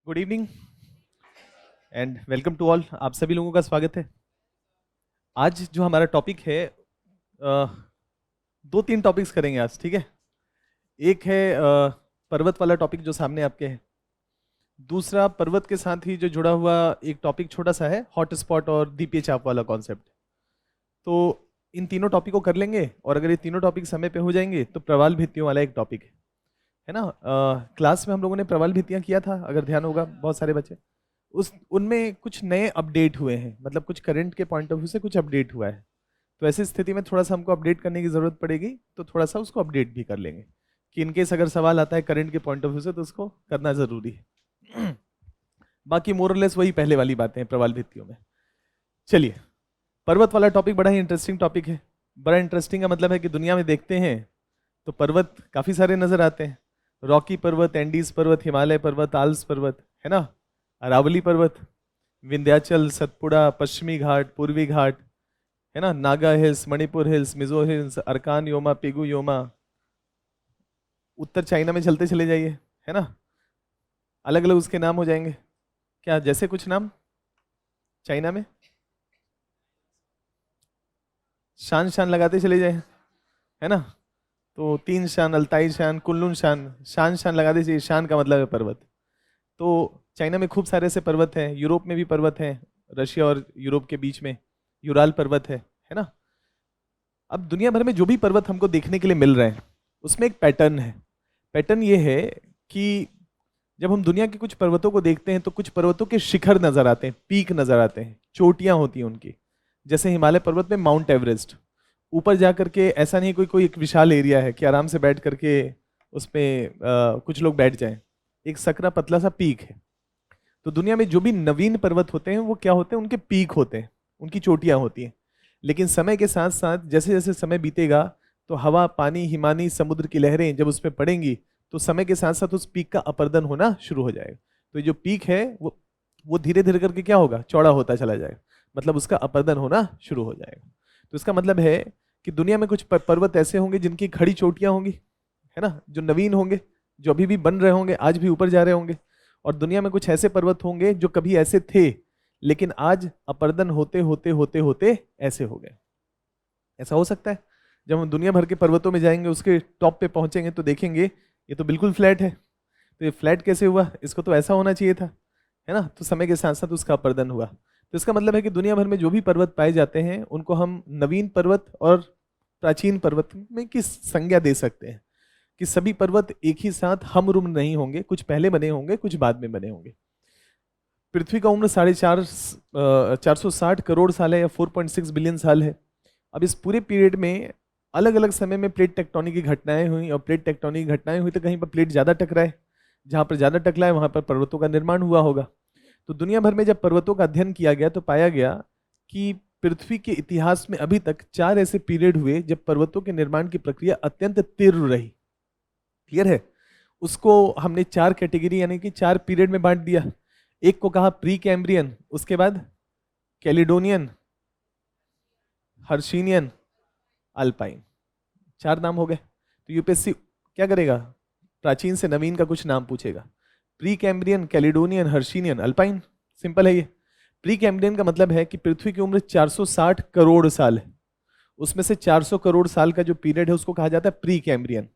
Good evening and welcome to all. आप सभी लोगों का स्वागत है। आज जो हमारा टॉपिक है, दो तीन टॉपिक्स करेंगे आज, ठीक है। एक है पर्वत वाला टॉपिक जो सामने आपके है। दूसरा पर्वत के साथ ही जो जुड़ा हुआ एक टॉपिक छोटा सा है, हॉट स्पॉट और दीपीए चाप वाला कॉन्सेप्ट। तो इन तीनों टॉपिक को कर लेंगे, और अगर ये तीनों टॉपिक समय पे हो जाएंगे तो प्रवाल भित्तियों वाला एक टॉपिक है ना। क्लास में हम लोगों ने प्रवाल भित्तियां किया था, अगर ध्यान होगा बहुत सारे बच्चे। उनमें कुछ नए अपडेट हुए हैं, मतलब कुछ करंट के पॉइंट ऑफ व्यू से कुछ अपडेट हुआ है। तो ऐसी स्थिति में थोड़ा सा हमको अपडेट करने की ज़रूरत पड़ेगी, तो थोड़ा सा उसको अपडेट भी कर लेंगे कि इनकेस अगर सवाल आता है करंट के पॉइंट ऑफ व्यू से तो उसको करना ज़रूरी है। बाकी मोरलेस वही पहले वाली बातें हैं प्रवाल भित्तियों में। चलिए, पर्वत वाला टॉपिक बड़ा ही इंटरेस्टिंग टॉपिक है। बड़ा इंटरेस्टिंग का मतलब है कि दुनिया में देखते हैं तो पर्वत काफ़ी सारे नज़र आते हैं। रॉकी पर्वत, एंडीज पर्वत, हिमालय पर्वत, आल्स पर्वत, है ना, अरावली पर्वत, विंध्याचल, सतपुड़ा, पश्चिमी घाट, पूर्वी घाट, है ना, Naga hills, Manipur hills, Mizo hills, अरकान योमा, पिगु योमा। उत्तर चाइना में चलते चले जाइए, है ना, अलग अलग उसके नाम हो जाएंगे। क्या जैसे कुछ नाम चाइना में शान शान लगाते चले जाए, है ना। तो तीन शान, अल्ताई शान, कुल्लून शान, शान शान लगा दीजिए। शान का मतलब है पर्वत। तो चाइना में खूब सारे ऐसे पर्वत हैं, यूरोप में भी पर्वत हैं, रशिया और यूरोप के बीच में यूराल पर्वत है ना। अब दुनिया भर में जो भी पर्वत हमको देखने के लिए मिल रहे हैं उसमें एक पैटर्न है। पैटर्न ये है कि जब हम दुनिया के कुछ पर्वतों को देखते हैं तो कुछ पर्वतों के शिखर नजर आते हैं, पीक नजर आते हैं, चोटियां होती हैं उनकी। जैसे हिमालय पर्वत में माउंट एवरेस्ट, ऊपर जा करके ऐसा नहीं कोई एक विशाल एरिया है कि आराम से बैठ करके उसमें कुछ लोग बैठ जाएं। एक सकरा पतला सा पीक है। तो दुनिया में जो भी नवीन पर्वत होते हैं वो क्या होते हैं, उनके पीक होते हैं, उनकी चोटियां होती हैं। लेकिन समय के साथ साथ जैसे जैसे समय बीतेगा तो हवा, पानी, हिमानी, समुद्र की लहरें जब उस पर पड़ेंगी तो समय के साथ साथ उस पीक का अपर्दन होना शुरू हो जाएगा। तो जो पीक है वो धीरे धीरे करके क्या होगा, चौड़ा होता चला जाएगा, मतलब उसका अपर्दन होना शुरू हो जाएगा। तो इसका मतलब है कि दुनिया में कुछ पर्वत ऐसे होंगे जिनकी खड़ी चोटियां होंगी, है ना, जो नवीन होंगे, जो अभी भी बन रहे होंगे, आज भी ऊपर जा रहे होंगे। और दुनिया में कुछ ऐसे पर्वत होंगे जो कभी ऐसे थे लेकिन आज अपर्दन होते होते होते होते ऐसे हो गए। ऐसा हो सकता है। जब हम दुनिया भर के पर्वतों में जाएंगे, उसके टॉप पे पहुंचेंगे तो देखेंगे ये तो बिल्कुल फ्लैट है। तो ये फ्लैट कैसे हुआ, इसको तो ऐसा होना चाहिए था, है ना। तो समय के साथ साथ उसका अपर्दन हुआ। तो इसका मतलब है कि दुनिया भर में जो भी पर्वत पाए जाते हैं उनको हम नवीन पर्वत और प्राचीन पर्वत में किस संज्ञा दे सकते हैं कि सभी पर्वत एक ही साथ हम रुम नहीं होंगे, कुछ पहले बने होंगे, कुछ बाद में बने होंगे। पृथ्वी का उम्र 460 करोड़ साल है या 4.6 बिलियन साल है। अब इस पूरे पीरियड में अलग अलग समय में प्लेट टेक्टोनिक की घटनाएं हुई, और प्लेट टेक्टोनिक की घटनाएं हुई तो कहीं पर प्लेट ज़्यादा टकराए, जहाँ पर ज़्यादा टकराए वहाँ पर पर्वतों का निर्माण हुआ होगा। तो दुनिया भर में जब पर्वतों का अध्ययन किया गया तो पाया गया कि पृथ्वी के इतिहास में अभी तक 4 ऐसे पीरियड हुए जब पर्वतों के निर्माण की प्रक्रिया अत्यंत तीव्र रही। क्लियर है? उसको हमने 4 कैटेगरी यानी कि 4 पीरियड में बांट दिया। एक को कहा प्री कैम्ब्रियन, उसके बाद कैलिडोनियन, हर्शिनियन, अल्पाइन। 4 नाम हो गए। तो यूपीएससी क्या करेगा? प्राचीन से नवीन का कुछ नाम पूछेगा। Precambrian, Caledonian, Hercynian, Alpine. Simple है ये। प्री कैम्ब्रियन का मतलब है कि पृथ्वी की उम्र 460 करोड़ साल है, उसमें से 400 करोड़ साल का जो पीरियड है उसको कहा जाता है प्री कैम्ब्रियन।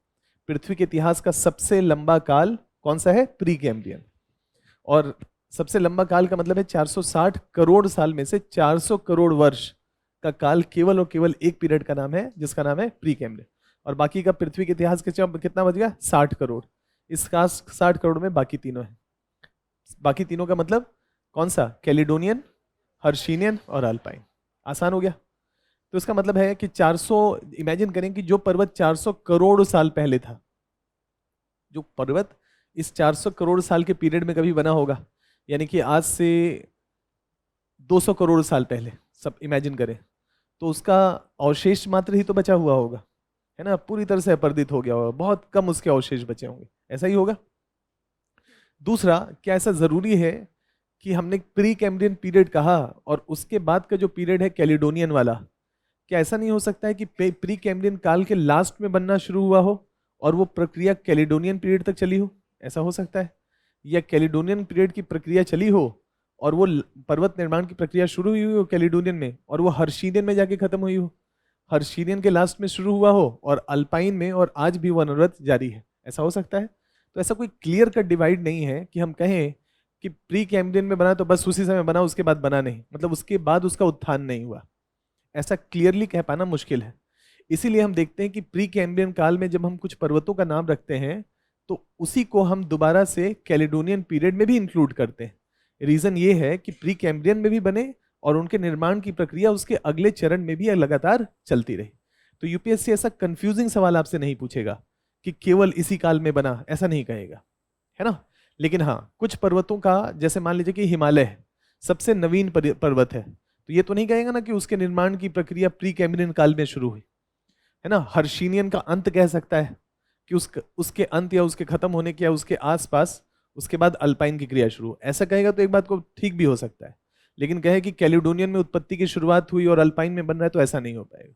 पृथ्वी के इतिहास का सबसे लंबा काल कौन सा है? Pre Cambrian. और सबसे लंबा काल का मतलब है 460 करोड़ साल में से 400 करोड़ वर्ष का काल केवल और केवल एक पीरियड का नाम है, जिसका नाम है प्री कैम्ब्रियन। और बाकी का पृथ्वी के इतिहास के कितना बच गया? 60 करोड़। इसका 60 करोड़ में बाकी तीनों है। बाकी तीनों का मतलब कौन सा? कैलिडोनियन, हर्शिनियन और अल्पाइन। आसान हो गया। तो इसका मतलब है कि 400, इमेजिन करें कि जो पर्वत 400 करोड़ साल पहले था, जो पर्वत इस 400 करोड़ साल के पीरियड में कभी बना होगा, यानी कि आज से 200 करोड़ साल पहले सब इमेजिन करें, तो उसका अवशेष मात्र ही तो बचा हुआ होगा, है ना? पूरी तरह से अपरदित हो गया होगा, बहुत कम उसके अवशेष बचे होंगे। ऐसा ही होगा। दूसरा, क्या ऐसा जरूरी है कि हमने प्री कैम्ब्रियन पीरियड कहा और उसके बाद का जो पीरियड है कैलिडोनियन वाला, क्या ऐसा नहीं हो सकता है कि प्री कैम्ब्रियन काल के लास्ट में बनना शुरू हुआ हो और वो प्रक्रिया कैलिडोनियन पीरियड तक चली हो? ऐसा हो सकता है। या कैलिडोनियन पीरियड की प्रक्रिया चली हो और वो पर्वत निर्माण की प्रक्रिया शुरू हुई हो कैलिडोनियन में और वो हर्शिनियन में जाके खत्म हुई हो, हर्शिनियन के लास्ट में शुरू हुआ हो और अल्पाइन में, और आज भी वो अनवरत जारी है। ऐसा हो सकता है। तो ऐसा कोई क्लियर कट डिवाइड नहीं है कि हम कहें कि प्री कैम्ब्रियन में बना तो बस उसी समय बना, उसके बाद बना नहीं, मतलब उसके बाद उसका उत्थान नहीं हुआ। ऐसा क्लियरली कह पाना मुश्किल है। इसीलिए हम देखते हैं कि प्री कैम्ब्रियन काल में जब हम कुछ पर्वतों का नाम रखते हैं तो उसी को हम दोबारा से कैलिडोनियन पीरियड में भी इंक्लूड करते हैं। रीजन ये है कि प्री कैम्ब्रियन में भी बने और उनके निर्माण की प्रक्रिया उसके अगले चरण में भी लगातार चलती रही। तो यूपीएससी ऐसा कंफ्यूजिंग सवाल आपसे नहीं पूछेगा कि केवल इसी काल में बना, ऐसा नहीं कहेगा, है ना? लेकिन हाँ, कुछ पर्वतों का, जैसे मान लीजिए कि हिमालय सबसे नवीन पर्वत है, तो ये तो नहीं कहेगा ना कि उसके निर्माण की प्रक्रिया प्री कैम्ब्रियन काल में शुरू हुई, है ना? हर्शिनियन का अंत कह सकता है कि उसके अंत या उसके खत्म होने के या उसके आसपास उसके बाद अल्पाइन की क्रिया शुरू। ऐसा कहेगा तो एक बात को ठीक भी हो सकता है, लेकिन कहे कि कैलिडोनियन में उत्पत्ति की शुरुआत हुई और अल्पाइन में बन रहा है, तो ऐसा नहीं हो पाएगा।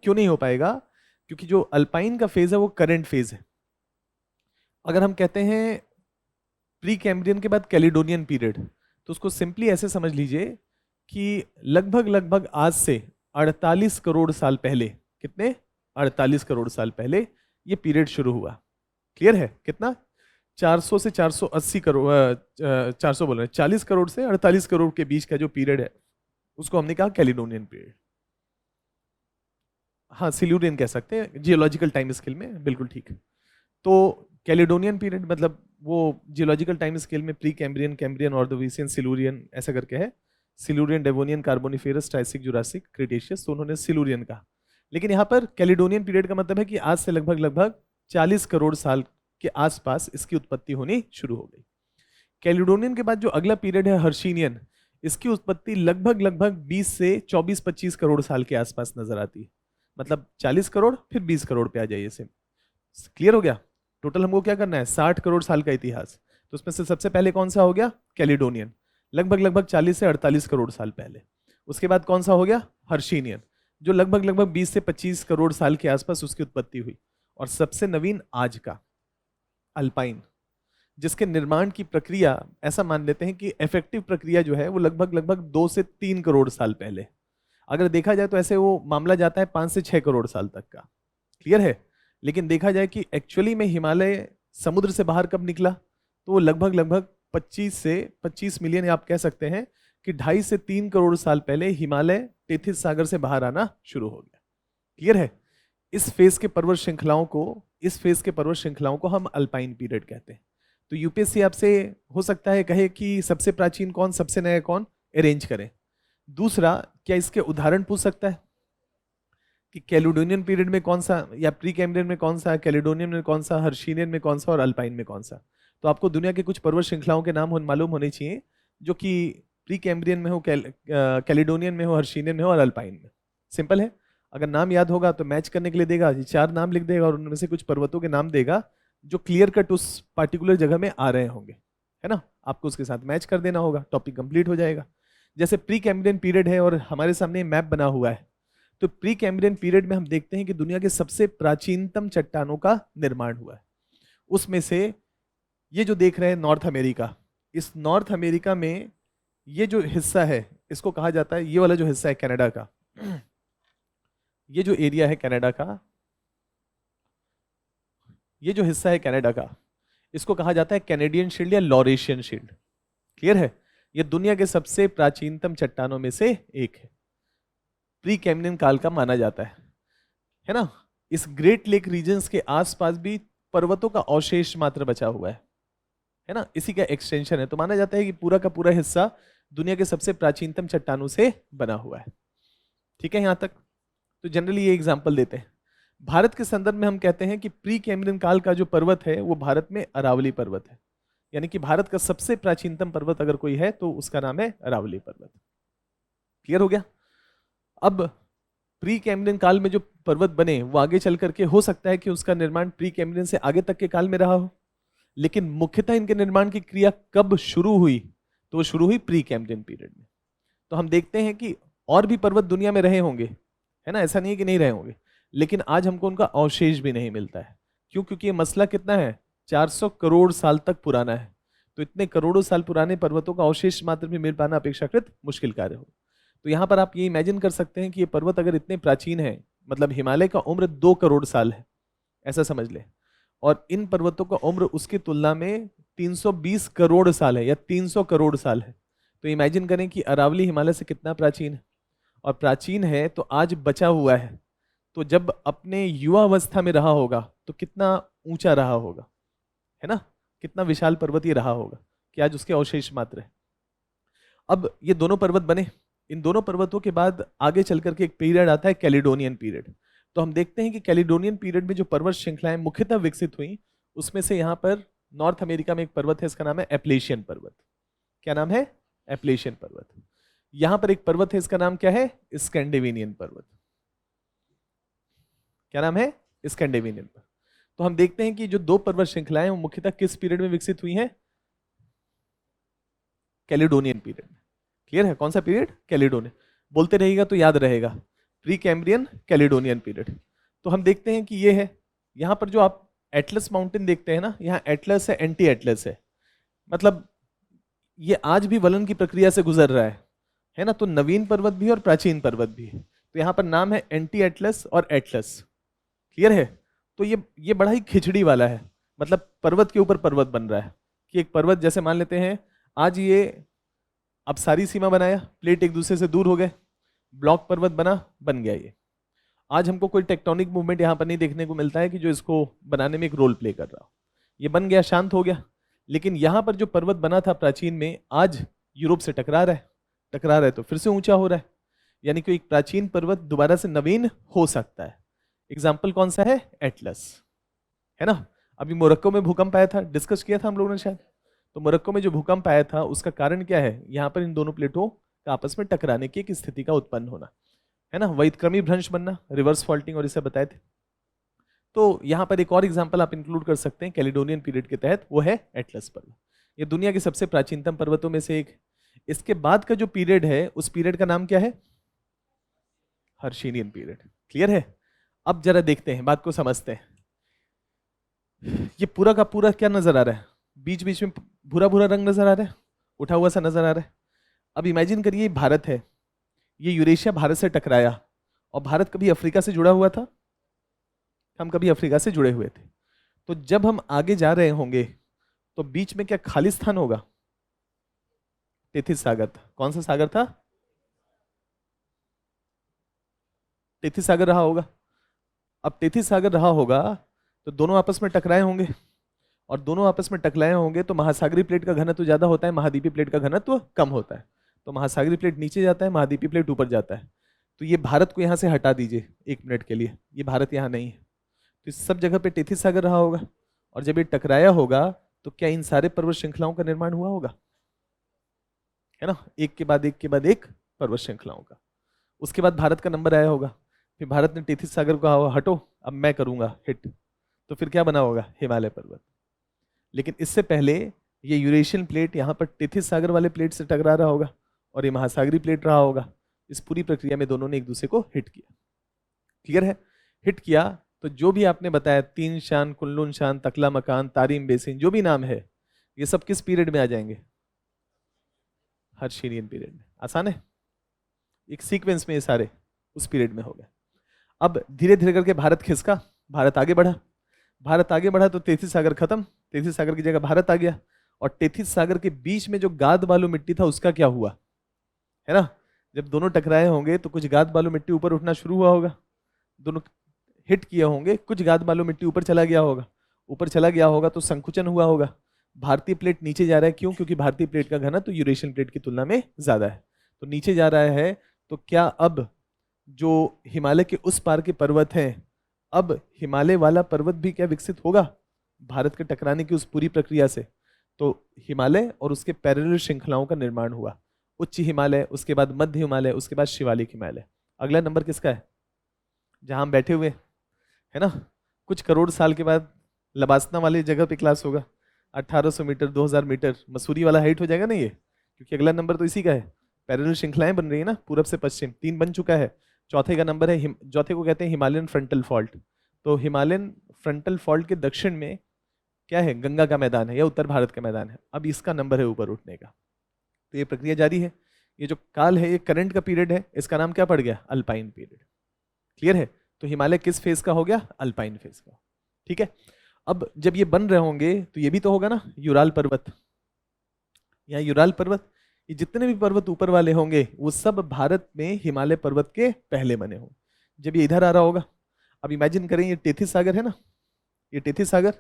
क्यों नहीं हो पाएगा? क्योंकि जो अल्पाइन का फेज है वो करंट फेज है। अगर हम कहते हैं प्री कैम्ब्रियन के बाद कैलिडोनियन पीरियड, तो उसको सिंपली ऐसे समझ लीजिए कि लगभग आज से 48 करोड़ साल पहले, कितने? 48 करोड़ साल पहले ये पीरियड शुरू हुआ। क्लियर है? कितना? 400 से 480 करोड़, 400 बोल रहे हैं, 40 करोड़ से 48 करोड़ के बीच का जो पीरियड है उसको हमने कहा कैलिडोनियन पीरियड। हाँ, सिल्यूरियन कह सकते हैं जियोलॉजिकल टाइम स्केल में, बिल्कुल ठीक। तो कैलिडोनियन पीरियड मतलब वो जियोलॉजिकल टाइम स्केल में pre Cambrian, Cambrian, Ordovician, Silurian ऐसा करके है। Silurian, Devonian, Carboniferous, Triassic, Jurassic, Cretaceous, तो उन्होंने सिल्यूरियन कहा। लेकिन यहाँ पर कैलिडोनियन पीरियड का मतलब है कि आज से लगभग 40 करोड़ साल के आसपास इसकी उत्पत्ति होनी शुरू हो गई। कैलिडोनियन के बाद जो अगला पीरियड है हर्शिनियन, इसकी उत्पत्ति लगभग 20 से 24-25 करोड़ साल के आसपास नजर आती है। मतलब 40 करोड़ फिर 20 करोड़ पे आ जाइए। से क्लियर हो गया? टोटल हमको क्या करना है? 60 करोड़ साल का इतिहास। तो उसमें से सबसे पहले कौन सा हो गया? कैलिडोनियन, लगभग 40 से 48 करोड़ साल पहले। उसके बाद कौन सा हो गया? हर्शिनियन, जो लगभग 20 से 25 करोड़ साल के आसपास उसकी उत्पत्ति हुई। और सबसे नवीन आज का अल्पाइन, जिसके निर्माण की प्रक्रिया ऐसा मान लेते हैं कि इफेक्टिव प्रक्रिया जो है वो लगभग 2 से 3 करोड़ साल पहले। अगर देखा जाए तो ऐसे वो मामला जाता है 5 से 6 करोड़ साल तक का। क्लियर है? लेकिन देखा जाए कि एक्चुअली में हिमालय समुद्र से बाहर कब निकला, तो वो लगभग 25 मिलियन, आप कह सकते हैं कि 2.5 से 3 करोड़ साल पहले हिमालय टेथिस सागर से बाहर आना शुरू हो गया। क्लियर है? इस फेज के पर्वत श्रृंखलाओं को हम अल्पाइन पीरियड कहते हैं। तो यूपीएससी आपसे हो सकता है कहे कि सबसे प्राचीन कौन, सबसे नया कौन, अरेंज करें। दूसरा, क्या इसके उदाहरण पूछ सकता है? कि कैलिडोनियन पीरियड में कौन सा, या प्री कैम्ब्रियन में कौन सा, कैलिडोनियन में कौन सा, हर्षिनियन में कौन सा और अल्पाइन में कौन सा। तो आपको दुनिया के कुछ पर्वत श्रृंखलाओं के नाम मालूम होने चाहिए जो कि प्री कैम्ब्रियन में हो, कैलिडोनियन में हो, हर्षिनियन में हो और अल्पाइन में। सिंपल है, अगर नाम याद होगा तो मैच करने के लिए देगा, ये 4 नाम लिख देगा और उनमें से कुछ पर्वतों के नाम देगा जो क्लियर कट उस पार्टिकुलर जगह में आ रहे होंगे, है ना। आपको उसके साथ मैच कर देना होगा, टॉपिक कंप्लीट हो जाएगा। जैसे प्री कैम्ब्रियन पीरियड है और हमारे सामने मैप बना हुआ है, तो प्री कैम्ब्रियन पीरियड में हम देखते हैं कि दुनिया के सबसे प्राचीनतम चट्टानों का निर्माण हुआ है। उसमें से ये जो देख रहे हैं नॉर्थ अमेरिका, इस नॉर्थ अमेरिका में ये जो हिस्सा है इसको कहा जाता है, ये वाला जो हिस्सा है कनाडा का, ये जो एरिया है कनाडा का, ये जो हिस्सा है कनाडा का, इसको कहा जाता है कैनेडियन शील्ड या लॉरेशियन शील्ड। क्लियर है, ये दुनिया के सबसे प्राचीनतम चट्टानों में से एक है, प्री कैम्ब्रियन काल का माना जाता है ना। इस ग्रेट लेक रीजन्स के आसपास भी पर्वतों का अवशेष मात्र बचा हुआ है ना, इसी का एक्सटेंशन है। तो माना जाता है कि पूरा का पूरा हिस्सा दुनिया के सबसे प्राचीनतम चट्टानों से बना हुआ है। ठीक है, यहां तक तो जनरली ये एग्जांपल देते हैं। भारत के संदर्भ में हम कहते हैं कि प्री कैम्ब्रियन काल का जो पर्वत है वो भारत में अरावली पर्वत है, यानी कि भारत का सबसे प्राचीनतम पर्वत अगर कोई है तो उसका नाम है अरावली पर्वत। क्लियर हो गया। अब प्री कैम्ब्रियन काल में जो पर्वत बने वो आगे चल करके हो सकता है कि उसका निर्माण प्री कैम्ब्रियन से आगे तक के काल में रहा हो, लेकिन मुख्यतः इनके निर्माण की क्रिया कब शुरू हुई, तो वो शुरू हुई प्री कैम्ब्रियन पीरियड में। तो हम देखते हैं कि और भी पर्वत दुनिया में रहे होंगे, है ना, ऐसा नहीं है कि नहीं रहे होंगे, लेकिन आज हमको उनका अवशेष भी नहीं मिलता है। क्यों? क्योंकि ये मसला कितना है, 400 करोड़ साल तक पुराना है। तो इतने करोड़ों साल पुराने पर्वतों का अवशेष मात्र भी मिल पाना अपेक्षाकृत मुश्किल कार्य हो। तो यहाँ पर आप ये इमेजिन कर सकते हैं कि ये पर्वत अगर इतने प्राचीन है, मतलब हिमालय का उम्र 2 करोड़ साल है, ऐसा समझ ले, और इन पर्वतों का उम्र उसकी तुलना में 320 करोड़ साल है या 300 करोड़ साल है। तो इमेजिन करें कि अरावली हिमालय से कितना प्राचीन है, और प्राचीन है तो आज बचा हुआ है, तो जब अपने युवा अवस्था में रहा होगा तो कितना ऊंचा रहा होगा, है ना, कितना विशाल पर्वत ये रहा होगा कि आज उसके अवशेष मात्र है। अब ये दोनों पर्वत बने, इन दोनों पर्वतों के बाद आगे चल करके एक पीरियड आता है कैलिडोनियन पीरियड। तो हम देखते हैं कि कैलिडोनियन पीरियड में जो पर्वत श्रृंखलाएं मुख्यतः विकसित हुई, उसमें से यहाँ पर नॉर्थ अमेरिका में एक पर्वत है, इसका नाम है एप्लेशियन पर्वत। क्या नाम है? एप्लेशियन पर्वत। यहाँ पर एक पर्वत है, इसका नाम क्या है? स्कैंडिनेवियन पर्वत। क्या नाम है? स्कैंडिनेवियन पर्वत। तो हम देखते हैं कि जो दो पर्वत श्रृंखलाएं वो मुख्यतः किस पीरियड में विकसित हुई हैं? कैलिडोनियन पीरियड में। क्लियर है? कौन सा पीरियड? कैलिडोनियन। बोलते रहिएगा तो याद रहेगा, प्री कैम्ब्रियन कैलिडोनियन पीरियड। तो हम देखते हैं कि ये है, यहाँ पर जो आप एटलस माउंटेन देखते हैं ना, यहाँ एटलस है, एंटी एटलस है, मतलब ये आज भी वलन की प्रक्रिया से गुजर रहा है ना। तो नवीन पर्वत भी और प्राचीन पर्वत भी है। तो यहाँ पर नाम है एंटी एटलस और एटलस। क्लियर है? तो ये बड़ा ही खिचड़ी वाला है, मतलब पर्वत के ऊपर पर्वत बन रहा है कि एक पर्वत जैसे मान लेते हैं आज ये अब सारी सीमा बनाया, प्लेट एक दूसरे से दूर हो गए, ब्लॉक पर्वत बन गया। ये आज हमको कोई टेक्टोनिक मूवमेंट यहाँ पर नहीं देखने को मिलता है कि जो इसको बनाने में एक रोल प्ले कर रहा हो। ये बन गया, शांत हो गया। लेकिन यहाँ पर जो पर्वत बना था प्राचीन में, आज यूरोप से टकरा रहा है तो फिर से ऊंचा हो रहा है, यानी कि एक प्राचीन पर्वत दोबारा से नवीन हो सकता है। एग्जाम्पल कौन सा है? एटलस, है ना। अभी मोरक्को में भूकंप आया था, डिस्कस किया था हम लोगों ने शायद। तो मोरक्को में जो भूकंप आया था उसका कारण क्या है? यहाँ पर इन दोनों प्लेटों का आपस में टकराने की एक स्थिति का उत्पन्न होना, है ना, वैधक्रमी भ्रंश बनना, रिवर्स फॉल्टिंग, और इसे बताए थे। तो यहाँ पर एक और एग्जाम्पल आप इंक्लूड कर सकते हैं कैलिडोनियन पीरियड के तहत, वो है एटलस पर्वत। ये दुनिया के सबसे प्राचीनतम पर्वतों में से एक। इसके बाद का जो पीरियड है उस पीरियड का नाम क्या है? हर्षिनियन पीरियड। क्लियर है? अब जरा देखते हैं, बात को समझते हैं। ये पूरा का पूरा क्या नजर आ रहा है? बीच बीच में भूरा भूरा रंग नजर आ रहा है, उठा हुआ सा नजर आ रहा है। अब इमेजिन करिए भारत है, ये यूरेशिया भारत से टकराया, और भारत कभी अफ्रीका से जुड़ा हुआ था? हम कभी अफ्रीका से जुड़े हुए थे। तो जब हम आगे जा रहे होंगे तो बीच में क्या खाली स्थान होगा? टेथिस सागर था। कौन सा सागर था? टेथिस सागर रहा होगा। अब टेथिस सागर रहा होगा तो दोनों आपस में टकराए होंगे, और दोनों आपस में टकराए होंगे तो महासागरीय प्लेट का घनत्व ज्यादा होता है, महाद्वीपीय प्लेट का घनत्व कम होता है। तो महासागरीय प्लेट नीचे जाता है, महाद्वीपीय प्लेट ऊपर जाता है। तो ये भारत को यहाँ से हटा दीजिए 1 मिनट के लिए, ये भारत यहाँ नहीं है, तो इस सब जगह पे टेथिस सागर रहा होगा, और जब ये टकराया होगा तो क्या इन सारे पर्वत श्रृंखलाओं का निर्माण हुआ होगा, है ना, एक के बाद एक के बाद एक पर्वत श्रृंखलाओं का। उसके बाद भारत का नंबर आया होगा, फिर भारत ने टेथिस सागर को कहा हटो अब मैं करूंगा हिट, तो फिर क्या बना होगा, हिमालय पर्वत। लेकिन इससे पहले ये यूरेशियन प्लेट यहाँ पर टेथिस सागर वाले प्लेट से टकरा रहा होगा और ये महासागरीय प्लेट रहा होगा। इस पूरी प्रक्रिया में दोनों ने एक दूसरे को हिट किया। क्लियर है? हिट किया तो जो भी आपने बताया, तीन शान, कुल्लून शान, तकला मकान, तारीम बेसिन, जो भी नाम है, ये सब किस पीरियड में आ जाएंगे, हर्षियन पीरियड में। आसान है, एक सीक्वेंस में ये सारे उस पीरियड में हो गए। अब धीरे धीरे करके भारत खिसका, भारत आगे बढ़ा, भारत आगे बढ़ा तो टेथिस सागर खत्म, टेथिस सागर की जगह भारत आ गया, और टेथिस सागर के बीच में जो गाद बालू मिट्टी था उसका क्या हुआ, है ना, जब दोनों टकराए होंगे तो कुछ गाद बालू मिट्टी ऊपर उठना शुरू हुआ होगा, दोनों हिट किए होंगे, कुछ गाद बालू मिट्टी ऊपर चला गया होगा, ऊपर चला गया होगा तो संकुचन हुआ होगा, भारतीय प्लेट नीचे जा रहा है, क्यों, क्योंकि भारतीय प्लेट का घनत्व यूरेशियन प्लेट की तुलना में ज्यादा है, तो नीचे जा रहा है। तो क्या अब जो हिमालय के उस पार के पर्वत हैं, अब हिमालय वाला पर्वत भी क्या विकसित होगा भारत के टकराने की उस पूरी प्रक्रिया से, तो हिमालय और उसके पैरेलल श्रृंखलाओं का निर्माण हुआ, उच्च हिमालय, उसके बाद मध्य हिमालय, उसके बाद शिवालिक हिमालय। अगला नंबर किसका है, जहां हम बैठे हुए, है ना, कुछ करोड़ साल के बाद लबासना वाली जगह पे क्लास होगा, 1800 मीटर, 2000 मीटर, मसूरी वाला हाइट हो जाएगा ना ये, क्योंकि अगला नंबर तो इसी का है, पैरेलल श्रृंखलाएं बन रही है ना, पूरब से पश्चिम, 3 बन चुका है, चौथे का नंबर है, चौथे को कहते हैं हिमालयन फ्रंटल फॉल्ट। तो हिमालयन फ्रंटल फॉल्ट के दक्षिण में क्या है, गंगा का मैदान है या उत्तर भारत का मैदान है, अब इसका नंबर है ऊपर उठने का। तो ये प्रक्रिया जारी है, ये जो काल है ये करंट का पीरियड है, इसका नाम क्या पड़ गया, अल्पाइन पीरियड। क्लियर है? तो हिमालय किस फेज का हो गया, अल्पाइन फेज का। ठीक है, अब जब ये बन रहे होंगे तो ये भी तो होगा ना, यूराल पर्वत, यहाँ यूराल पर्वत, ये जितने भी पर्वत ऊपर वाले होंगे वो सब भारत में हिमालय पर्वत के पहले बने हों। जब ये इधर आ रहा होगा, अब इमेजिन करें ये टेथिस सागर है ना, ये टेथिस सागर,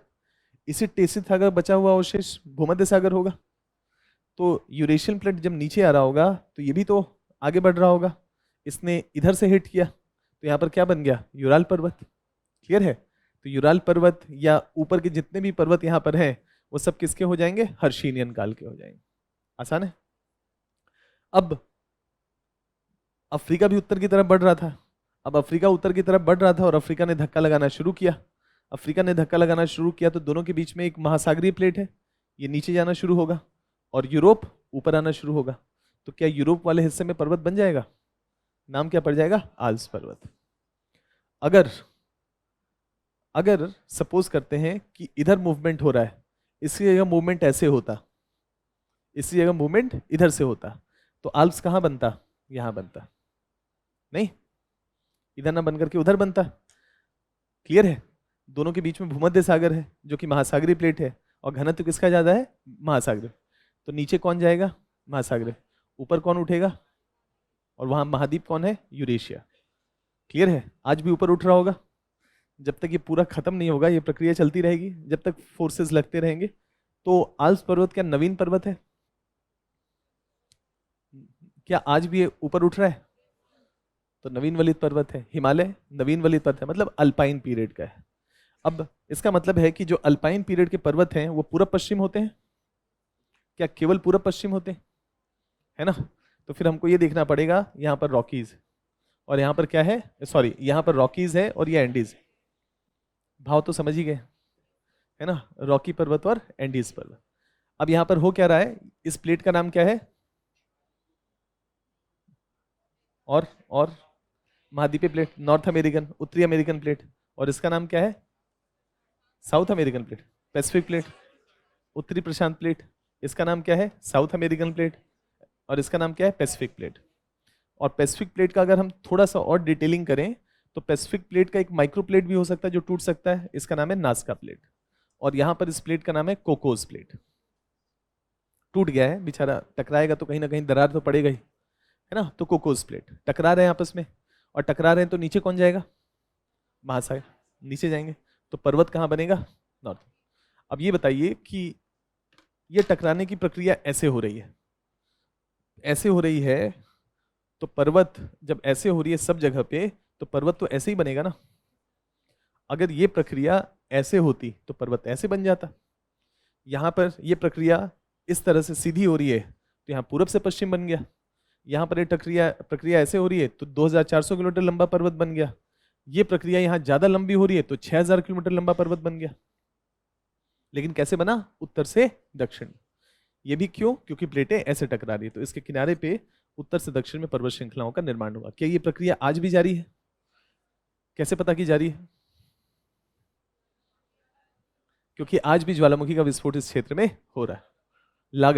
इसी टेथिस सागर बचा हुआ अवशेष भूमध्य सागर होगा, तो यूरेशियन प्लेट जब नीचे आ रहा होगा तो ये भी तो आगे बढ़ रहा होगा, इसने इधर से हिट किया तो यहाँ पर क्या बन गया, यूराल पर्वत। क्लियर है? तो यूराल पर्वत या ऊपर के जितने भी पर्वत यहाँ पर हैं वो सब किसके हो जाएंगे, हर्षियन काल के हो जाएंगे। आसान है? अब अफ्रीका भी उत्तर की तरफ बढ़ रहा था, अब अफ्रीका उत्तर की तरफ बढ़ रहा था और अफ्रीका ने धक्का लगाना शुरू किया, अफ्रीका ने धक्का लगाना शुरू किया तो दोनों के बीच में एक महासागरीय प्लेट है, ये नीचे जाना शुरू होगा और यूरोप ऊपर आना शुरू होगा। तो क्या यूरोप वाले हिस्से में पर्वत बन जाएगा, नाम क्या पड़ जाएगा, आल्प्स पर्वत। अगर अगर सपोज करते हैं कि इधर मूवमेंट हो रहा है, इसकी जगह मूवमेंट ऐसे होता, इसी जगह मूवमेंट इधर से होता, तो आल्प्स कहाँ बनता, यहां बनता, नहीं इधर ना बनकर के उधर बनता। क्लियर है? दोनों के बीच में भूमध्य सागर है जो कि महासागरीय प्लेट है, और घनत्व किसका ज्यादा है, महासागरीय। तो नीचे कौन जाएगा, महासागरीय, ऊपर कौन उठेगा, और वहां महाद्वीप कौन है, यूरेशिया। क्लियर है? आज भी ऊपर उठ रहा होगा, जब तक ये पूरा खत्म नहीं होगा ये प्रक्रिया चलती रहेगी, जब तक फोर्सेस लगते रहेंगे। तो आल्प्स पर्वत क्या नवीन पर्वत है, क्या आज भी ये ऊपर उठ रहा है, तो नवीन वलित पर्वत है। हिमालय नवीन वलित पर्वत है, मतलब अल्पाइन पीरियड का है। अब इसका मतलब है कि जो अल्पाइन पीरियड के पर्वत हैं वो पूर्व पश्चिम होते हैं, क्या केवल पूर्व पश्चिम होते हैं, है ना, तो फिर हमको ये देखना पड़ेगा, यहाँ पर रॉकीज और यहाँ पर क्या है, सॉरी यहाँ पर रॉकीज है और ये एंडीज, भाव तो समझ ही गए, है ना, रॉकी पर्वत और एंडीज पर्वत। अब यहाँ पर हो क्या रहा है, इस प्लेट का नाम क्या है, और महाद्वीपीय प्लेट, नॉर्थ अमेरिकन, उत्तरी अमेरिकन प्लेट, और इसका नाम क्या है, south American plate, Pacific plate, उत्तरी प्रशांत प्लेट, इसका नाम क्या है, साउथ अमेरिकन प्लेट, और इसका नाम क्या है, पैसिफिक प्लेट। और पैसिफिक प्लेट का अगर हम थोड़ा सा और डिटेलिंग करें तो पैसिफिक प्लेट का एक माइक्रो प्लेट भी हो सकता है जो टूट सकता है, इसका नाम है नास्का प्लेट, और यहाँ पर इस प्लेट का नाम है कोकोस प्लेट। टूट गया है बेचारा, टकराएगा तो कहीं ना कहीं दरार तो पड़ेगा ही, है ना, तो कोकोस प्लेट टकरा रहे हैं आपस में, और टकरा रहे हैं तो नीचे कौन जाएगा, महासागर, नीचे जाएंगे तो पर्वत कहाँ बनेगा, नॉर्थ। अब ये बताइए कि ये टकराने की प्रक्रिया ऐसे हो रही है, ऐसे हो रही है, तो पर्वत जब ऐसे हो रही है सब जगह पे, तो पर्वत तो ऐसे ही बनेगा ना। अगर ये प्रक्रिया ऐसे होती तो पर्वत ऐसे बन जाता। यहाँ पर ये प्रक्रिया इस तरह से सीधी हो रही है तो यहाँ पूरब से पश्चिम बन गया। यहाँ पर ये प्रक्रिया प्रक्रिया ऐसे हो रही है तो 2400 किलोमीटर लंबा पर्वत बन गया। ये प्रक्रिया यहाँ ज्यादा लंबी हो रही है तो 6000 किलोमीटर लंबा पर्वत बन गया। लेकिन कैसे बना? उत्तर से दक्षिण। ये भी क्यों? क्योंकि प्लेटें ऐसे टकरा रही है तो इसके किनारे पे उत्तर से दक्षिण में पर्वत श्रृंखलाओं का निर्माण हुआ। क्या ये प्रक्रिया आज भी जारी है? कैसे पता की जारी है? क्योंकि आज भी ज्वालामुखी का विस्फोट इस क्षेत्र में हो रहा है।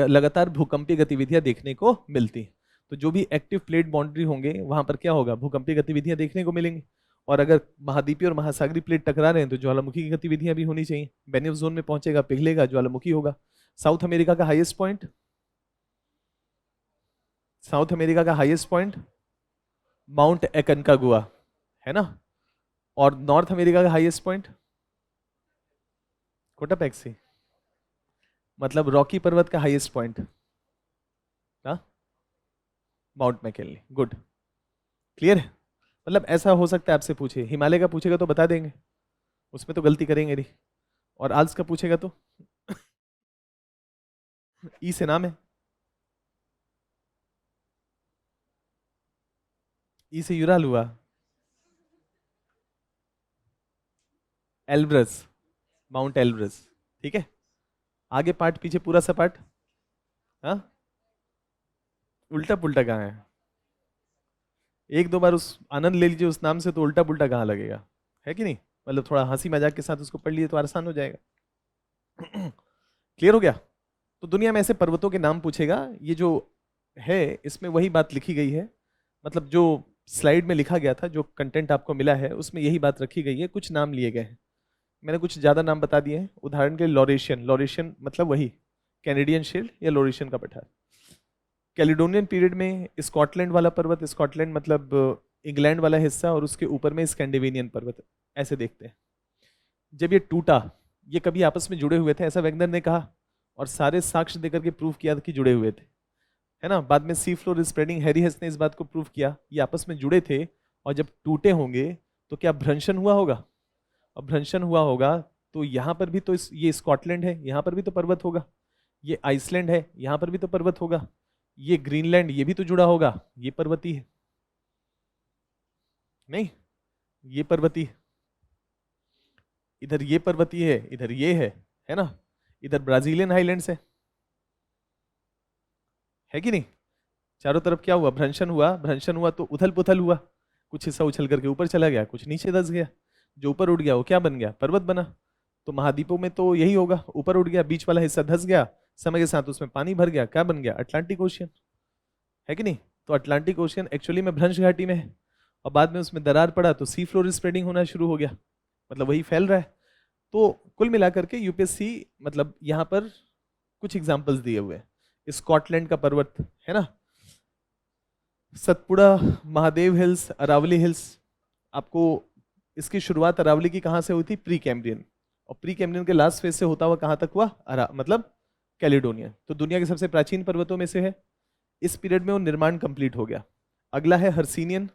लगातार भूकंपीय गतिविधियां देखने को मिलती हैं। तो जो भी एक्टिव प्लेट बाउंड्री होंगे वहां पर क्या होगा? भूकंपीय गतिविधियां देखने को मिलेंगी। और अगर महाद्वीपीय और महासागरीय प्लेट टकरा रहे हैं तो ज्वालामुखी की गतिविधियां भी होनी चाहिए। बेनिफ जोन में पहुंचेगा, पिघलेगा, ज्वालामुखी होगा। साउथ अमेरिका का हाईएस्ट पॉइंट, साउथ अमेरिका का हाईएस्ट पॉइंट माउंट एकनकागुआ है ना। और नॉर्थ अमेरिका का हाईएस्ट पॉइंट कोटापेक्सी, मतलब रॉकी पर्वत का highest point mount McKinley. Good, clear है। मतलब ऐसा हो सकता है आपसे पूछे, हिमालय का पूछेगा तो बता देंगे, उसमें तो गलती करेंगे नहीं। और आल्स का पूछेगा तो ई से नाम है, ई से यूराल हुआ, एल्ब्रस, माउंट एल्ब्रस। ठीक है, आगे पार्ट पीछे पूरा सा पार्ट। हाँ, उल्टा पुल्टा कहाँ है? एक दो बार उस आनंद ले लीजिए उस नाम से, तो उल्टा पुल्टा कहाँ लगेगा, है कि नहीं? मतलब थोड़ा हंसी मजाक के साथ उसको पढ़ लिए तो आसान हो जाएगा। क्लियर हो गया? तो दुनिया में ऐसे पर्वतों के नाम पूछेगा। ये जो है इसमें वही बात लिखी गई है, मतलब जो स्लाइड में लिखा गया था, जो कंटेंट आपको मिला है उसमें यही बात रखी गई है। कुछ नाम लिए गए हैं, मैंने कुछ ज्यादा नाम बता दिए हैं। उदाहरण के लिए लॉरेशियन, लॉरेशियन मतलब वही कैनेडियन शील्ड या लॉरेशियन का पठार। कैलिडोनियन पीरियड में स्कॉटलैंड वाला पर्वत, स्कॉटलैंड मतलब इंग्लैंड वाला हिस्सा, और उसके ऊपर में स्कैंडिनेवियन पर्वत, ऐसे देखते हैं। जब ये टूटा, ये कभी आपस में जुड़े हुए थे ऐसा वैगनर ने कहा, और सारे साक्ष्य देकर के प्रूफ किया कि जुड़े हुए थे, है ना। बाद में सी फ्लोर स्प्रेडिंग, हैरी हेस ने इस बात को प्रूफ किया, ये आपस में जुड़े थे। और जब टूटे होंगे तो क्या भ्रंशन हुआ होगा? और भ्रंशन हुआ होगा तो यहाँ पर भी तो ये स्कॉटलैंड है, यहाँ पर भी तो पर्वत होगा। ये आइसलैंड है, यहाँ पर भी तो पर्वत होगा। ये ग्रीनलैंड, ये भी तो जुड़ा होगा, ये पर्वती है नहीं, ये पर्वती है। इधर ये पर्वती है, इधर ये है ना। इधर ब्राजीलियन हाईलैंड्स है कि नहीं। चारों तरफ क्या हुआ? भ्रंशन हुआ। भ्रंशन हुआ तो उथल पुथल हुआ, कुछ हिस्सा उछल करके ऊपर चला गया, कुछ नीचे धंस गया। जो ऊपर उठ गया वो क्या बन गया? पर्वत बना। तो महाद्वीपों में तो यही होगा, ऊपर उठ गया, बीच वाला हिस्सा धंस गया, समय के साथ उसमें पानी भर गया, क्या बन गया? अटलांटिक ओशियन, है कि नहीं। तो अटलांटिक ओशियन एक्चुअली में भ्रंश घाटी में है, और बाद में उसमें दरार पड़ा तो सी फ्लोर स्प्रेडिंग होना शुरू हो गया, मतलब वही फैल रहा है। तो कुल मिलाकर के यूपीएससी मतलब यहाँ पर कुछ एग्जाम्पल्स दिए हुए हैं। स्कॉटलैंड का पर्वत है ना, सतपुड़ा, महादेव हिल्स, अरावली हिल्स। आपको इसकी शुरुआत अरावली की कहाँ से हुई थी? Pre Cambrian. और प्री कैम्ब्रियन के लास्ट फेज से होता हुआ कहाँ तक हुआ? मतलब कैलिडोनिया। तो दुनिया के सबसे प्राचीन पर्वतों में से है। इस पीरियड में वो निर्माण कंप्लीट हो गया। अगला है हर्सिनियन,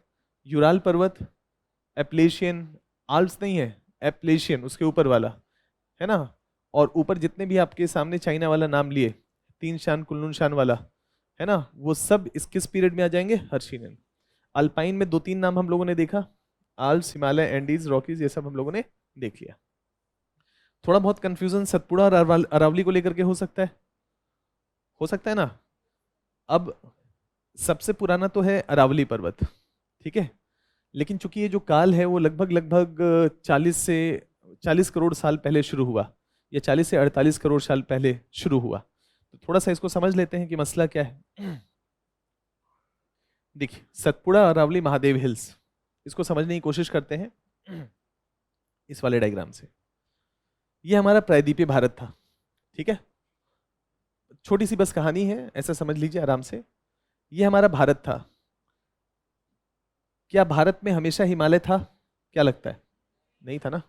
यूराल पर्वत, एप्लेशियन, आल्प्स नहीं है, एप्लेशियन उसके ऊपर वाला, है ना। और ऊपर जितने भी आपके सामने चाइना वाला नाम लिए, तीन शान कुल्लून शान वाला, है ना, वो सब इस किस पीरियड में आ जाएंगे? हर्शिनियन। अल्पाइन में दो तीन नाम हम लोगों ने देखा, आल्प्स, हिमालय, एंडीज, रॉकीज, ये सब हम लोगों ने देख लिया। थोड़ा बहुत कंफ्यूजन सतपुड़ा और अरावली को लेकर के हो सकता है ना। अब सबसे पुराना तो है अरावली पर्वत, ठीक है। लेकिन चूंकि ये जो काल है वो लगभग 40 करोड़ साल पहले शुरू हुआ, या 40 से 48 करोड़ साल पहले शुरू हुआ। तो थोड़ा सा इसको समझ लेते हैं कि मसला क्या है। देखिए, सतपुड़ा, अरावली, महादेव हिल्स, इसको समझने की कोशिश करते हैं इस वाले डायग्राम से। ये हमारा प्रायद्वीपीय भारत था, ठीक है। छोटी सी बस कहानी है, ऐसा समझ लीजिए आराम से। ये हमारा भारत था। क्या भारत में हमेशा हिमालय था? क्या लगता है? नहीं था ना।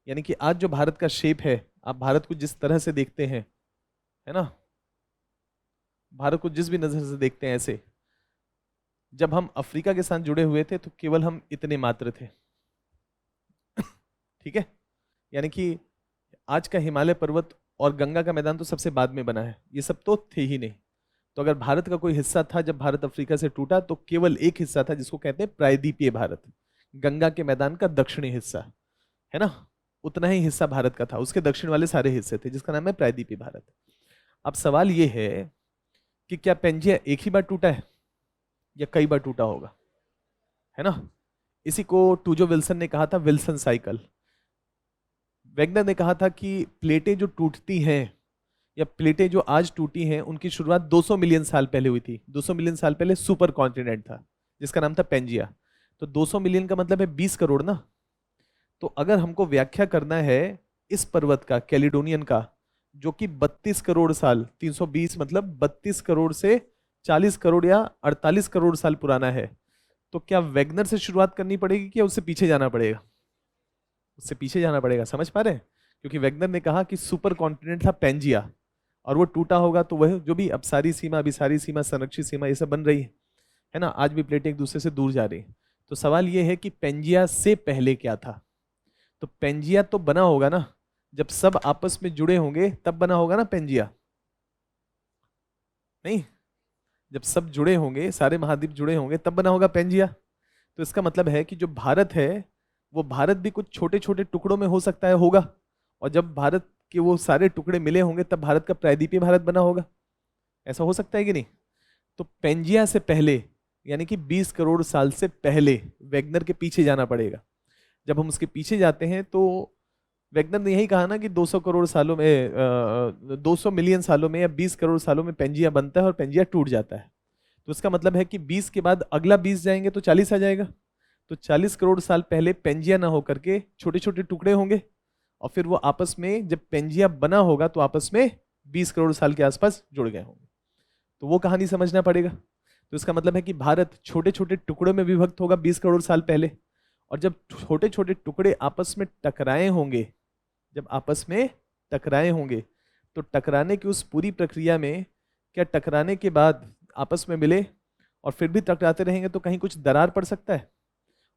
यानी कि आज जो भारत का शेप है, आप भारत को जिस तरह से देखते हैं, है ना, भारत को जिस भी नजर से देखते हैं ऐसे, जब हम अफ्रीका के साथ जुड़े हुए थे तो केवल हम इतने मात्र थे। ठीक है, यानी कि आज का हिमालय पर्वत और गंगा का मैदान तो सबसे बाद में बना है, ये सब तो थे ही नहीं। तो अगर भारत का कोई हिस्सा था जब भारत अफ्रीका से टूटा, तो केवल एक हिस्सा था जिसको कहते हैं प्रायद्वीपीय भारत, गंगा के मैदान का दक्षिणी हिस्सा, है ना, उतना ही हिस्सा भारत का था, उसके दक्षिण वाले सारे हिस्से थे जिसका नाम है प्रायद्वीपीय भारत। अब सवाल ये है कि क्या पेंजिया एक ही बार टूटा है या कई बार टूटा होगा, है ना। इसी को टूजो विल्सन ने कहा था विल्सन साइकिल। वैगनर ने कहा था कि प्लेटें जो टूटती हैं या प्लेटें जो आज टूटी हैं उनकी शुरुआत 200 मिलियन साल पहले हुई थी। 200 मिलियन साल पहले सुपर कॉन्टिनेंट था जिसका नाम था पेंजिया। तो 200 मिलियन का मतलब है 20 करोड़ ना। तो अगर हमको व्याख्या करना है इस पर्वत का, कैलिडोनियन का, जो कि 32 करोड़ साल, 320 मतलब 32 करोड़ से 40 करोड़ या 48 करोड़ साल पुराना है, तो क्या वैगनर से शुरुआत करनी पड़ेगी क्या उससे पीछे जाना पड़ेगा? उससे पीछे जाना पड़ेगा, समझ पा रहे हैं? क्योंकि वैगनर ने कहा कि सुपर कॉन्टिनेंट था पेंजिया और वो टूटा होगा, तो वह जो भी अपसारी सीमा, अभिसारी सीमा, संरक्षित सीमा, ये सब बन रही है ना, आज भी प्लेटें एक दूसरे से दूर जा रही है। तो सवाल ये है कि पेंजिया से पहले क्या था? तो पेंजिया तो बना होगा ना जब सब आपस में जुड़े होंगे, तब बना होगा ना पेंजिया, नहीं? जब सब जुड़े होंगे, सारे महाद्वीप जुड़े होंगे, तब बना होगा पेंजिया। तो इसका मतलब है कि जो भारत है वो भारत भी कुछ छोटे छोटे टुकड़ों में हो सकता है, होगा, और जब भारत के वो सारे टुकड़े मिले होंगे तब भारत का प्रायद्वीपीय भारत बना होगा। ऐसा हो सकता है कि नहीं? तो पेंजिया से पहले यानी कि 20 करोड़ साल से पहले वैगनर के पीछे जाना पड़ेगा। जब हम उसके पीछे जाते हैं तो वैगनर ने यही कहा ना कि 200 करोड़ सालों में 200 मिलियन सालों में या 20 करोड़ सालों में पेंजिया बनता है और पेंजिया टूट जाता है। तो इसका मतलब है कि 20 के बाद अगला 20 जाएंगे तो 40 आ जाएगा। तो 40 करोड़ साल पहले पेंजिया ना होकर के छोटे छोटे टुकड़े होंगे, और फिर वो आपस में जब पेंजिया बना होगा तो आपस में 20 करोड़ साल के आसपास जुड़ गए होंगे। तो वो कहानी समझना पड़ेगा। तो इसका मतलब है कि भारत छोटे छोटे टुकड़ों में विभक्त होगा 20 करोड़ साल पहले, और जब छोटे छोटे टुकड़े आपस में टकराए होंगे, जब आपस में टकराए होंगे, तो टकराने की उस पूरी प्रक्रिया में क्या टकराने के बाद आपस में मिले और फिर भी टकराते रहेंगे तो कहीं कुछ दरार पड़ सकता है,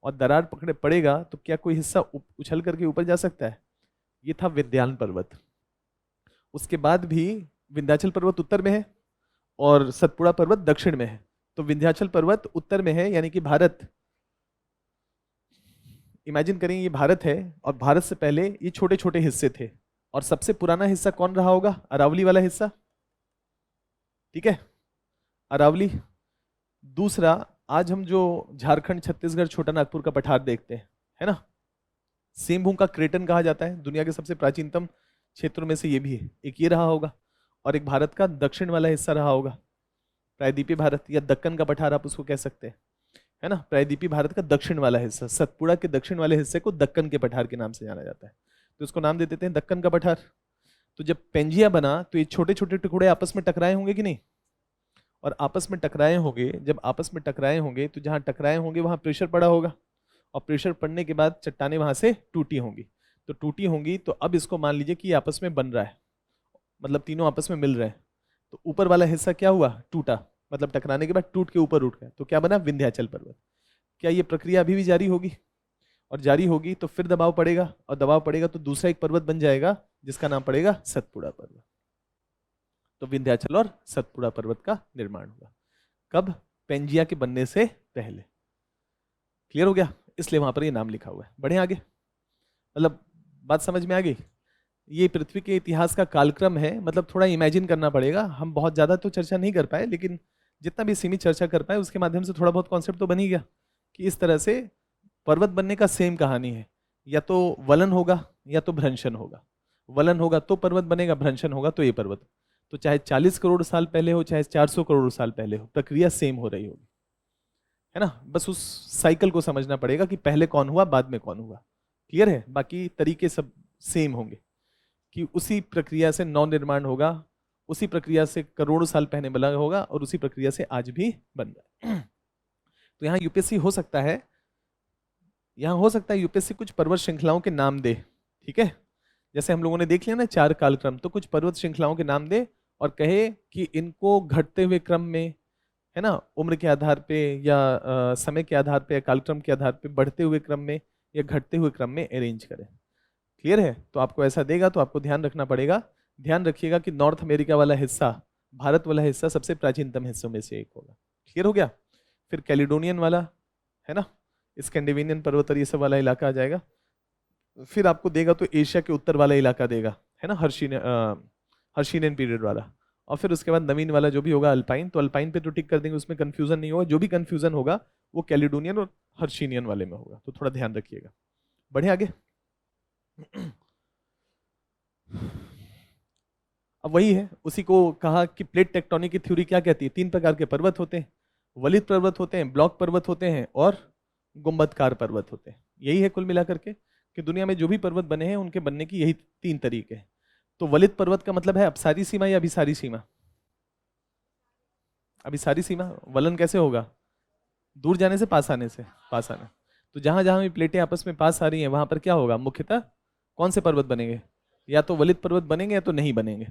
और दरार पड़ेगा तो क्या कोई हिस्सा उछल करके ऊपर जा सकता है? ये था विंध्याचल पर्वत। उसके बाद भी विंध्याचल पर्वत उत्तर में है और सतपुड़ा पर्वत दक्षिण में है। तो विंध्याचल पर्वत उत्तर में है, यानी कि भारत, इमेजिन करें ये भारत है और भारत से पहले ये छोटे छोटे हिस्से थे, और सबसे पुराना हिस्सा कौन रहा होगा? अरावली वाला हिस्सा, ठीक है, अरावली। दूसरा, आज हम जो झारखंड, छत्तीसगढ़, छोटा नागपुर का पठार देखते हैं, है ना, सेमभूम का क्रेटन कहा जाता है, दुनिया के सबसे प्राचीनतम क्षेत्रों में से ये भी है। एक ये रहा होगा, और एक भारत का दक्षिण वाला हिस्सा रहा होगा, प्रायद्वीपीय भारत या दक्कन का पठार आप उसको कह सकते हैं, है ना। प्रायद्वीपीय भारत का दक्षिण वाला हिस्सा, सतपुड़ा के दक्षिण वाले हिस्से को दक्कन के पठार के नाम से जाना जाता है, तो इसको नाम दे देते हैं दक्कन का पठार। तो जब पेंजिया बना तो ये छोटे छोटे टुकड़े आपस में टकराए होंगे कि नहीं? और आपस में टकराए होंगे, जब आपस में टकराए होंगे तो जहां टकराए होंगे वहां प्रेशर पड़ा होगा, और प्रेशर पड़ने के बाद चट्टानें वहां से टूटी होंगी। तो टूटी होंगी तो अब इसको मान लीजिए कि आपस में बन रहा है, मतलब तीनों आपस में मिल रहे हैं। तो ऊपर वाला हिस्सा क्या हुआ? टूटा, मतलब टकराने के बाद टूट के ऊपर उठ गया, तो क्या बना? विंध्याचल पर्वत। क्या ये प्रक्रिया अभी भी जारी होगी? और जारी होगी तो फिर दबाव पड़ेगा, और दबाव पड़ेगा तो दूसरा एक पर्वत बन जाएगा जिसका नाम पड़ेगा सतपुड़ा पर्वत। तो विंध्याचल और सतपुड़ा पर्वत का निर्माण हुआ कब? पेंजिया के बनने से पहले। क्लियर हो गया? इसलिए वहां पर ये नाम लिखा हुआ है। बढ़े आगे, मतलब बात समझ में आ गई? ये पृथ्वी के इतिहास का कालक्रम है, मतलब थोड़ा इमेजिन करना पड़ेगा। हम बहुत ज़्यादा तो चर्चा नहीं कर पाए, लेकिन जितना भी सीमित चर्चा कर पाए उसके माध्यम से थोड़ा बहुत कॉन्सेप्ट तो बन ही गया कि इस तरह से पर्वत बनने का सेम कहानी है, या तो वलन होगा या तो भ्रंशन होगा। वलन होगा तो पर्वत बनेगा, भ्रंशन होगा तो ये पर्वत। तो चाहे 40 करोड़ साल पहले हो, चाहे 400 करोड़ साल पहले हो, प्रक्रिया सेम हो रही होगी, है ना। बस उस साइकिल को समझना पड़ेगा कि पहले कौन हुआ, बाद में कौन हुआ। क्लियर है? बाकी तरीके सब सेम होंगे कि उसी प्रक्रिया से नव निर्माण होगा, उसी प्रक्रिया से करोड़ों साल पहले बना होगा, और उसी प्रक्रिया से आज भी बन रहा है। तो यहाँ यूपीएससी हो सकता है, यहाँ हो सकता है यूपीएससी कुछ पर्वत श्रृंखलाओं के नाम दे, ठीक है। जैसे हम लोगों ने देख लिया ना 4 कालक्रम, तो कुछ पर्वत श्रृंखलाओं के नाम दे और कहे कि इनको घटते हुए क्रम में, है ना, उम्र के आधार पे या समय के आधार पे या कालक्रम के आधार पे बढ़ते हुए क्रम में या घटते हुए क्रम में अरेंज करें। क्लियर है? तो आपको ऐसा देगा तो आपको ध्यान रखना पड़ेगा। ध्यान रखिएगा कि नॉर्थ अमेरिका वाला हिस्सा, भारत वाला हिस्सा सबसे प्राचीनतम हिस्सों में से एक होगा। क्लियर हो गया? फिर कैलिडोनियन वाला, है ना, स्कैंडिनेवियन पर्वत और ये सब वाला इलाका आ जाएगा। फिर आपको देगा तो एशिया के उत्तर वाला इलाका देगा, है ना, हर्शिनियन पीरियड वाला। और फिर उसके बाद नवीन वाला जो भी होगा अल्पाइन, तो अल्पाइन पे तो टिक कर देंगे, उसमें कंफ्यूजन नहीं होगा। जो भी कंफ्यूजन होगा वो कैलिडोनियन और हर्शिनियन वाले में होगा, तो थोड़ा ध्यान रखिएगा। बढ़े आगे। अब वही है, उसी को कहा कि प्लेट टेक्टोनिक की थ्योरी क्या कहती है? 3 प्रकार के पर्वत होते हैं, वलित पर्वत होते हैं, ब्लॉक पर्वत होते हैं और गुंबदकार पर्वत होते हैं। यही है कुल मिलाकर के कि दुनिया में जो भी पर्वत बने हैं उनके बनने की यही 3 तरीके हैं। तो वलित पर्वत का मतलब है अपसारी सीमा या अभिसारी सीमा? अभिसारी सीमा। वलन कैसे होगा? दूर जाने से, पास आने से। पास आने। तो जहां जहां भी प्लेटें आपस में पास आ रही हैं वहां पर क्या होगा? मुख्यतः कौन से पर्वत बनेंगे? या तो वलित पर्वत बनेंगे या तो नहीं बनेंगे,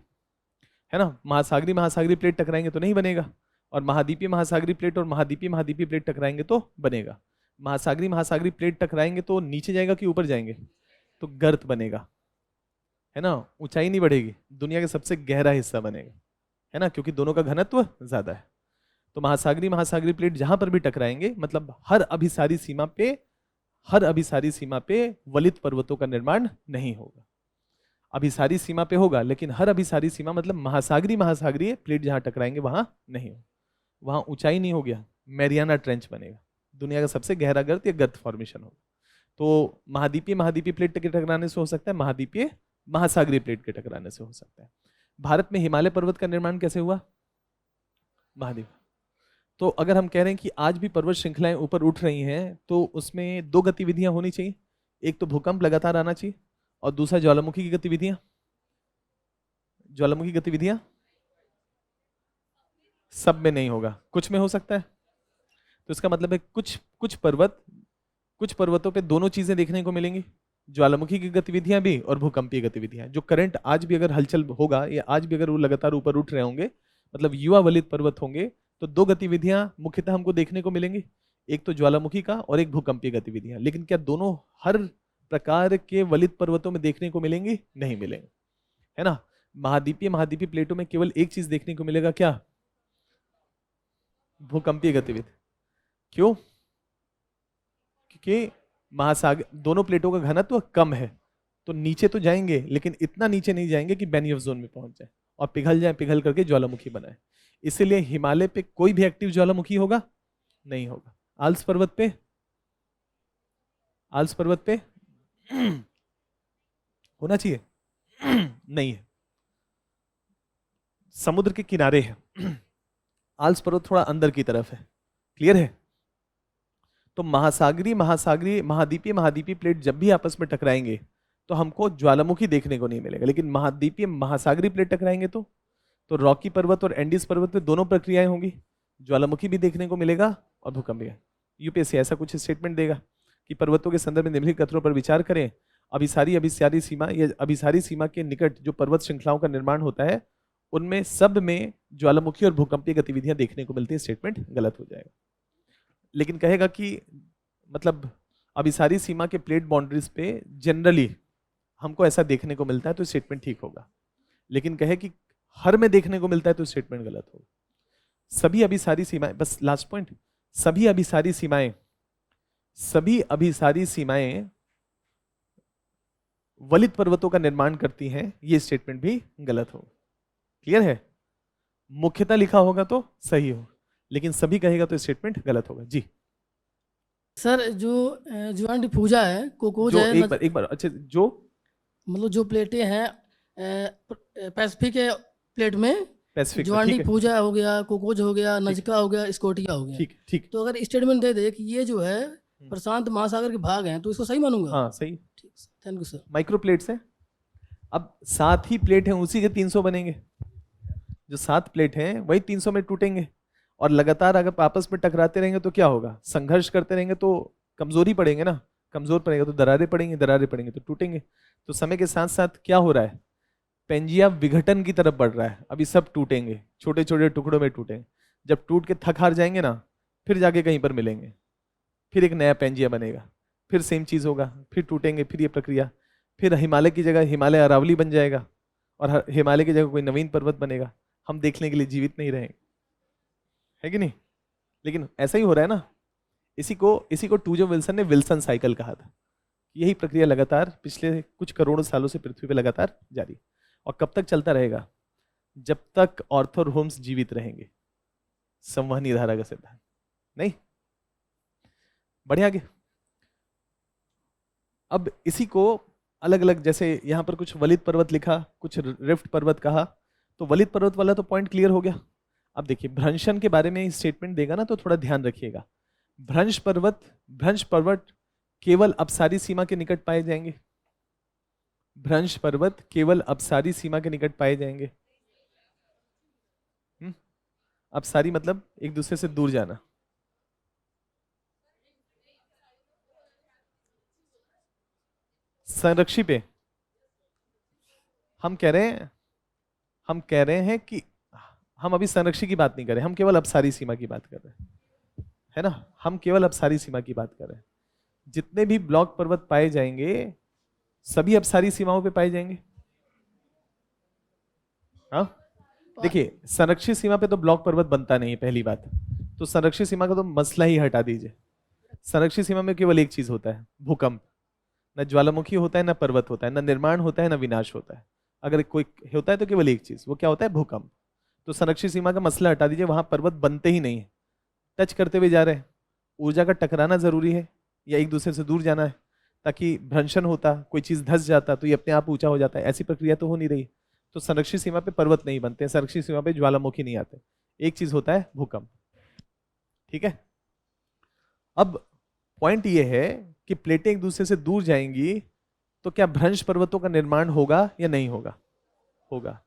है ना। महासागरी महासागरी प्लेट टकराएंगे तो नहीं बनेगा, और महाद्वीपीय महासागरी प्लेट और महाद्वीपीय प्लेट टकराएंगे तो बनेगा। महासागरी महासागरी प्लेट टकराएंगे तो नीचे जाएगा कि ऊपर जाएंगे? तो गर्त बनेगा, है ना, ऊंचाई नहीं बढ़ेगी, दुनिया का सबसे गहरा हिस्सा बनेगा, है ना, क्योंकि दोनों का घनत्व ज्यादा है। तो महासागरी महासागरी प्लेट जहां पर भी टकराएंगे मतलब हर अभिसारी सीमा पे वलित पर्वतों का निर्माण नहीं होगा। अभिसारी सीमा पे होगा, लेकिन हर अभिसारी सीमा मतलब महासागरी महासागरी प्लेट जहां टकराएंगे वहां नहीं होगा। वहां ऊंचाई नहीं हो गया, मैरियाना ट्रेंच बनेगा, दुनिया का सबसे गहरा गर्त या गर्त फॉर्मेशन होगा। तो महाद्वीपीय प्लेट के टकराने से हो सकता है, महाद्वीपीय महासागरीय प्लेट के टकराने से हो सकता है। भारत में हिमालय पर्वत का निर्माण कैसे हुआ? महाद्वीप। तो अगर हम कह रहे हैं कि आज भी पर्वत श्रृंखलाएं ऊपर उठ रही हैं तो उसमें 2 गतिविधियां होनी चाहिए। एक तो भूकंप लगातार आना चाहिए और दूसरा ज्वालामुखी की गतिविधियां। ज्वालामुखी गतिविधियां सब में नहीं होगा, कुछ में हो सकता है। तो इसका मतलब है कुछ पर्वतों पे दोनों चीजें देखने को मिलेंगी, ज्वालामुखी की गतिविधियां भी और भूकंपीय गतिविधियां। जो करंट आज भी अगर हलचल होगा या आज भी अगर वो लगातार ऊपर उठ रहे होंगे मतलब युवा वलित पर्वत होंगे, तो 2 गतिविधियां मुख्यतः हमको देखने को मिलेंगी, एक तो ज्वालामुखी का और एक भूकंपीय गतिविधियां। लेकिन क्या दोनों हर प्रकार के वलित पर्वतों में देखने को मिलेंगी? नहीं मिलेंगे, है ना। महाद्वीपीय प्लेटों में केवल एक चीज देखने को मिलेगा, क्या? भूकंपीय गतिविधि। क्यों? क्योंकि महासागर दोनों प्लेटों का घनत्व कम है, तो नीचे तो जाएंगे लेकिन इतना नीचे नहीं जाएंगे कि बेनियफ जोन में पहुंच जाए और पिघल जाए, पिघल करके ज्वालामुखी बनाए। इसीलिए हिमालय पे कोई भी एक्टिव ज्वालामुखी होगा नहीं होगा। आल्प्स पर्वत पे होना चाहिए नहीं है, समुद्र के किनारे है। आल्प्स पर्वत थोड़ा अंदर की तरफ है। क्लियर है? तो महाद्वीपीय प्लेट जब भी आपस में टकराएंगे तो हमको ज्वालामुखी देखने को नहीं मिलेगा, लेकिन महाद्वीपीय महासागरीय प्लेट टकराएंगे तो रॉकी पर्वत और एंडीज पर्वत पे दोनों प्रक्रियाएं होंगी, ज्वालामुखी भी देखने को मिलेगा और भूकंप भी। यूपीएससी ऐसा कुछ स्टेटमेंट देगा कि पर्वतों के संदर्भ में निम्नलिखित कथनों पर विचार करें। अभिसारी सीमा या अभिसारी सीमा के निकट जो पर्वत श्रृंखलाओं का निर्माण होता है उनमें सब में ज्वालामुखी और भूकंपीय गतिविधियां देखने को मिलती है। स्टेटमेंट गलत हो जाएगा। लेकिन कहेगा कि मतलब अभिसारी सीमा के प्लेट बाउंड्रीज पे जनरली हमको ऐसा देखने को मिलता है तो स्टेटमेंट ठीक होगा। लेकिन कहे कि हर में देखने को मिलता है तो स्टेटमेंट गलत होगा। सभी अभिसारी सीमाएं, बस लास्ट पॉइंट, सभी अभिसारी सीमाएं वलित पर्वतों का निर्माण करती हैं, ये स्टेटमेंट भी गलत होगा। क्लियर है? मुख्यतः लिखा होगा तो सही हो, लेकिन सभी कहेगा तो स्टेटमेंट गलत होगा। जी सर, जो जुआन डिफूजा है, कोकोज जो है, एक बार अच्छा, जो मतलब जो प्लेटें हैं पैसिफिक प्लेट में, पैसिफिक, जुआन ठीक है, डिफूजा हो गया, कोकोज हो गया, नजका हो गया, स्कोटिया हो गया। ठीक ठीक। तो अगर स्टेटमेंट दे दे कि ये जो है प्रशांत महासागर के भाग हैं तो इसको सही मानूंगा? हाँ सही। ठीक, thank you sir. Micro plates है। अब 7 ही प्लेट हैं, उसी के 300 बनेंगे। जो 7 प्लेट हैं वही 300 में टूटेंगे, और लगातार अगर आपस में टकराते रहेंगे तो क्या होगा? संघर्ष करते रहेंगे तो कमजोरी पड़ेंगे ना, कमजोर पड़ेगा तो दरारें पड़ेंगे तो टूटेंगे। तो समय के साथ साथ क्या हो रहा है? पेंजिया विघटन की तरफ बढ़ रहा है। अभी सब टूटेंगे, छोटे छोटे टुकड़ों में टूटेंगे। जब टूट के थक हार जाएंगे ना, फिर जाके कहीं पर मिलेंगे, फिर एक नया पेंजिया बनेगा, फिर सेम चीज़ होगा, फिर टूटेंगे, फिर ये प्रक्रिया, फिर हिमालय की जगह हिमालय अरावली बन जाएगा और हिमालय की जगह कोई नवीन पर्वत बनेगा। हम देखने के लिए जीवित नहीं रहेंगे, है कि नहीं? लेकिन ऐसा ही हो रहा है ना। इसी को टूजो विल्सन ने विल्सन साइकिल कहा था। यही प्रक्रिया लगातार पिछले कुछ करोड़ों सालों से पृथ्वी पे लगातार जारी, और कब तक चलता रहेगा? जब तक आर्थर होम्स जीवित रहेंगे। संवहनी धारा का सिद्धांत। नहीं, बढ़िया आगे। अब इसी को अलग अलग, जैसे यहां पर कुछ वलित पर्वत लिखा, कुछ रिफ्ट पर्वत कहा, तो वलित पर्वत वाला तो पॉइंट क्लियर हो गया। अब देखिए भ्रंशन के बारे में स्टेटमेंट देगा ना, तो थोड़ा ध्यान रखिएगा। भ्रंश पर्वत केवल अपसारी सीमा के निकट पाए जाएंगे। भ्रंश पर्वत केवल अपसारी सीमा के निकट पाए जाएंगे। अपसारी मतलब एक दूसरे से दूर जाना। संरक्षी पे हम कह रहे हैं कि हम अभी संरक्षी की बात नहीं कर रहे, हम केवल अपसारी सीमा की बात कर रहे हैं, है ना? हम केवल अपसारी सीमा की बात कर रहे हैं। जितने भी ब्लॉक पर्वत पाए जाएंगे सभी अपसारी सीमाओं पे पाए जाएंगे। हाँ, देखिए संरक्षित सीमा पे तो ब्लॉक पर्वत बनता नहीं है, पहली बात। तो संरक्षित सीमा का तो मसला ही हटा दीजिए। संरक्षित सीमा में केवल एक चीज होता है, भूकंप। न ज्वालामुखी होता है, न पर्वत होता है, न निर्माण होता है, न विनाश होता है। अगर कोई होता है तो केवल एक चीज, वो क्या होता है? भूकंप। तो संरक्षित सीमा का मसला हटा दीजिए, वहां पर्वत बनते ही नहीं है, टच करते हुए जा रहे हैं। ऊर्जा का टकराना जरूरी है या एक दूसरे से दूर जाना है, ताकि भ्रंशन होता, कोई चीज धंस जाता तो ये अपने आप ऊंचा हो जाता है। ऐसी प्रक्रिया तो हो नहीं रही। तो संरक्षित सीमा पे पर्वत नहीं बनते, संरक्षित सीमा पे ज्वालामुखी नहीं आते। एक चीज होता है भूकंप। ठीक है। अब पॉइंट ये है कि प्लेटें एक दूसरे से दूर जाएंगी तो क्या भ्रंश पर्वतों का निर्माण होगा या नहीं होगा? होगा।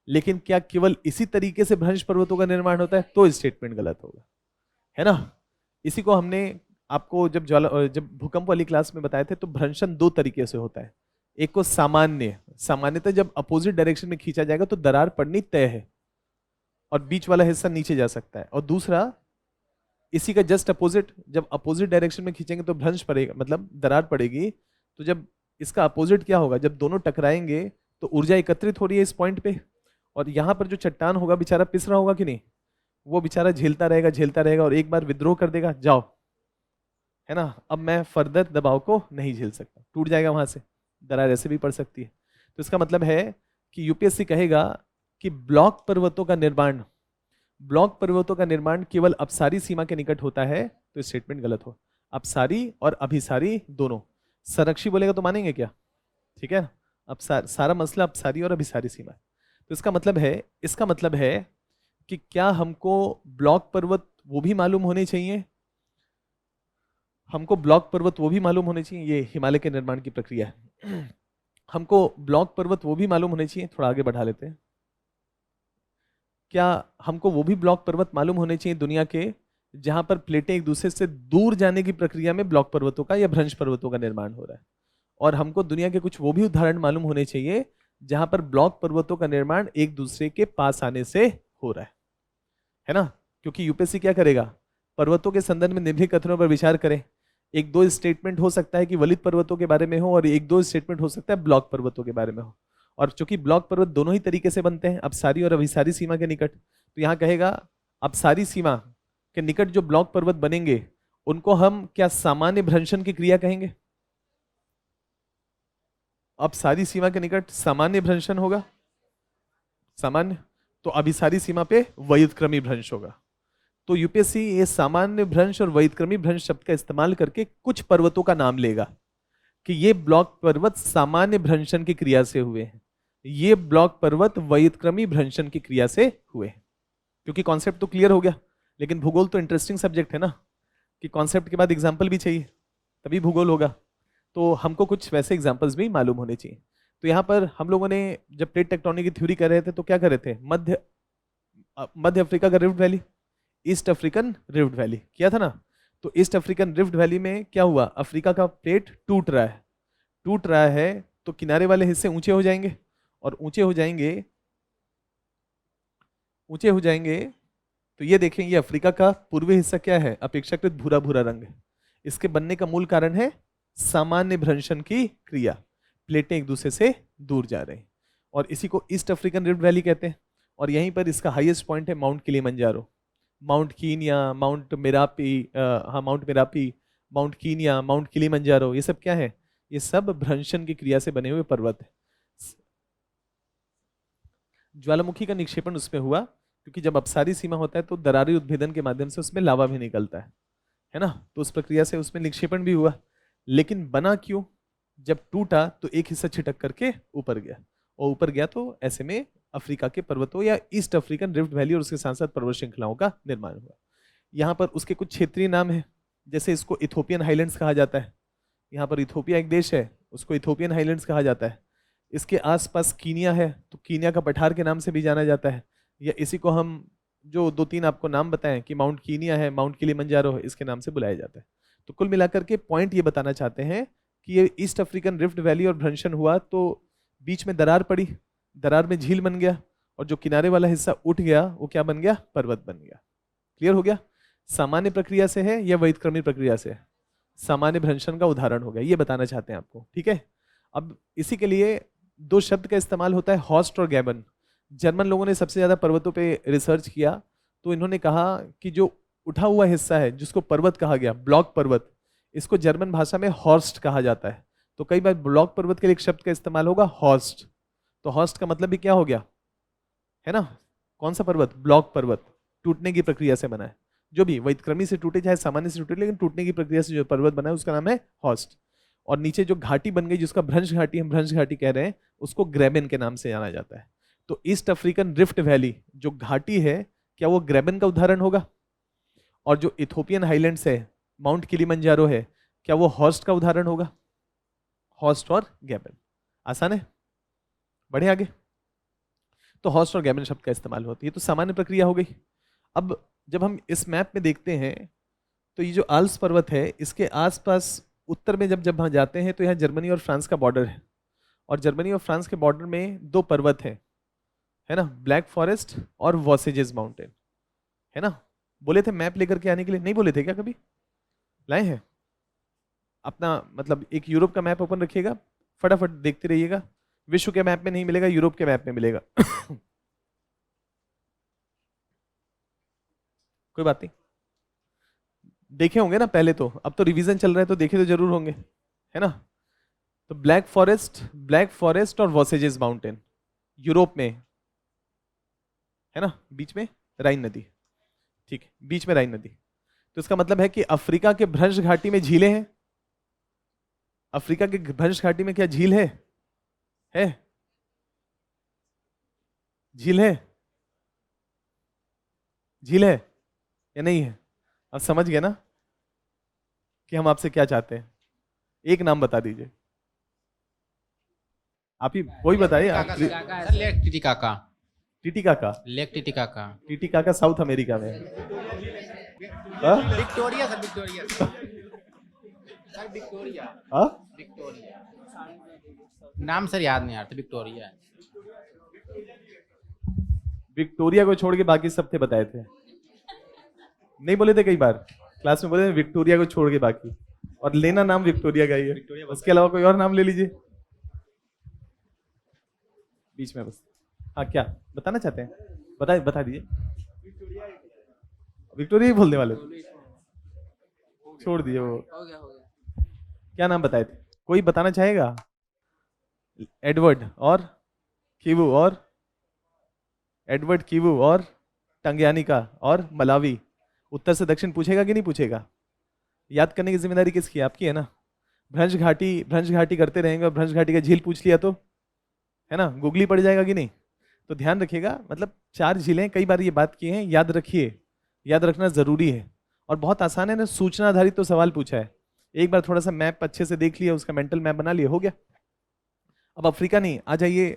लेकिन क्या केवल इसी तरीके से भ्रंश पर्वतों का निर्माण होता है? तो स्टेटमेंट गलत होगा, है ना? इसी को हमने आपको जब भूकंप वाली क्लास में बताए थे, तो भ्रंशन दो तरीके से होता है। एक को सामान्यतः जब अपोजिट डायरेक्शन में खींचा जाएगा तो दरार पड़नी तय है और बीच वाला हिस्सा नीचे जा सकता है। और दूसरा इसी का जस्ट अपोजिट, जब अपोजिट डायरेक्शन में खींचेंगे तो भ्रंश पड़ेगा, मतलब दरार पड़ेगी। तो जब इसका अपोजिट क्या होगा? जब दोनों टकराएंगे तो ऊर्जा एकत्रित हो रही है इस पॉइंट पे, और यहाँ पर जो चट्टान होगा बेचारा पिस रहा होगा कि नहीं? वो बेचारा झेलता रहेगा और एक बार विद्रोह कर देगा, जाओ, है ना? अब मैं फर्दर दबाव को नहीं झेल सकता, टूट जाएगा वहां से। दरार ऐसे भी पड़ सकती है। तो इसका मतलब है कि यूपीएससी कहेगा कि ब्लॉक पर्वतों का निर्माण केवल अपसारी सीमा के निकट होता है, तो स्टेटमेंट गलत हो। अपसारी और अभिसारी दोनों। संरक्षी बोलेगा तो मानेंगे क्या? ठीक है। अब सारा मसला अपसारी और अभिसारी सीमा है। तो इसका मतलब है कि क्या हमको ब्लॉक पर्वत वो भी मालूम होने चाहिए? हमको ब्लॉक पर्वत वो भी मालूम होने चाहिए, ये हिमालय के निर्माण की प्रक्रिया है। हमको ब्लॉक पर्वत वो भी मालूम होने चाहिए, थोड़ा आगे बढ़ा लेते हैं। क्या हमको वो भी ब्लॉक पर्वत मालूम होने चाहिए दुनिया के जहां पर प्लेटें एक दूसरे से दूर जाने की प्रक्रिया में ब्लॉक पर्वतों का या भ्रंश पर्वतों का निर्माण हो रहा है? और हमको दुनिया के कुछ वो भी उदाहरण मालूम होने चाहिए जहां पर ब्लॉक पर्वतों का निर्माण एक दूसरे के पास आने से हो रहा है ना? क्योंकि यूपीएससी क्या करेगा? पर्वतों के संदर्भ में निम्नलिखित कथनों पर विचार करें। एक दो स्टेटमेंट हो सकता है कि वलित पर्वतों के बारे में हो, और एक दो स्टेटमेंट हो सकता है ब्लॉक पर्वतों के बारे में हो। और चूंकि ब्लॉक पर्वत दोनों ही तरीके से बनते हैं, अपसारी और अभिसारी सीमा के निकट, तो यहाँ कहेगा अपसारी सीमा के निकट जो ब्लॉक पर्वत बनेंगे उनको हम क्या सामान्य भ्रंशन की क्रिया कहेंगे? अपसारी सीमा के निकट सामान्य भ्रंशन होगा, सामान्य। तो अभिसारी सीमा पे व्युत्क्रमी भ्रंश होगा। तो यूपीएससी ये सामान्य भ्रंश और व्युत्क्रमी भ्रंश शब्द का इस्तेमाल करके कुछ पर्वतों का नाम लेगा कि ये ब्लॉक पर्वत सामान्य भ्रंशन की क्रिया से हुए हैं, ये ब्लॉक पर्वत व्युत्क्रमी भ्रंशन की क्रिया से हुए हैं। क्योंकि कॉन्सेप्ट तो क्लियर हो गया, लेकिन भूगोल तो इंटरेस्टिंग सब्जेक्ट है ना, कि कॉन्सेप्ट के बाद एग्जाम्पल भी चाहिए, तभी भूगोल होगा। तो हमको कुछ वैसे एग्जाम्पल्स भी मालूम होने चाहिए। तो यहाँ पर हम लोगों ने जब प्लेट टेक्टोनिक की थ्योरी कर रहे थे तो क्या कर रहे थे? मध्य अफ्रीका का rift valley, east African rift valley किया था ना। तो ईस्ट अफ्रीकन रिफ्ट वैली में क्या हुआ? अफ्रीका का प्लेट टूट रहा है तो किनारे वाले हिस्से ऊंचे हो जाएंगे, और ऊंचे हो जाएंगे तो ये देखें, ये अफ्रीका का पूर्वी हिस्सा क्या है, अपेक्षाकृत भूरा भूरा रंग है। इसके बनने का मूल कारण है सामान्य भ्रंशन की क्रिया, प्लेटें एक दूसरे से दूर जा रही हैं, और इसी को ईस्ट अफ्रीकन रिफ्ट वैली कहते हैं। और यहीं पर इसका हाईएस्ट पॉइंट है mount Kilimanjaro, mount Kenya, mount Merapi, mount Kenya, mount Kilimanjaro, ये सब क्या है, ये सब भ्रंशन की क्रिया से बने हुए पर्वत है। ज्वालामुखी का निक्षेपण उसमें हुआ क्योंकि जब अपसारी सीमा होता है तो दरारी उद्भेदन के माध्यम से उसमें लावा भी निकलता है ना, तो उस प्रक्रिया से उसमें निक्षेपण भी हुआ। लेकिन बना क्यों, जब टूटा तो एक हिस्सा छिटक करके ऊपर गया, और ऊपर गया तो ऐसे में अफ्रीका के पर्वतों या ईस्ट अफ्रीकन रिफ्ट वैली और उसके साथ साथ पर्वत श्रृंखलाओं का निर्माण हुआ। यहाँ पर उसके कुछ क्षेत्रीय नाम है, जैसे इसको इथोपियन हाईलैंड्स कहा जाता है। यहाँ पर इथोपिया एक देश है, उसको इथोपियन हाईलैंड्स कहा जाता है। इसके आसपास कीनिया है, तो कीनिया का पठार के नाम से भी जाना जाता है, या इसी को हम जो 2-3 आपको नाम बताएं कि माउंट कीनिया है, माउंट किलिमंजारो है, इसके नाम से बुलाया जाता है। तो कुल मिलाकर के पॉइंट ये बताना चाहते हैं कि ये ईस्ट अफ्रीकन रिफ्ट वैली और भ्रंशन हुआ तो बीच में दरार पड़ी, दरार में झील बन गया, और जो किनारे वाला हिस्सा उठ गया वो क्या बन गया, पर्वत बन गया। क्लियर हो गया? सामान्य प्रक्रिया से है या वैधक्रमी प्रक्रिया से है? सामान्य भ्रंशन का उदाहरण हो गया, ये बताना चाहते हैं आपको। ठीक है, अब इसी के लिए 2 शब्द का इस्तेमाल होता है, हॉस्ट और गैबन। जर्मन लोगों ने सबसे ज्यादा पर्वतों पे रिसर्च किया, तो इन्होंने कहा कि जो उठा हुआ हिस्सा है जिसको पर्वत कहा गया, ब्लॉक पर्वत, इसको जर्मन भाषा में हॉर्स्ट कहा जाता है। तो कई बार ब्लॉक पर्वत के लिए एक शब्द का इस्तेमाल होगा, हॉर्स्ट। तो हॉर्स्ट का मतलब भी क्या हो गया, है ना, कौन सा पर्वत, ब्लॉक पर्वत, टूटने की प्रक्रिया से बना है। जो भी वैधक्रमी से टूटे चाहे सामान्य से टूटे, लेकिन टूटने की प्रक्रिया से जो पर्वत बना है उसका नाम है हॉस्ट। और नीचे जो घाटी बन गई जिसका भ्रंश घाटी, हम भ्रंश घाटी कह रहे हैं, उसको ग्रेबन के नाम से जाना जाता है। तो ईस्ट अफ्रीकन रिफ्ट वैली जो घाटी है, क्या वो ग्रेबन का उदाहरण होगा? और जो इथोपियन हाईलैंड्स है, माउंट किलिमंजारो है, क्या वो हॉस्ट का उदाहरण होगा? हॉस्ट और गैबन, आसान है। बढ़े आगे। तो हॉस्ट और गैबन शब्द का इस्तेमाल होती है, तो सामान्य प्रक्रिया हो गई। अब जब हम इस मैप में देखते हैं तो ये जो आल्प्स पर्वत है, इसके आसपास उत्तर में जब वहां जाते हैं तो यहाँ जर्मनी और फ्रांस का बॉर्डर है, और जर्मनी और फ्रांस के बॉर्डर में 2 पर्वत हैं, है ना, ब्लैक फॉरेस्ट और वॉसेजेस माउंटेन, है ना। बोले थे मैप लेकर के आने के लिए, नहीं बोले थे क्या कभी? लाए हैं अपना, मतलब एक यूरोप का मैप ओपन रखिएगा, फटाफट देखते रहिएगा। विश्व के मैप में नहीं मिलेगा, यूरोप के मैप में मिलेगा। कोई बात नहीं, देखे होंगे ना पहले तो, अब तो रिवीजन चल रहा है तो देखे तो जरूर होंगे, है ना। तो ब्लैक फॉरेस्ट और वॉसेजेस माउंटेन यूरोप में, है ना, बीच में राइन नदी, ठीक है, बीच में राइन नदी। तो इसका मतलब है कि अफ्रीका के भ्रंश घाटी में झीलें हैं। अफ्रीका के भ्रंश घाटी में क्या झील है? झील है, झील है या नहीं है? आप समझ गए ना कि हम आपसे क्या चाहते हैं? एक नाम बता दीजिए, आप ही वही बताइए। Lake Titicaca. Titicaca, lake Titicaca. Titicaca south America में है। हाँ? Victoria sir, Victoria sir, Victoria. हाँ? विक्टोरिया नाम सर याद नहीं आ रहा था, विक्टोरिया है। विक्टोरिया को छोड़ के बाकी सब थे बताए थे, नहीं बोले थे? कई बार क्लास में बोले थे विक्टोरिया को छोड़ के बाकी, और लेना नाम विक्टोरिया का ही है, उसके अलावा कोई और नाम ले लीजिए बीच में बस। हाँ, क्या बताना चाहते हैं? बता दीजिए। विक्टोरिया ही बोलने वाले थे, छोड़ दिए वो। हो गया क्या नाम बताए थे? कोई बताना चाहेगा? एडवर्ड और कीवू, और एडवर्ड कीवू और टंग्यानिका और मलावी। उत्तर से दक्षिण पूछेगा कि नहीं पूछेगा? याद करने की जिम्मेदारी किसकी? आपकी है ना। भ्रंश घाटी करते रहेंगे और भ्रंश घाटी का झील पूछ लिया तो, है ना, गूगली पड़ जाएगा कि नहीं? तो ध्यान रखिएगा, मतलब 4 झीलें, कई बार ये बात की है, याद रखिए, याद रखना जरूरी है और बहुत आसान है ना। सूचना आधारित तो सवाल पूछा है, एक बार थोड़ा सा मैप अच्छे से देख लिया, उसका मेंटल मैप बना लिया, हो गया। अब अफ्रीका नहीं, आ जाइए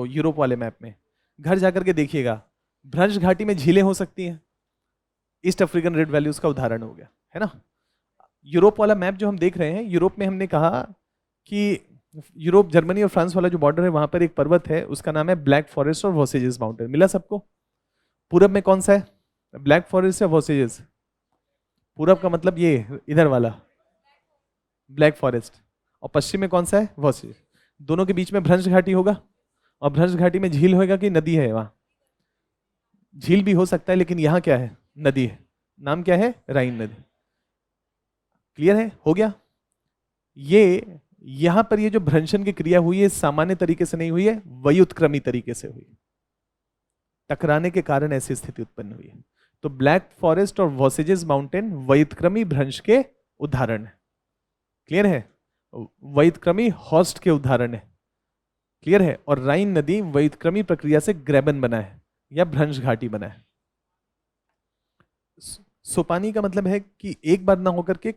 यूरोप वाले मैप में, घर जाकर के देखिएगा, भ्रंश घाटी में झीलें हो सकती हैं, ईस्ट अफ्रीकन रेड वैली उसका उदाहरण हो गया, है ना। यूरोप वाला मैप जो हम देख रहे हैं, यूरोप में हमने कहा कि यूरोप, जर्मनी और फ्रांस वाला जो बॉर्डर है, वहां पर एक पर्वत है, उसका नाम है ब्लैक फॉरेस्ट और वॉसेजेस माउंटेन। मिला सबको? पूरब में कौन सा है? ब्लैक फॉरेस्ट या वॉसेजेस? पूरब का मतलब ये इधर वाला ब्लैक फॉरेस्ट, और पश्चिम में कौन सा है? वॉसेज। दोनों के बीच में भ्रंश घाटी होगा, और भ्रंश घाटी में झील होगा कि नदी है? वहां झील भी हो सकता है, लेकिन यहाँ क्या है? नदी है। नाम क्या है? राइन नदी। क्लियर है? हो गया। ये यहां पर ये जो भ्रंशन की क्रिया हुई है सामान्य तरीके से नहीं हुई है, व्युत्क्रमी तरीके से हुई। टकराने के कारण ऐसी स्थिति उत्पन्न हुई है। तो ब्लैक फॉरेस्ट और वॉसेजेस माउंटेन व्युत्क्रमी भ्रंश के उदाहरण है। क्लियर है? व्युत्क्रमी हॉस्ट के उदाहरण है। क्लियर है? और राइन नदी व्युत्क्रमी प्रक्रिया से ग्रेबन बना है या भ्रंश घाटी बना है। सोपानी का मतलब है कि एक बार ना होकर के,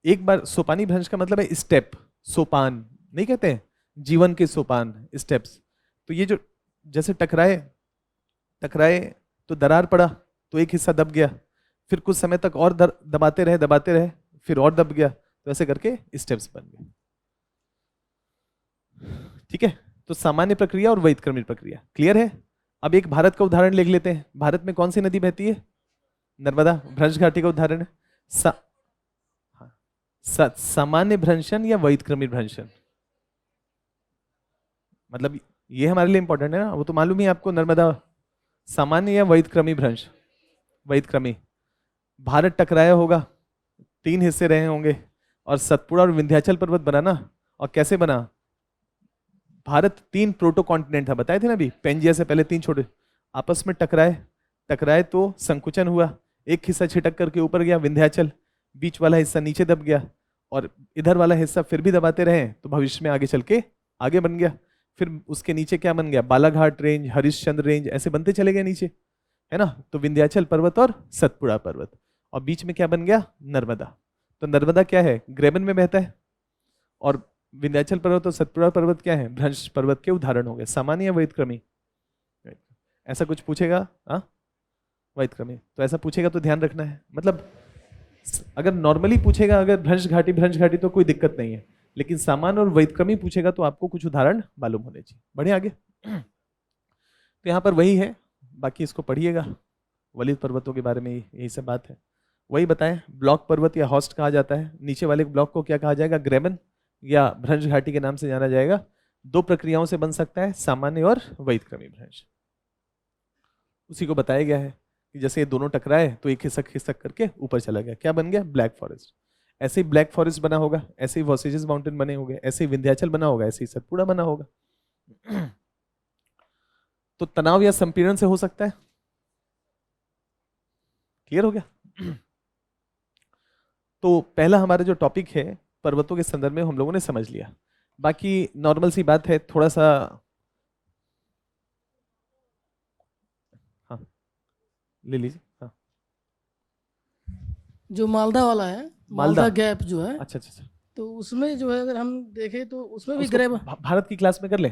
एक बार सोपानी भ्रंश का मतलब है स्टेप, सोपान नहीं कहते हैं, जीवन के सोपान, स्टेप्स। तो ये जो जैसे टकराए तो दरार पड़ा, तो एक हिस्सा दब गया, फिर कुछ समय तक और दबाते रहे, फिर और दब गया, तो ऐसे करके स्टेप्स बन गए। ठीक है? तो सामान्य प्रक्रिया और व्युत्क्रमी प्रक्रिया। क्लियर है? अब एक भारत का उदाहरण ले लेते हैं। भारत में कौन सी नदी बहती है? नर्मदा। भ्रंश घाटी का उदाहरण है। सामान्य भ्रंशन या व्युत्क्रमी भ्रंशन? मतलब ये हमारे लिए इंपॉर्टेंट है ना, वो तो मालूम ही आपको। नर्मदा सामान्य या व्युत्क्रमी भ्रंश? व्युत्क्रमी। भारत टकराया होगा, 3 हिस्से रहे होंगे, और सतपुड़ा और विंध्याचल पर्वत बना ना। और कैसे बना? भारत 3 प्रोटो कॉन्टिनेंट था, बताए थे ना अभी, पेंजिया से पहले 3 छोटे आपस में टकराए तो संकुचन हुआ, एक हिस्सा छिटक करके ऊपर गया विंध्याचल, बीच वाला हिस्सा नीचे दब गया, और इधर वाला हिस्सा फिर भी दबाते रहे तो भविष्य में आगे चल के आगे बन गया। फिर उसके नीचे क्या बन गया? बालाघाट रेंज, हरिश्चंद्र रेंज, ऐसे बनते चले गए नीचे, है ना। तो विंध्याचल पर्वत और सतपुड़ा पर्वत, और बीच में क्या बन गया? नर्मदा। तो नर्मदा क्या है? ग्रेबन में बहता है, और विंध्याचल पर्वत और सतपुड़ा पर्वत क्या है? भ्रंश पर्वत के उदाहरण हो गए। सामान्य या व्युत्क्रमी? ऐसा कुछ पूछेगा? हाँ, व्युत्क्रमी। तो ऐसा पूछेगा तो ध्यान रखना है। मतलब अगर नॉर्मली पूछेगा, अगर भ्रंश घाटी तो कोई दिक्कत नहीं है, लेकिन सामान्य और व्युत्क्रमी पूछेगा तो आपको कुछ उदाहरण मालूम होने चाहिए। बढ़े आगे। तो यहाँ पर वही है, बाकी इसको पढ़िएगा। वलित पर्वतों के बारे में यही सब बात है। वही बताएं, ब्लॉक पर्वत या हॉस्ट कहा जाता है। नीचे वाले ब्लॉक को क्या कहा जाएगा? ग्रेबन या भ्रंश घाटी के नाम से जाना जाएगा। 2 प्रक्रियाओं से बन सकता है, सामान्य और व्युत्क्रमी भ्रंश। उसी को बताया गया है कि जैसे ये दोनों टकराए तो एक खिसक खिसक करके ऊपर चला गया, क्या बन गया? Black forest. ऐसे ही ब्लैक फॉरेस्ट बना होगा, ऐसे ही वॉसेजेस माउंटेन बने होंगे, ऐसे ही विंध्याचल बना होगा, ऐसे ही सतपुड़ा बना होगा। तो तनाव या संपीड़न से हो सकता है। क्लियर हो गया? तो पहला हमारा जो टॉपिक है पर्वतों के संदर्भ में हम लोगों ने समझ लिया। बाकी नॉर्मल सी बात है, थोड़ा सा हाँ ले लीजिए। हाँ, जो मालदा वाला है, मालदा गैप जो है, अच्छा अच्छा अच्छा, तो उसमें जो है अगर हम देखें तो उसमें भी उसको ग्रेब भारत की क्लास में कर ले।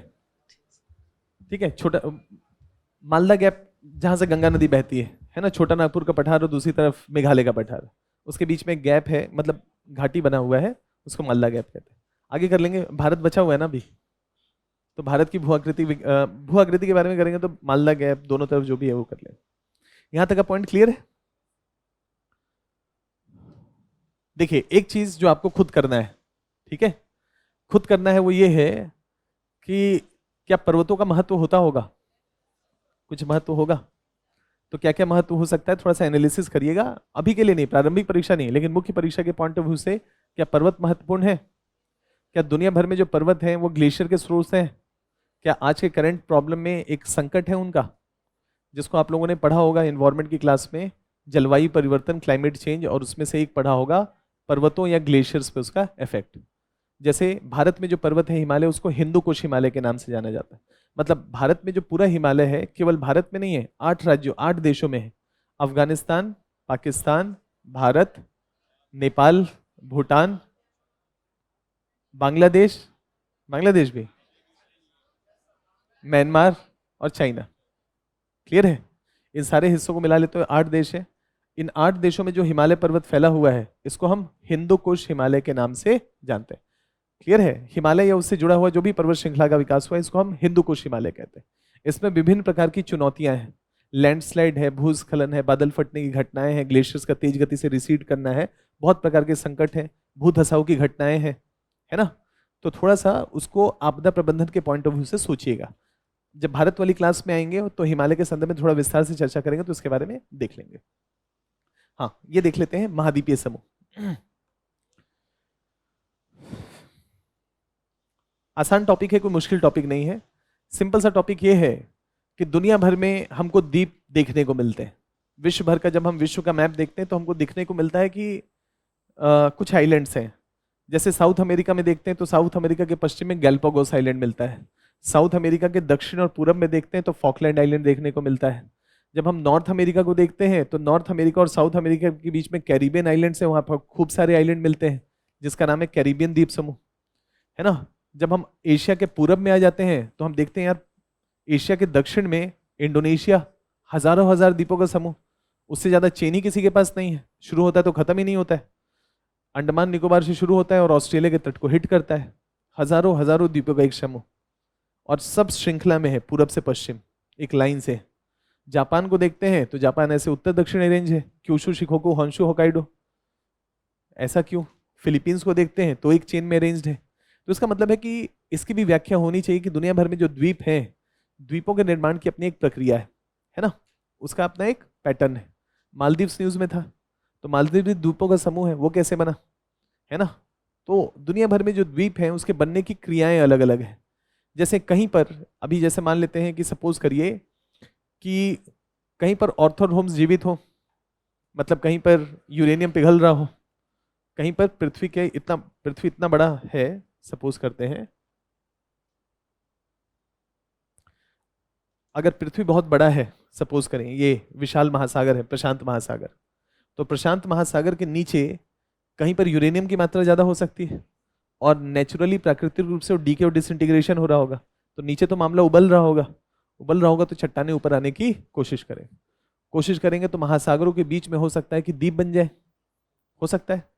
ठीक है, छोटा मालदा गैप जहां से गंगा नदी बहती है ना, छोटा नागपुर का पठार और दूसरी तरफ मेघालय का पठार, उसके बीच में गैप है, मतलब घाटी बना हुआ है, उसको मालदा गैप कहते हैं। आगे कर लेंगे, भारत बचा हुआ है ना अभी, तो भारत की भू-आकृति के बारे में करेंगे तो मालदा गैप, दोनों तरफ जो भी है वो कर लेंगे। यहां तक का पॉइंट क्लियर है? देखिए, एक चीज जो आपको खुद करना है, ठीक है, खुद करना है, वो ये है कि क्या पर्वतों का महत्व होता होगा? कुछ महत्व होगा तो क्या क्या महत्व हो सकता है, थोड़ा सा एनालिसिस करिएगा। अभी के लिए नहीं, प्रारंभिक परीक्षा नहीं, लेकिन मुख्य परीक्षा के पॉइंट ऑफ व्यू से क्या पर्वत महत्वपूर्ण है? क्या दुनिया भर में जो पर्वत हैं वो ग्लेशियर के स्रोत हैं? क्या आज के करंट प्रॉब्लम में एक संकट है उनका, जिसको आप लोगों ने पढ़ा होगा एनवायरमेंट की क्लास में, जलवायु परिवर्तन, क्लाइमेट चेंज, और उसमें से एक पढ़ा होगा पर्वतों या ग्लेशियर्स पे उसका इफेक्ट। जैसे भारत में जो पर्वत है हिमालय, उसको हिंदू कुश हिमालय के नाम से जाना जाता है। मतलब भारत में जो पूरा हिमालय है, केवल भारत में नहीं है, 8 राज्यों 8 देशों में है। अफगानिस्तान, पाकिस्तान, भारत, नेपाल, भूटान, बांग्लादेश भी, म्यांमार और चाइना। क्लियर है? इन सारे हिस्सों को मिला लेते हुए 8 देश है। इन 8 देशों में जो हिमालय पर्वत फैला हुआ है, इसको हम हिंदू कुश हिमालय के नाम से जानते हैं। क्लियर है? हिमालय या उससे जुड़ा हुआ जो भी पर्वत श्रृंखला का विकास हुआ है, इसको हम हिंदू कुश हिमालय कहते हैं। इसमें विभिन्न प्रकार की चुनौतियां हैं, लैंडस्लाइड है, भूस्खलन है, बादल फटने की घटनाएं हैं, ग्लेशियर्स का तेज गति से रिसीड करना है, बहुत प्रकार के संकट हैं, भू धसाव की घटनाएं हैं, है ना। तो थोड़ा सा उसको आपदा प्रबंधन के पॉइंट ऑफ व्यू से सोचिएगा। जब भारत वाली क्लास में आएंगे तो हिमालय के संदर्भ में थोड़ा विस्तार से चर्चा करेंगे, तो इसके बारे में देख लेंगे। हाँ, ये देख लेते हैं महाद्वीपीय समूह। आसान टॉपिक है, कोई मुश्किल टॉपिक नहीं है। सिंपल सा टॉपिक ये है कि दुनिया भर में हमको द्वीप देखने को मिलते हैं। विश्व भर का जब हम विश्व का मैप देखते हैं तो हमको दिखने को मिलता है कि कुछ आइलैंड्स हैं। जैसे साउथ अमेरिका में देखते हैं तो साउथ अमेरिका के पश्चिम में गैलापागोस आइलैंड मिलता है। साउथ अमेरिका के दक्षिण और पूरब में देखते हैं तो फॉकलैंड आइलैंड देखने को मिलता है। जब हम नॉर्थ अमेरिका को देखते हैं तो नॉर्थ अमेरिका और साउथ अमेरिका के बीच में कैरिबियन आइलैंड्स हैं, वहाँ पर खूब सारे आइलैंड मिलते हैं जिसका नाम है कैरिबियन द्वीप समूह, है ना। जब हम एशिया के पूरब में आ जाते हैं तो हम देखते हैं यार एशिया के दक्षिण में इंडोनेशिया, हजारों हजार द्वीपों का समूह, उससे ज्यादा चेन ही किसी के पास नहीं है, शुरू होता है तो खत्म ही नहीं होता है। अंडमान निकोबार से शुरू होता है और ऑस्ट्रेलिया के तट को हिट करता है। हजारों हजारों द्वीपों का एक समूह, और सब श्रृंखला में है पूरब से पश्चिम एक लाइन से। जापान को देखते हैं तो जापान ऐसे उत्तर दक्षिण रेंज है, क्यूशु, शिकोकू, होंशु, होकाइडो। ऐसा क्यों? फिलीपींस को देखते हैं तो एक चेन में अरेंज्ड है। तो इसका मतलब है कि इसकी भी व्याख्या होनी चाहिए कि दुनिया भर में जो द्वीप हैं, द्वीपों के निर्माण की अपनी एक प्रक्रिया है ना, उसका अपना एक पैटर्न है। मालदीव्स न्यूज में था, तो मालदीव द्वीपों का समूह है, वो कैसे बना, है ना। तो दुनिया भर में जो द्वीप हैं उसके बनने की क्रियाएं अलग अलग हैं। जैसे कहीं पर, अभी जैसे मान लेते हैं कि सपोज करिए कि कहीं पर ऑर्थोहोम्स जीवित हो, मतलब कहीं पर यूरेनियम पिघल रहा हो, कहीं पर पृथ्वी इतना बड़ा है, सपोज करते हैं अगर पृथ्वी बहुत बड़ा है, सपोज करें ये विशाल महासागर है, प्रशांत महासागर, तो प्रशांत महासागर के नीचे कहीं पर यूरेनियम की मात्रा ज्यादा हो सकती है और नेचुरली प्राकृतिक रूप से डीके और डिसइंटीग्रेशन हो रहा होगा, तो नीचे तो मामला उबल रहा होगा तो चट्टानें ऊपर आने की कोशिश करेंगे तो महासागरों के बीच में हो सकता है कि द्वीप बन जाए, हो सकता है,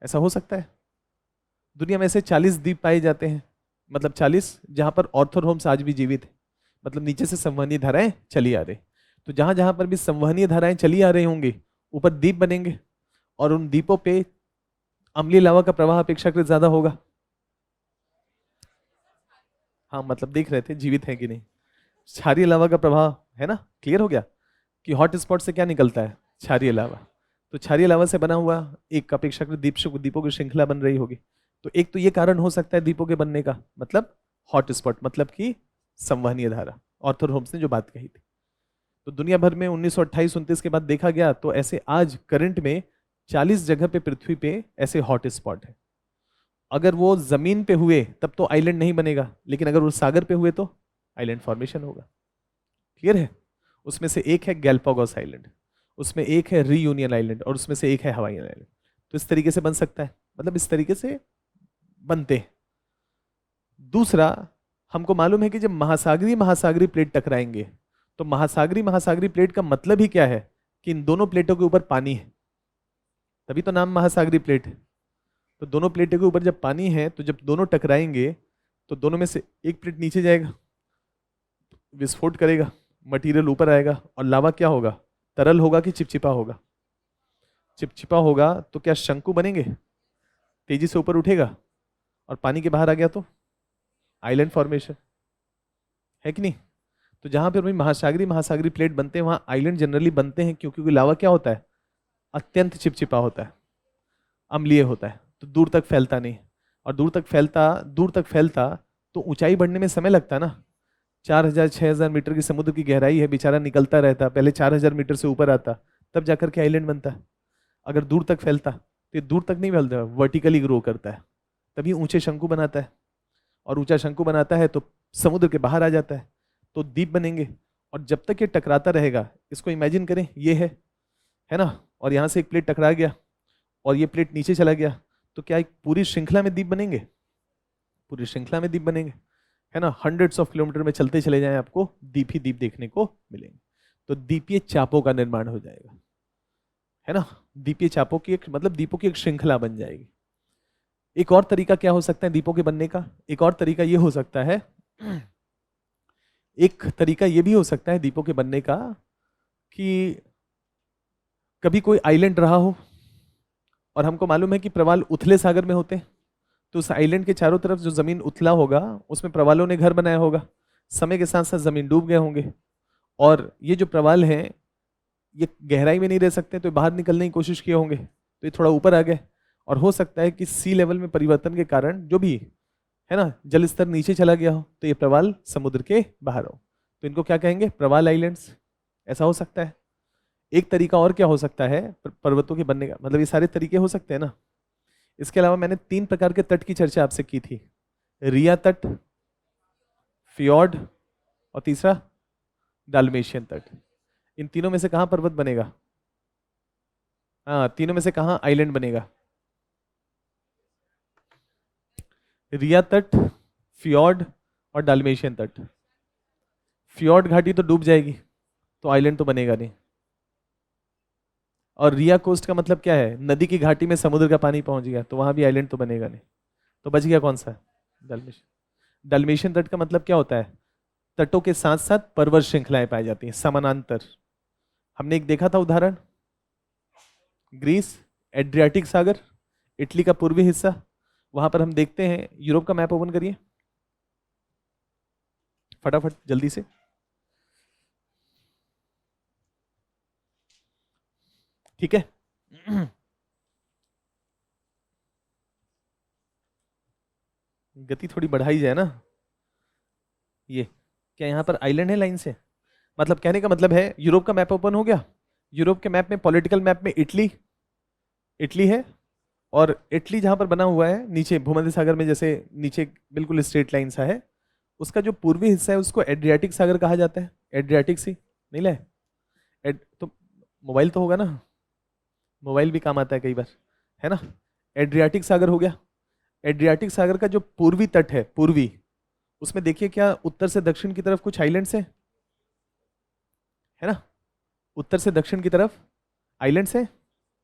ऐसा हो सकता है। दुनिया में ऐसे 40 द्वीप पाए जाते हैं, मतलब 40 जहां पर ऑर्थोहोम्स आज भी जीवित है, मतलब नीचे से संवहनीय धाराएं चली आ रही। तो जहां जहां पर भी संवहनीय धाराएं चली आ रही होंगी ऊपर द्वीप बनेंगे और उन द्वीपों पे अम्लीय लावा का प्रवाह अपेक्षाकृत ज्यादा होगा। हाँ, मतलब देख रहे थे जीवित है कि नहीं। क्षारीय लावा का प्रवाह है ना, क्लियर हो गया कि हॉट स्पॉट से क्या निकलता है, क्षारीय लावा। तो क्षारीय लावा से बना हुआ एक अपेक्षाकृत द्वीपों की श्रृंखला बन रही होगी। तो एक तो ये कारण हो सकता है द्वीपों के बनने का, मतलब हॉट स्पॉट, मतलब कि संवहनीय धारा, ऑर्थोहोम्स ने जो बात कही थी। तो दुनिया भर में 1928-29 के बाद देखा गया तो ऐसे आज करंट में 40 जगह पे पृथ्वी पे ऐसे हॉट स्पॉट है। अगर वो जमीन पे हुए तब तो आइलैंड नहीं बनेगा, लेकिन अगर वो सागर पे हुए तो आइलैंड फॉर्मेशन होगा। क्लियर है? उसमें से एक है गैलापागोस आइलैंड, उसमें एक है रीयूनियन आइलैंड और उसमें से एक है हवाई आइलैंड। तो इस तरीके से बन सकता है, मतलब इस तरीके से बनते हैं। दूसरा, हमको मालूम है कि जब महासागरी प्लेट टकराएंगे तो महासागरी प्लेट का मतलब ही क्या है कि इन दोनों प्लेटों के ऊपर पानी है, तभी तो नाम महासागरी प्लेट है। तो दोनों प्लेटों के ऊपर जब पानी है तो जब दोनों टकराएंगे तो दोनों में से एक प्लेट नीचे जाएगा, विस्फोट करेगा, मटेरियल ऊपर आएगा और लावा क्या होगा, तरल होगा कि चिपचिपा होगा। चिपचिपा होगा तो क्या शंकु बनेंगे, तेजी से ऊपर उठेगा, और पानी के बाहर आ गया तो आइलैंड फॉर्मेशन, है कि नहीं। तो जहां पर महासागरी प्लेट बनते हैं वहां आइलैंड जनरली बनते हैं, क्योंकि लावा क्या होता है, अत्यंत चिपचिपा होता है, अम्लीय होता है, तो दूर तक फैलता नहीं। और दूर तक फैलता तो ऊंचाई बढ़ने में समय लगता है ना। 4000-6000 मीटर की समुद्र की गहराई है, बेचारा निकलता रहता, पहले 4000 मीटर से ऊपर आता, तब जाकर के आइलैंड बनता है। अगर दूर तक फैलता तो ये दूर तक नहीं फैलता, वर्टिकली ग्रो करता है, तभी ऊंचे शंकु बनाता है, और ऊंचा शंकु बनाता है तो समुद्र के बाहर आ जाता है, तो द्वीप बनेंगे। और जब तक ये टकराता रहेगा, इसको इमेजिन करें, ये है ना, और यहाँ से एक प्लेट टकरा गया और ये प्लेट नीचे चला गया, तो क्या एक पूरी श्रृंखला में द्वीप बनेंगे, पूरी श्रृंखला में द्वीप बनेंगे, है ना। हंड्रेड्स ऑफ किलोमीटर में चलते चले जाएं, आपको द्वीप ही द्वीप देखने को मिलेंगे। तो द्वीपीय चापों का निर्माण हो जाएगा, है ना। द्वीपीय चापों की एक मतलब द्वीपों की एक श्रृंखला बन जाएगी। एक और तरीका क्या हो सकता है द्वीपों के बनने का, एक और तरीका ये हो सकता है, एक तरीका ये भी हो सकता है द्वीपों के बनने का कि कभी कोई आइलैंड रहा हो और हमको मालूम है कि प्रवाल उथले सागर में होते हैं, तो उस आइलैंड के चारों तरफ जो जमीन उथला होगा उसमें प्रवालों ने घर बनाया होगा, समय के साथ साथ जमीन डूब गए होंगे, और ये जो प्रवाल हैं ये गहराई में नहीं रह सकते, तो बाहर निकलने की कोशिश किए होंगे, तो ये थोड़ा ऊपर आ गए, और हो सकता है कि सी लेवल में परिवर्तन के कारण जो भी है ना जल स्तर नीचे चला गया हो, तो ये प्रवाल समुद्र के बाहर हो, तो इनको क्या कहेंगे, प्रवाल आइलैंड्स। ऐसा हो सकता है। एक तरीका और क्या हो सकता है पर्वतों के बनने का, मतलब ये सारे तरीके हो सकते हैं ना। इसके अलावा मैंने 3 प्रकार के तट की चर्चा आपसे की थी, रिया तट, फियोर्ड और तीसरा डाल्मेशियन तट। इन तीनों में से कहां पर्वत बनेगा? हाँ, तीनों में से कहां आइलैंड बनेगा? रिया तट, फियोर्ड और डाल्मेशियन तट। फियोर्ड घाटी तो डूब जाएगी, तो आइलैंड तो बनेगा नहीं। और रिया कोस्ट का मतलब क्या है? नदी की घाटी में समुद्र का पानी पहुंच गया, तो वहां भी आइलैंड तो बनेगा नहीं। तो बच गया कौन सा? डाल्मेशियन। डाल्मेशियन तट का मतलब क्या होता है? तटों के साथ साथ पर्वत श्रृंखलाएं पाई जाती हैं समानांतर। हमने एक देखा था उदाहरण, ग्रीस, एड्रियाटिक सागर, इटली का पूर्वी हिस्सा, वहां पर हम देखते हैं। यूरोप का मैप ओपन करिए फटाफट जल्दी से। ठीक है, गति थोड़ी बढ़ाई जाए ना। ये क्या यहाँ पर आइलैंड है लाइन से? मतलब कहने का मतलब है यूरोप का मैप ओपन हो गया। यूरोप के मैप में, पॉलिटिकल मैप में इटली, इटली है, और इटली जहां पर बना हुआ है नीचे भूमध्य सागर में, जैसे नीचे बिल्कुल स्ट्रेट लाइन सा है, उसका जो पूर्वी हिस्सा है उसको एड्रियाटिक सागर कहा जाता है। एड्रियाटिक सी नहीं लाए? तो मोबाइल तो होगा ना, मोबाइल भी काम आता है कई बार, है ना। एड्रियाटिक सागर हो गया। एड्रियाटिक सागर का जो पूर्वी तट है, पूर्वी, उसमें देखिए क्या उत्तर से दक्षिण की तरफ कुछ आइलैंड्स हैं, है ना। उत्तर से दक्षिण की तरफ आइलैंड्स हैं,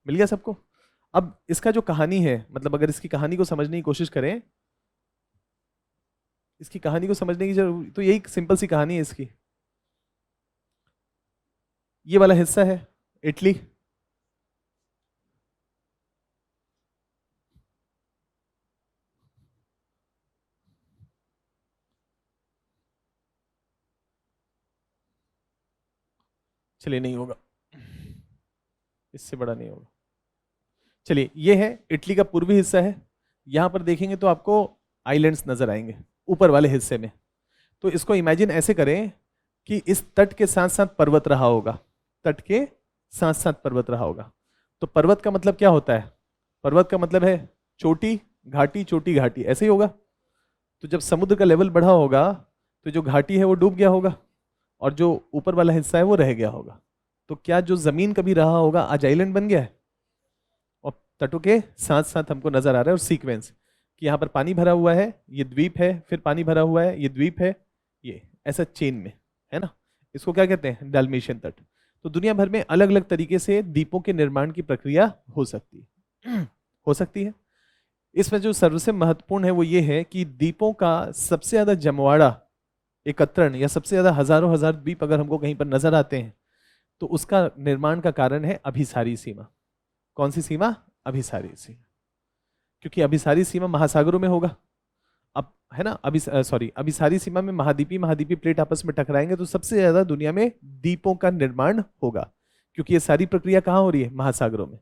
मिल गया सबको। अब इसका जो कहानी है, मतलब अगर इसकी कहानी को समझने की कोशिश करें, इसकी कहानी को समझने की जरूरत, तो यही सिंपल सी कहानी है इसकी। ये वाला हिस्सा है इटली, चलिए नहीं होगा, इससे बड़ा नहीं होगा। चलिए, ये है इटली का पूर्वी हिस्सा है। यहां पर देखेंगे तो आपको आइलैंड्स नजर आएंगे ऊपर वाले हिस्से में। तो इसको इमेजिन ऐसे करें कि इस तट के साथ साथ पर्वत रहा होगा, तट के साथ साथ पर्वत रहा होगा। तो पर्वत का मतलब क्या होता है? पर्वत का मतलब है चोटी घाटी, चोटी घाटी, ऐसे ही होगा। तो जब समुद्र का लेवल बढ़ा होगा तो जो घाटी है वो डूब गया होगा, और जो ऊपर वाला हिस्सा है वो रह गया होगा। तो क्या जो जमीन कभी रहा होगा आज आइलैंड बन गया है? और तटों के साथ साथ हमको नजर आ रहा है, और सीक्वेंस कि यहाँ पर पानी भरा हुआ है, ये द्वीप है, फिर पानी भरा हुआ है, ये द्वीप है, ये ऐसा चेन में, है ना। इसको क्या कहते हैं? डाल्मेशियन तट। तो दुनिया भर में अलग अलग तरीके से द्वीपों के निर्माण की प्रक्रिया हो सकती है, हो सकती है। इसमें जो सबसे महत्वपूर्ण है वो ये है कि द्वीपों का सबसे ज्यादा जमवाड़ा, एकत्रण, या सबसे ज्यादा हजारों हजार द्वीप अगर हमको कहीं पर नजर आते हैं, तो उसका निर्माण का कारण है अभिसारी सीमा। कौन सी सीमा? अभिसारी सीमा। क्योंकि अभिसारी सीमा महासागरों में होगा, अब है ना, अभिसारी सीमा में महाद्वीपी प्लेट आपस में टकराएंगे, तो सबसे ज्यादा दुनिया में द्वीपों का निर्माण होगा, क्योंकि ये सारी प्रक्रिया कहाँ हो रही है? महासागरों में।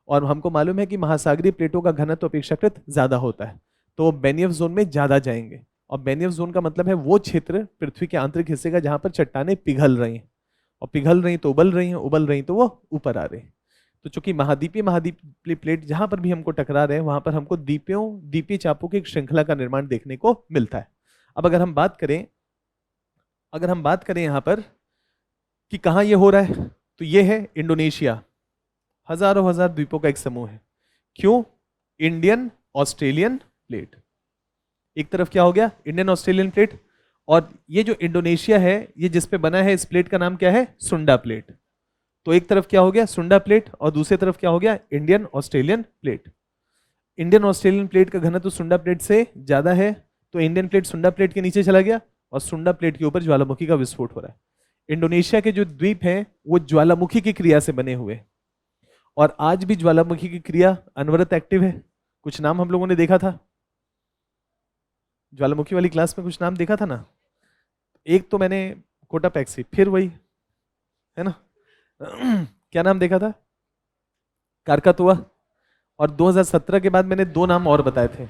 और हमको मालूम है कि महासागरीय प्लेटों का घनत्व अपेक्षाकृत ज्यादा होता है, तो वो बेनियफ जोन में ज्यादा जाएंगे। और बेनियफ जोन का मतलब है वो क्षेत्र पृथ्वी के आंतरिक हिस्से का जहां पर चट्टानें पिघल रही हैं, और पिघल रही तो उबल रही हैं, उबल रही तो वो ऊपर आ रही हैं। तो चूंकि महाद्वीपीय प्लेट जहां पर भी हमको टकरा रहे हैं, वहां पर हमको द्वीपीय चापों की एक श्रृंखला का निर्माण देखने को मिलता है। अब अगर हम बात करें यहां पर कि कहां ये हो रहा है, तो ये है इंडोनेशिया। हजारों हजार द्वीपों का एक समूह है। क्यों? Indian Australian plate. एक तरफ क्या हो गया? Indian Australian plate. और ये जो इंडोनेशिया है, ये जिस पे बना है, इस प्लेट का नाम क्या है? सुंडा प्लेट। तो एक तरफ क्या हो गया? सुंडा प्लेट, और दूसरी तरफ क्या हो गया? Indian Australian plate. Indian Australian plate का घनत्व सुंडा प्लेट से ज्यादा है, तो इंडियन प्लेट सुंडा प्लेट के नीचे चला गया, और सुंडा प्लेट के ऊपर ज्वालामुखी का विस्फोट हो रहा है। इंडोनेशिया के जो द्वीप हैं वो ज्वालामुखी की क्रिया से बने हुए हैं। और आज भी ज्वालामुखी की क्रिया अनवरत एक्टिव है। कुछ नाम हम लोगों ने देखा था ज्वालामुखी वाली क्लास में, कुछ नाम देखा था ना। एक तो मैंने कोटापैक्सी, फिर वही है ना क्या नाम देखा था, कारकातुआ। और 2017 के बाद मैंने 2 नाम और बताए थे।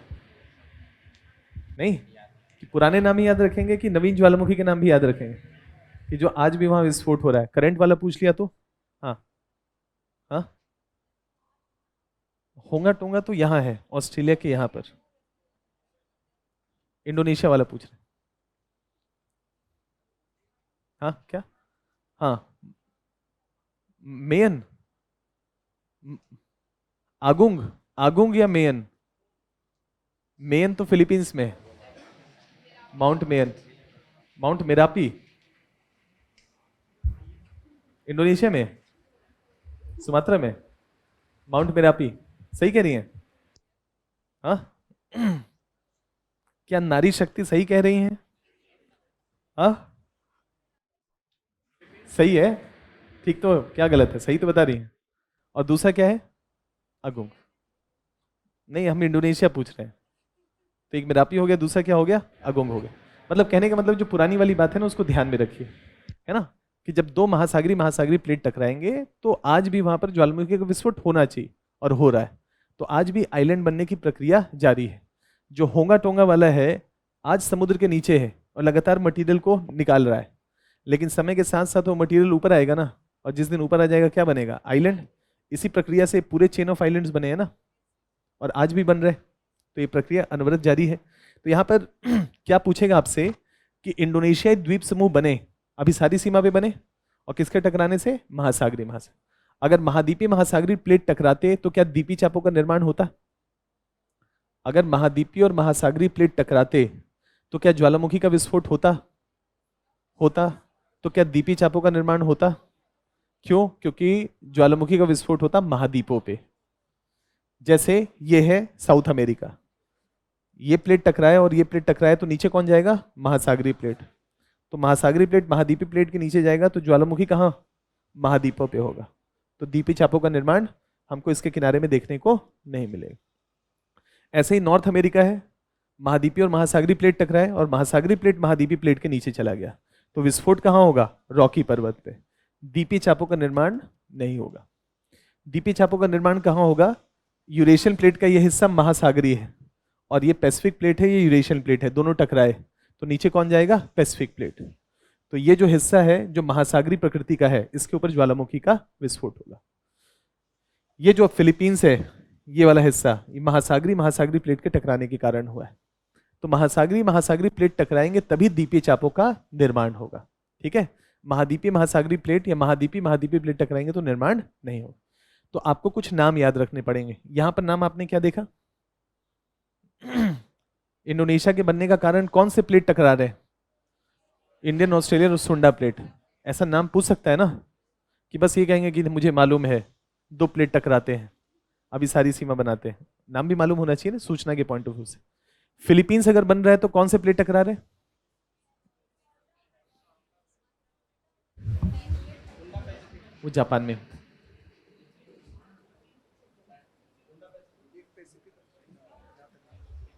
नहीं कि पुराने नाम ही याद रखेंगे कि नवीन ज्वालामुखी के नाम भी याद रखेंगे, कि जो आज भी वहां विस्फोट हो रहा है। करंट वाला पूछ लिया तो हाँ हाँ, होंगा टोंगा तो यहाँ है, ऑस्ट्रेलिया के यहाँ पर। इंडोनेशिया वाला पूछ रहे, हाँ क्या, हाँ मेयन, आगुंग, आगुंग या मेयन। मेयन तो फिलीपींस में है, mount Mayon, mount Merapi Indonesia में, सुमात्रा में, माउंट मेरापी। सही कह रही हैं हाँ क्या नारी शक्ति सही कह रही हैं हाँ, सही है, ठीक तो क्या गलत है, सही तो बता रही हैं। और दूसरा क्या है, अगुंग। नहीं हम इंडोनेशिया पूछ रहे हैं, तो एक मेरापी हो गया, दूसरा क्या हो गया, अगुंग हो गया। मतलब कहने का मतलब जो पुरानी वाली बात है ना उसको ध्यान में रखिए, है ना, कि जब 2 महासागरी महासागरी प्लेट टकराएंगे तो आज भी वहां पर ज्वालामुखी का विस्फोट होना चाहिए, और हो रहा है। तो आज भी आइलैंड बनने की प्रक्रिया जारी है। जो होंगा टोंगा वाला है आज समुद्र के नीचे है और लगातार मटेरियल को निकाल रहा है, लेकिन समय के साथ साथ वो मटेरियल ऊपर आएगा ना, और जिस दिन ऊपर आ जाएगा क्या बनेगा, आइलैंड। इसी प्रक्रिया से पूरे चेन ऑफ आइलैंड्स बने हैं ना, और आज भी बन रहे। तो ये प्रक्रिया अनवरत जारी है। तो यहाँ पर क्या पूछेगा आपसे कि इंडोनेशियाई द्वीप समूह बने अभी सारी सीमा पे बने, और किसके टकराने से, महासागरी महासागर। अगर महाद्वीपीय महासागरी प्लेट टकराते तो क्या द्वीपीय चापों का निर्माण होता। अगर महाद्वीपीय और महासागरी प्लेट टकराते तो क्या ज्वालामुखी का विस्फोट होता, होता। तो क्या द्वीपीय चापों का निर्माण होता, क्यों, क्योंकि ज्वालामुखी का विस्फोट होता महाद्वीपों पे। जैसे ये है साउथ अमेरिका, ये प्लेट टकराए और ये प्लेट टकराए तो नीचे कौन जाएगा, महासागरी प्लेट। तो महासागरी प्लेट महाद्वीपीय प्लेट के नीचे जाएगा तो ज्वालामुखी कहाँ, महाद्वीपों पे होगा। तो द्वीपीय चापों का निर्माण हमको इसके किनारे में देखने को नहीं मिलेगा। ऐसे ही नॉर्थ अमेरिका है, महाद्वीपीय और महासागरी प्लेट टकराए और महासागरी प्लेट महाद्वीपीय प्लेट के नीचे चला गया, तो विस्फोट कहाँ होगा, रॉकी पर्वत पे। द्वीपीय चापों का निर्माण नहीं होगा। द्वीपीय चापों का निर्माण कहाँ होगा, यूरेशियन प्लेट का ये हिस्सा महासागरीय है और ये पैसिफिक प्लेट है, ये यूरेशियन प्लेट है, दोनों टकराए तो नीचे कौन जाएगा, पैसिफिक प्लेट। तो ये जो हिस्सा है जो महासागरी प्रकृति का है, इसके ऊपर ज्वालामुखी का विस्फोट होगा। ये जो फिलीपींस है, ये वाला हिस्सा, ये महासागरी महासागरी प्लेट के टकराने के कारण हुआ है। तो महासागरी महासागरी प्लेट टकराएंगे तभी द्वीपीय चापों का निर्माण होगा। ठीक है, महाद्वीपीय महासागरी प्लेट या महाद्वीपीय प्लेट टकराएंगे तो निर्माण नहीं होगा। तो आपको कुछ नाम याद रखने पड़ेंगे। यहां पर नाम आपने क्या देखा, इंडोनेशिया के बनने का कारण कौन से प्लेट टकरा रहे हैं, इंडियन, ऑस्ट्रेलियन और सुंडा प्लेट। ऐसा नाम पूछ सकता है ना, कि बस ये कहेंगे कि मुझे मालूम है 2 प्लेट टकराते हैं अभी सारी सीमा बनाते हैं। नाम भी मालूम होना चाहिए ना सूचना के पॉइंट ऑफ व्यू से। फिलीपींस अगर बन रहा है तो कौन से प्लेट टकरा रहे हैं, वो जापान में।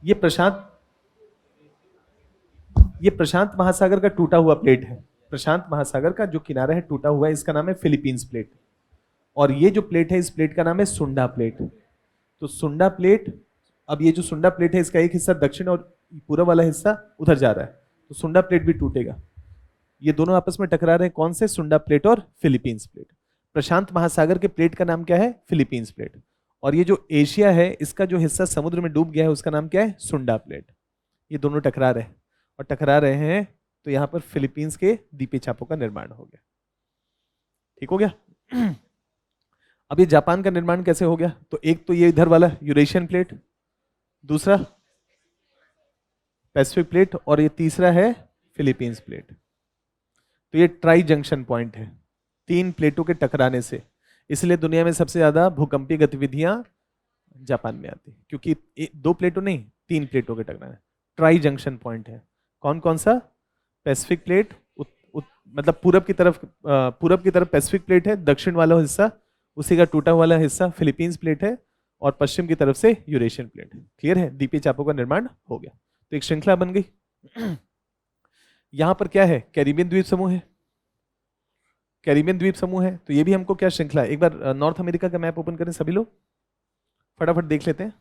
ये प्रशांत महासागर का टूटा हुआ प्लेट है। प्रशांत महासागर का जो किनारा है टूटा हुआ है, इसका नाम है फिलीपींस प्लेट। और ये जो प्लेट है, इस प्लेट का नाम है सुंडा प्लेट। तो सुंडा प्लेट, अब ये जो सुंडा प्लेट है इसका एक हिस्सा दक्षिण और पूरा वाला हिस्सा उधर जा रहा है, तो सुंडा प्लेट भी टूटेगा। ये दोनों आपस में टकरा रहे हैं, कौन से, सुंडा प्लेट और फिलीपींस प्लेट। प्रशांत महासागर के प्लेट का नाम क्या है, फिलीपींस प्लेट। और ये जो एशिया है, इसका जो हिस्सा समुद्र में डूब गया है, उसका नाम क्या है, सुंडा प्लेट। ये दोनों टकरा रहे हैं, और टकरा रहे हैं तो यहां पर फिलीपींस के द्वीपीय चापों का निर्माण हो गया। ठीक हो गया। अब ये जापान का निर्माण कैसे हो गया, तो एक तो ये इधर वाला यूरेशियन प्लेट, दूसरा पैसिफिक प्लेट, और ये तीसरा है फिलीपींस प्लेट। तो ये ट्राई जंक्शन पॉइंट है 3 प्लेटों के टकराने से। इसलिए दुनिया में सबसे ज्यादा भूकंपीय गतिविधियां जापान में आती है, क्योंकि 2 प्लेटों नहीं 3 प्लेटों के टकराने। ट्राई जंक्शन पॉइंट है, कौन कौन सा, पैसिफिक प्लेट, मतलब पूरब की तरफ पैसिफिक प्लेट है, दक्षिण वाला हिस्सा उसी का टूटा वाला हिस्सा फिलीपींस प्लेट है, और पश्चिम की तरफ से यूरेशियन प्लेट है। क्लियर है? द्वीपीय चापों का निर्माण हो गया, तो एक श्रृंखला बन गई। यहां पर क्या है? कैरिबियन द्वीप समूह है, कैरिबियन द्वीप समूह है, तो ये भी हमको क्या श्रृंखला है? एक बार नॉर्थ अमेरिका का मैप ओपन करें सभी लोग, फटाफट देख लेते हैं।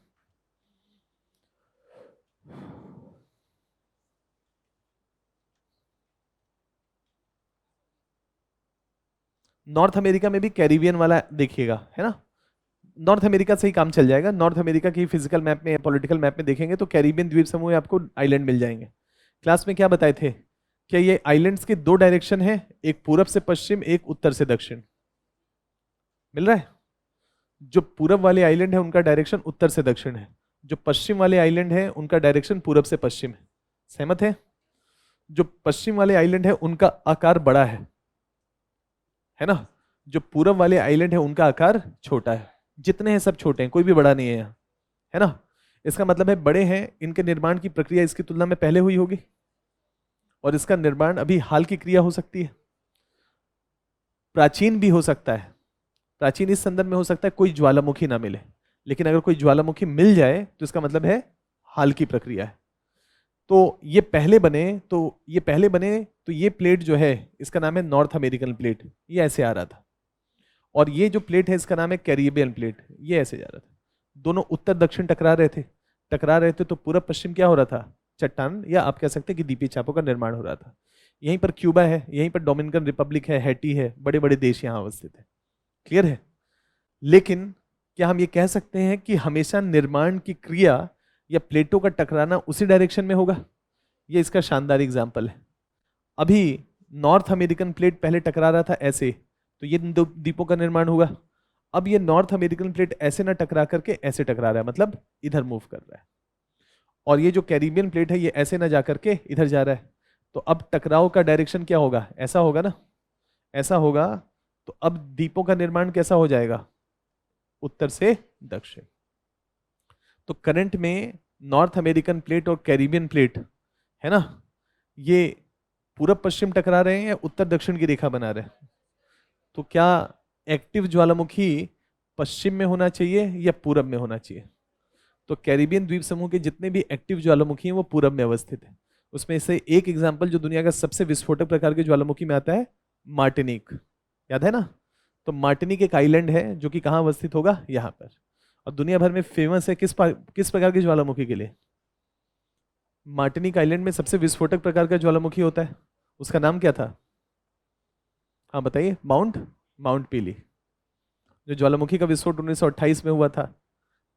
नॉर्थ अमेरिका में भी कैरिबियन वाला देखिएगा, है ना? नॉर्थ अमेरिका से ही काम चल जाएगा। नॉर्थ अमेरिका की फिजिकल मैप में, पॉलिटिकल मैप में देखेंगे तो कैरिबियन द्वीप समूह में आपको आइलैंड मिल जाएंगे। क्लास में क्या बताए थे? क्या ये आइलैंड्स के दो डायरेक्शन है, एक पूरब से पश्चिम, एक उत्तर से दक्षिण। मिल रहा है? जो पूरब वाले आइलैंड है उनका डायरेक्शन उत्तर से दक्षिण है, जो पश्चिम वाले आइलैंड है उनका डायरेक्शन पूरब से पश्चिम है। सहमत है? जो पश्चिम वाले आइलैंड है उनका आकार बड़ा है ना? जो पूरब वाले आइलैंड है उनका आकार छोटा है। जितने हैं सब छोटे हैं, कोई भी बड़ा नहीं है यहाँ, है ना? इसका मतलब है बड़े हैं, इनके निर्माण की प्रक्रिया इसकी तुलना में पहले हुई होगी, और इसका निर्माण अभी हाल की क्रिया हो सकती है। प्राचीन भी हो सकता है। प्राचीन इस संदर्भ में हो सकता है कोई ज्वालामुखी ना मिले, लेकिन अगर कोई ज्वालामुखी मिल जाए तो इसका मतलब है हाल की प्रक्रिया है। तो ये पहले बने तो ये प्लेट जो है इसका नाम है नॉर्थ अमेरिकन प्लेट, ये ऐसे आ रहा था। और ये जो प्लेट है इसका नाम है कैरिबियन प्लेट, ये ऐसे जा रहा था। दोनों उत्तर दक्षिण टकरा रहे थे तो पूरब पश्चिम क्या हो रहा था? चट्टान, या आप कह सकते हैं कि द्वीपीय चापों का निर्माण हो रहा था। यहीं पर क्यूबा है, यहीं पर डोमिनिकन रिपब्लिक है, हैटी है, बड़े बड़े देश यहाँ अवस्थित है। क्लियर है? लेकिन क्या हम ये कह सकते हैं कि हमेशा निर्माण की क्रिया या प्लेटों का टकराना उसी डायरेक्शन में होगा? ये इसका शानदार एग्जाम्पल है। अभी नॉर्थ अमेरिकन प्लेट पहले टकरा रहा था ऐसे, तो ये दो द्वीपों का निर्माण हुआ। अब ये नॉर्थ अमेरिकन प्लेट ऐसे ना टकरा करके ऐसे टकरा रहा है, मतलब इधर मूव कर रहा है। और ये जो कैरिबियन प्लेट है ये ऐसे ना जा करके इधर जा रहा है। तो अब टकराव का डायरेक्शन क्या होगा? ऐसा होगा ना, ऐसा होगा। तो अब द्वीपों का निर्माण कैसा हो जाएगा? उत्तर से दक्षिण। तो करंट में नॉर्थ अमेरिकन प्लेट और कैरिबियन प्लेट है ना, ये पूरब पश्चिम टकरा रहे हैं या उत्तर दक्षिण की रेखा बना रहे हैं? तो क्या एक्टिव ज्वालामुखी पश्चिम में होना चाहिए या पूरब में होना चाहिए? तो कैरिबियन द्वीप समूह के जितने भी एक्टिव ज्वालामुखी हैं वो पूरब में अवस्थित है। उसमें से एक एग्जाम्पल जो दुनिया का सबसे विस्फोटक प्रकार के ज्वालामुखी में आता है, मार्टिनिक, याद है ना? तो मार्टिनिक एक आइलैंड है जो कि कहाँ अवस्थित होगा? यहाँ पर। और दुनिया भर में फेमस है किस प्रकार के ज्वालामुखी के लिए? मार्टिनिक आइलैंड में सबसे विस्फोटक प्रकार का ज्वालामुखी होता है, उसका नाम क्या था? हाँ बताइए। माउंट पीली। जो ज्वालामुखी का विस्फोट 1928 में हुआ था,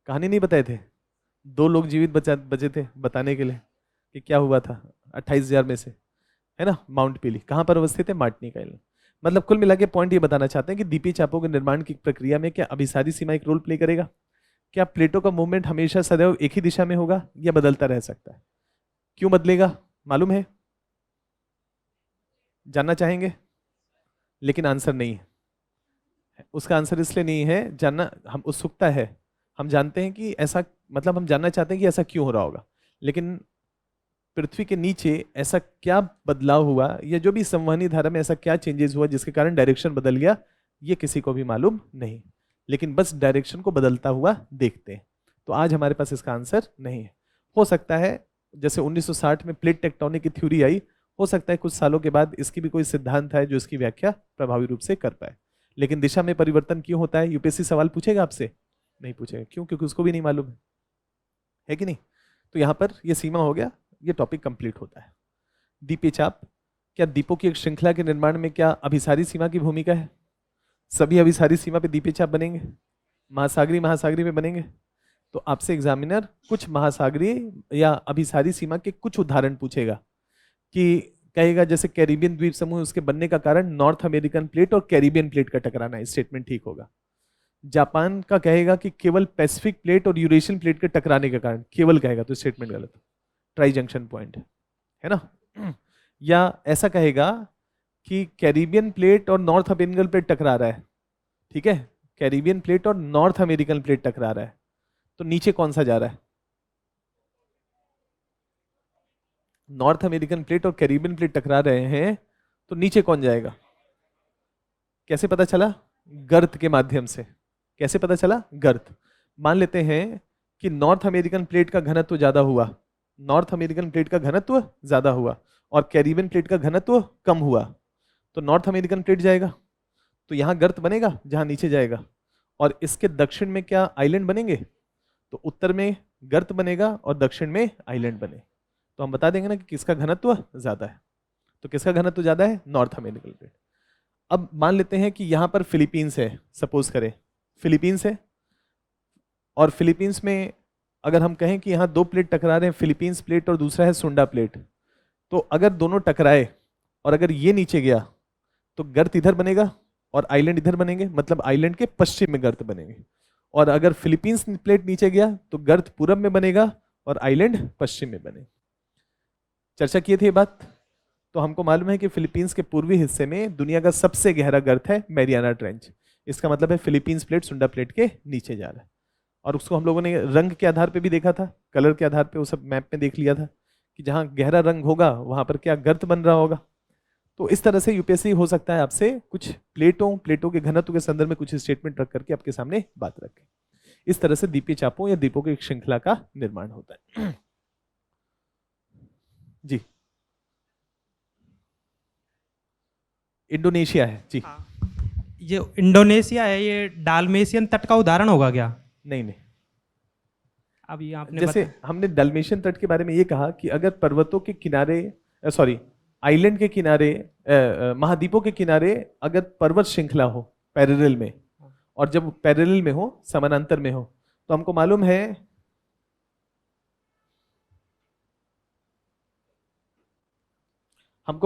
कहानी नहीं बताए थे? 2 लोग जीवित बचे थे बताने के लिए कि क्या हुआ था 28,000 में से, है ना? माउंट पीली कहाँ पर अवस्थित है? Martinique island. मतलब कुल मिला के पॉइंट ये बताना चाहते हैं कि द्वीपीय चापों के निर्माण की प्रक्रिया में क्या अभिसारी सीमा एक रोल प्ले करेगा? क्या प्लेटों का मूवमेंट हमेशा सदैव एक ही दिशा में होगा या बदलता रह सकता है? क्यों बदलेगा मालूम है? जानना चाहेंगे? लेकिन आंसर नहीं है। उसका आंसर इसलिए नहीं है, जानना हम उत्सुकता है, हम जानते हैं कि ऐसा, मतलब हम जानना चाहते हैं कि ऐसा क्यों हो रहा होगा, लेकिन पृथ्वी के नीचे ऐसा क्या बदलाव हुआ या जो भी संवहनी धारा में ऐसा क्या चेंजेस हुआ जिसके कारण डायरेक्शन बदल गया, ये किसी को भी मालूम नहीं। लेकिन बस डायरेक्शन को बदलता हुआ देखते हैं। तो आज हमारे पास इसका आंसर नहीं है। हो सकता है जैसे 1960 में प्लेट टेक्टोनिक की थ्योरी आई, हो सकता है कुछ सालों के बाद इसकी भी कोई सिद्धांत है जो इसकी व्याख्या प्रभावी रूप से कर पाए। लेकिन दिशा में परिवर्तन क्यों होता है, यूपीएससी सवाल पूछेगा आपसे? नहीं पूछेगा। क्यों? क्योंकि उसको भी नहीं मालूम है कि नहीं? तो यहाँ पर ये सीमा हो गया, ये टॉपिक कंप्लीट होता है। द्वीपीय चाप, क्या द्वीपों की एक श्रृंखला के निर्माण में क्या अभिसारी सीमा की भूमिका है? सभी अभिसारी सीमा पे द्वीपीय चाप बनेंगे? महासागरी में बनेंगे? तो आपसे एग्जामिनर कुछ महासागरीय या अभिसारी सीमा के कुछ उदाहरण पूछेगा, कि कहेगा जैसे कैरिबियन द्वीप समूह, उसके बनने का कारण नॉर्थ अमेरिकन प्लेट और कैरिबियन प्लेट का टकराना है, स्टेटमेंट ठीक होगा। जापान का कहेगा कि केवल पैसिफिक प्लेट और यूरेशियन प्लेट के टकराने के कारण, केवल कहेगा तो स्टेटमेंट गलत, ट्राई जंक्शन पॉइंट है ना। या ऐसा कहेगा कि कैरिबियन प्लेट और नॉर्थ अमेरिकन प्लेट टकरा रहा है, ठीक है, कैरिबियन प्लेट और नॉर्थ अमेरिकन प्लेट टकरा रहा है, तो नीचे कौन सा जा रहा है? नॉर्थ अमेरिकन प्लेट और कैरिबियन प्लेट टकरा रहे हैं, तो नीचे कौन जाएगा? कैसे पता चला? गर्त के माध्यम से। कैसे पता चला? गर्त। मान लेते हैं कि नॉर्थ अमेरिकन प्लेट का घनत्व ज्यादा हुआ, नॉर्थ अमेरिकन प्लेट का घनत्व ज्यादा हुआ और कैरिबियन प्लेट का घनत्व कम हुआ, तो नॉर्थ अमेरिकन प्लेट जाएगा। तो यहां गर्त बनेगा जहां नीचे जाएगा, और इसके दक्षिण में क्या आइलैंड बनेंगे? तो उत्तर में गर्त बनेगा और दक्षिण में आइलैंड बने। तो हम बता देंगे ना कि किसका घनत्व ज्यादा है। तो किसका घनत्व ज्यादा है? North American plate. अब मान लेते हैं कि यहां पर फिलीपींस है, सपोज करें फिलीपींस है, और फिलीपींस में अगर हम कहें कि यहाँ दो प्लेट टकरा रहे हैं, फिलीपींस प्लेट और दूसरा है सुंडा प्लेट, तो अगर दोनों टकराए और अगर ये नीचे गया तो गर्त इधर बनेगा और आइलैंड इधर बनेंगे, मतलब आइलैंड के पश्चिम में गर्त बनेंगे। और अगर फिलीपींस प्लेट नीचे गया तो गर्त पूरब में बनेगा और आइलैंड पश्चिम में बने। चर्चा किए थे ये बात। तो हमको मालूम है कि फिलीपींस के पूर्वी हिस्से में दुनिया का सबसे गहरा गर्त है मैरियाना ट्रेंच। इसका मतलब है फिलीपींस प्लेट सुंडा प्लेट के नीचे जा रहा है। और उसको हम लोगों ने रंग के आधार पे भी देखा था, कलर के आधार पे वो सब मैप में देख लिया था कि जहां गहरा रंग होगा वहां पर क्या गर्त बन रहा होगा। तो इस तरह से यूपीएससी हो सकता है आपसे कुछ प्लेटों के घनत्व के संदर्भ में कुछ स्टेटमेंट रख करके आपके सामने बात रखे। इस तरह से द्वीपीय चापों या द्वीपों की एक श्रृंखला का निर्माण होता है। जी, इंडोनेशिया है जी। ये इंडोनेशिया है, ये डालमेशियन तट का उदाहरण होगा क्या? नहीं नहीं, अभी आपने जैसे हमने डालमेशियन तट के बारे में ये कहा कि अगर पर्वतों के किनारे, सॉरी आइलैंड के किनारे, महाद्वीपों के किनारे अगर पर्वत श्रृंखला हो पैरेलल में, और जब पैरेलल में हो, समानांतर में हो, तो हमको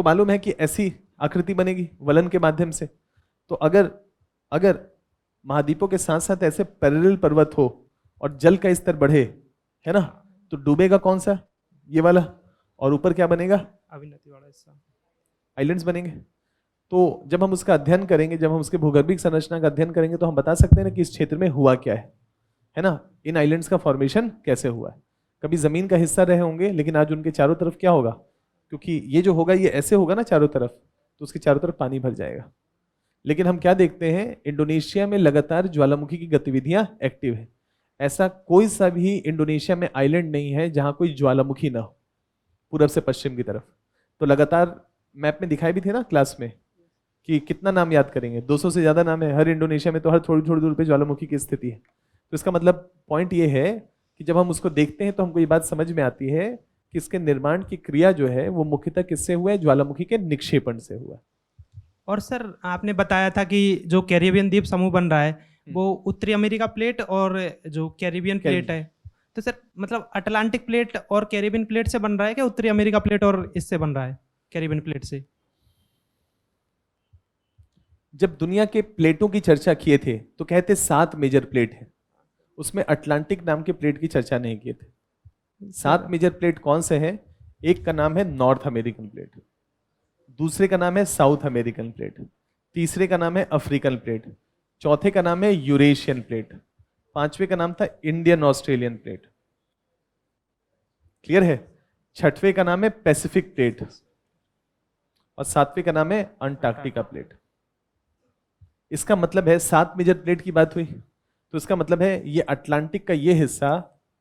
मालूम है कि ऐसी आकृति बनेगी वलन के माध्यम से। तो अगर महाद्वीपों के साथ साथ ऐसे पैरेलल पर्वत हो और जल का स्तर बढ़े, है ना, तो डूबेगा कौन सा? ये वाला। और ऊपर क्या बनेगा? अविनति वाला हिस्सा, आइलैंड्स बनेंगे। तो जब हम उसका अध्ययन करेंगे, जब हम उसके भूगर्भिक संरचना का अध्ययन करेंगे, तो हम बता सकते हैं ना कि इस क्षेत्र में हुआ क्या है ना, इन आइलैंड्स का फॉर्मेशन कैसे हुआ है। कभी जमीन का हिस्सा रहे होंगे, लेकिन आज उनके चारों तरफ क्या होगा, क्योंकि ये जो होगा ये ऐसे होगा ना चारों तरफ, तो उसके चारों तरफ पानी भर जाएगा। लेकिन हम क्या देखते हैं, इंडोनेशिया में लगातार ज्वालामुखी की गतिविधियां एक्टिव है। ऐसा कोई सा भी इंडोनेशिया में आइलैंड नहीं है जहां कोई ज्वालामुखी ना हो, पूरब से पश्चिम की तरफ। तो लगातार मैप में दिखाई भी थे ना क्लास में कि कितना नाम याद करेंगे, 200 से ज्यादा नाम है। हर इंडोनेशिया में तो हर थोड़ी थोड़ी दूर पे ज्वालामुखी की स्थिति है। तो इसका मतलब पॉइंट ये है कि जब हम उसको देखते हैं तो हमको ये बात समझ में आती है कि इसके निर्माण की क्रिया जो है वो मुख्यतः किससे हुआ है? ज्वालामुखी के निक्षेपण से हुआ। और सर आपने बताया था कि जो कैरिबियन द्वीप समूह बन रहा है वो उत्तरी अमेरिका प्लेट और जो कैरिबियन प्लेट है, तो सर मतलब अटलांटिक प्लेट और कैरिबियन प्लेट से बन रहा है क्या उत्तरी अमेरिका प्लेट और इससे बन रहा है कैरिबियन प्लेट से? जब दुनिया के प्लेटों की चर्चा किए थे तो कहते 7 मेजर प्लेट है, उसमें अटलांटिक नाम के प्लेट की चर्चा नहीं किए थे। 7 मेजर प्लेट कौन से हैं? एक का नाम है नॉर्थ अमेरिकन प्लेट, दूसरे का नाम है साउथ अमेरिकन प्लेट, तीसरे का नाम है अफ्रीकन प्लेट, चौथे का नाम है यूरेशियन प्लेट, पांचवे का नाम था इंडियन ऑस्ट्रेलियन प्लेट। क्लियर है? छठवें का नाम है पैसिफिक प्लेट और सातवें का नाम है अंटार्कटिका प्लेट। इसका मतलब है 7 मेजर प्लेट की बात हुई, तो इसका मतलब है ये अटलांटिक का ये हिस्सा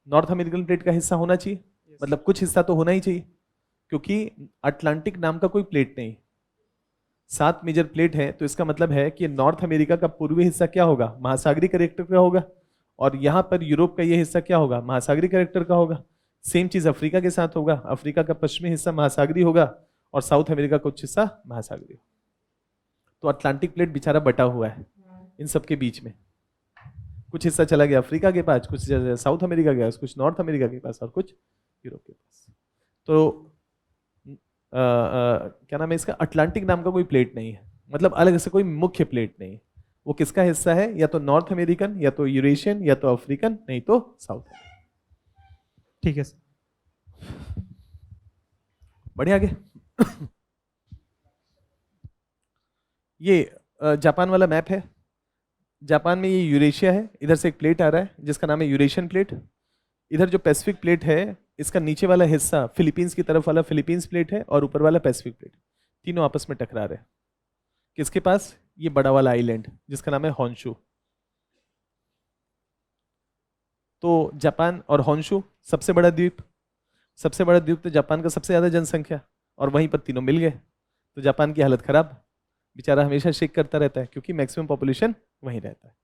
नॉर्थ अमेरिकन प्लेट का हिस्सा होना चाहिए, मतलब कुछ हिस्सा तो होना ही चाहिए, क्योंकि अटलांटिक नाम का कोई प्लेट नहीं। 7 मेजर प्लेट है तो इसका मतलब है कि नॉर्थ अमेरिका का पूर्वी हिस्सा क्या होगा? महासागरीय कैरेक्टर का होगा, और यहां पर यूरोप का ये हिस्सा क्या होगा? महासागरीय कैरेक्टर का होगा। सेम चीज अफ्रीका के साथ होगा, अफ्रीका का पश्चिमी हिस्सा महासागरीय होगा और साउथ अमेरिका का कुछ हिस्सा महासागरीय। तो अटलांटिक प्लेट बेचारा बटा हुआ है इन सब के बीच में, कुछ हिस्सा चला गया अफ्रीका के पास, कुछ साउथ अमेरिका के पास, कुछ नॉर्थ अमेरिका के पास और कुछ यूरोप के पास। तो क्या नाम है इसका? अटलांटिक नाम का कोई प्लेट नहीं है, मतलब अलग से कोई मुख्य प्लेट नहीं है। वो किसका हिस्सा है? या तो नॉर्थ अमेरिकन, या तो यूरेशियन, या तो अफ्रीकन, नहीं तो साउथ अमेरिकन। ठीक है सर, बढ़िया आगे। ये जापान वाला मैप है। जापान में ये यूरेशिया है, इधर से एक प्लेट आ रहा है जिसका नाम है यूरेशियन प्लेट। इधर जो पैसिफिक प्लेट है, इसका नीचे वाला हिस्सा फिलीपींस की तरफ वाला फिलीपींस प्लेट है और ऊपर वाला पैसिफिक प्लेट। तीनों आपस में टकरा रहे हैं। किसके पास? ये बड़ा वाला आइलैंड जिसका नाम है हॉन्शू। तो जापान और हॉन्शू सबसे बड़ा द्वीप, सबसे बड़ा द्वीप तो जापान का सबसे ज्यादा जनसंख्या, और वहीं पर तीनों मिल गए तो जापान की हालत खराब, बेचारा हमेशा शेक करता रहता है क्योंकि मैक्सिमम पॉपुलेशन वहीं रहता है।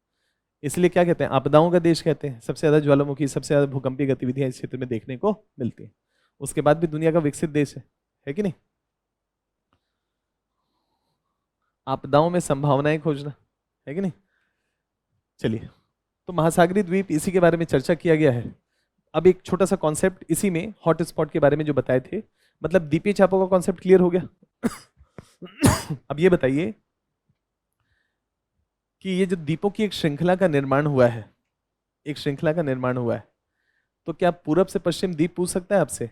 इसलिए क्या कहते हैं? आपदाओं का देश कहते हैं। सबसे ज्यादा ज्वालामुखी, सबसे ज्यादा भूकंपीय गतिविधियां इस क्षेत्र में देखने को मिलती है। उसके बाद भी दुनिया का विकसित देश है कि नहीं? आपदाओं में संभावनाएं खोजना, है कि नहीं? चलिए, तो महासागरीय द्वीप, इसी के बारे में चर्चा किया गया है। अब एक छोटा सा कॉन्सेप्ट इसी में हॉट स्पॉट के बारे में जो बताए थे, मतलब द्वीपीय चापों का कॉन्सेप्ट क्लियर हो गया। अब ये बताइए कि ये जो द्वीपों की एक श्रृंखला का निर्माण हुआ है, एक श्रृंखला का निर्माण हुआ है, तो क्या पूरब से पश्चिम द्वीप पूछ सकता है आपसे?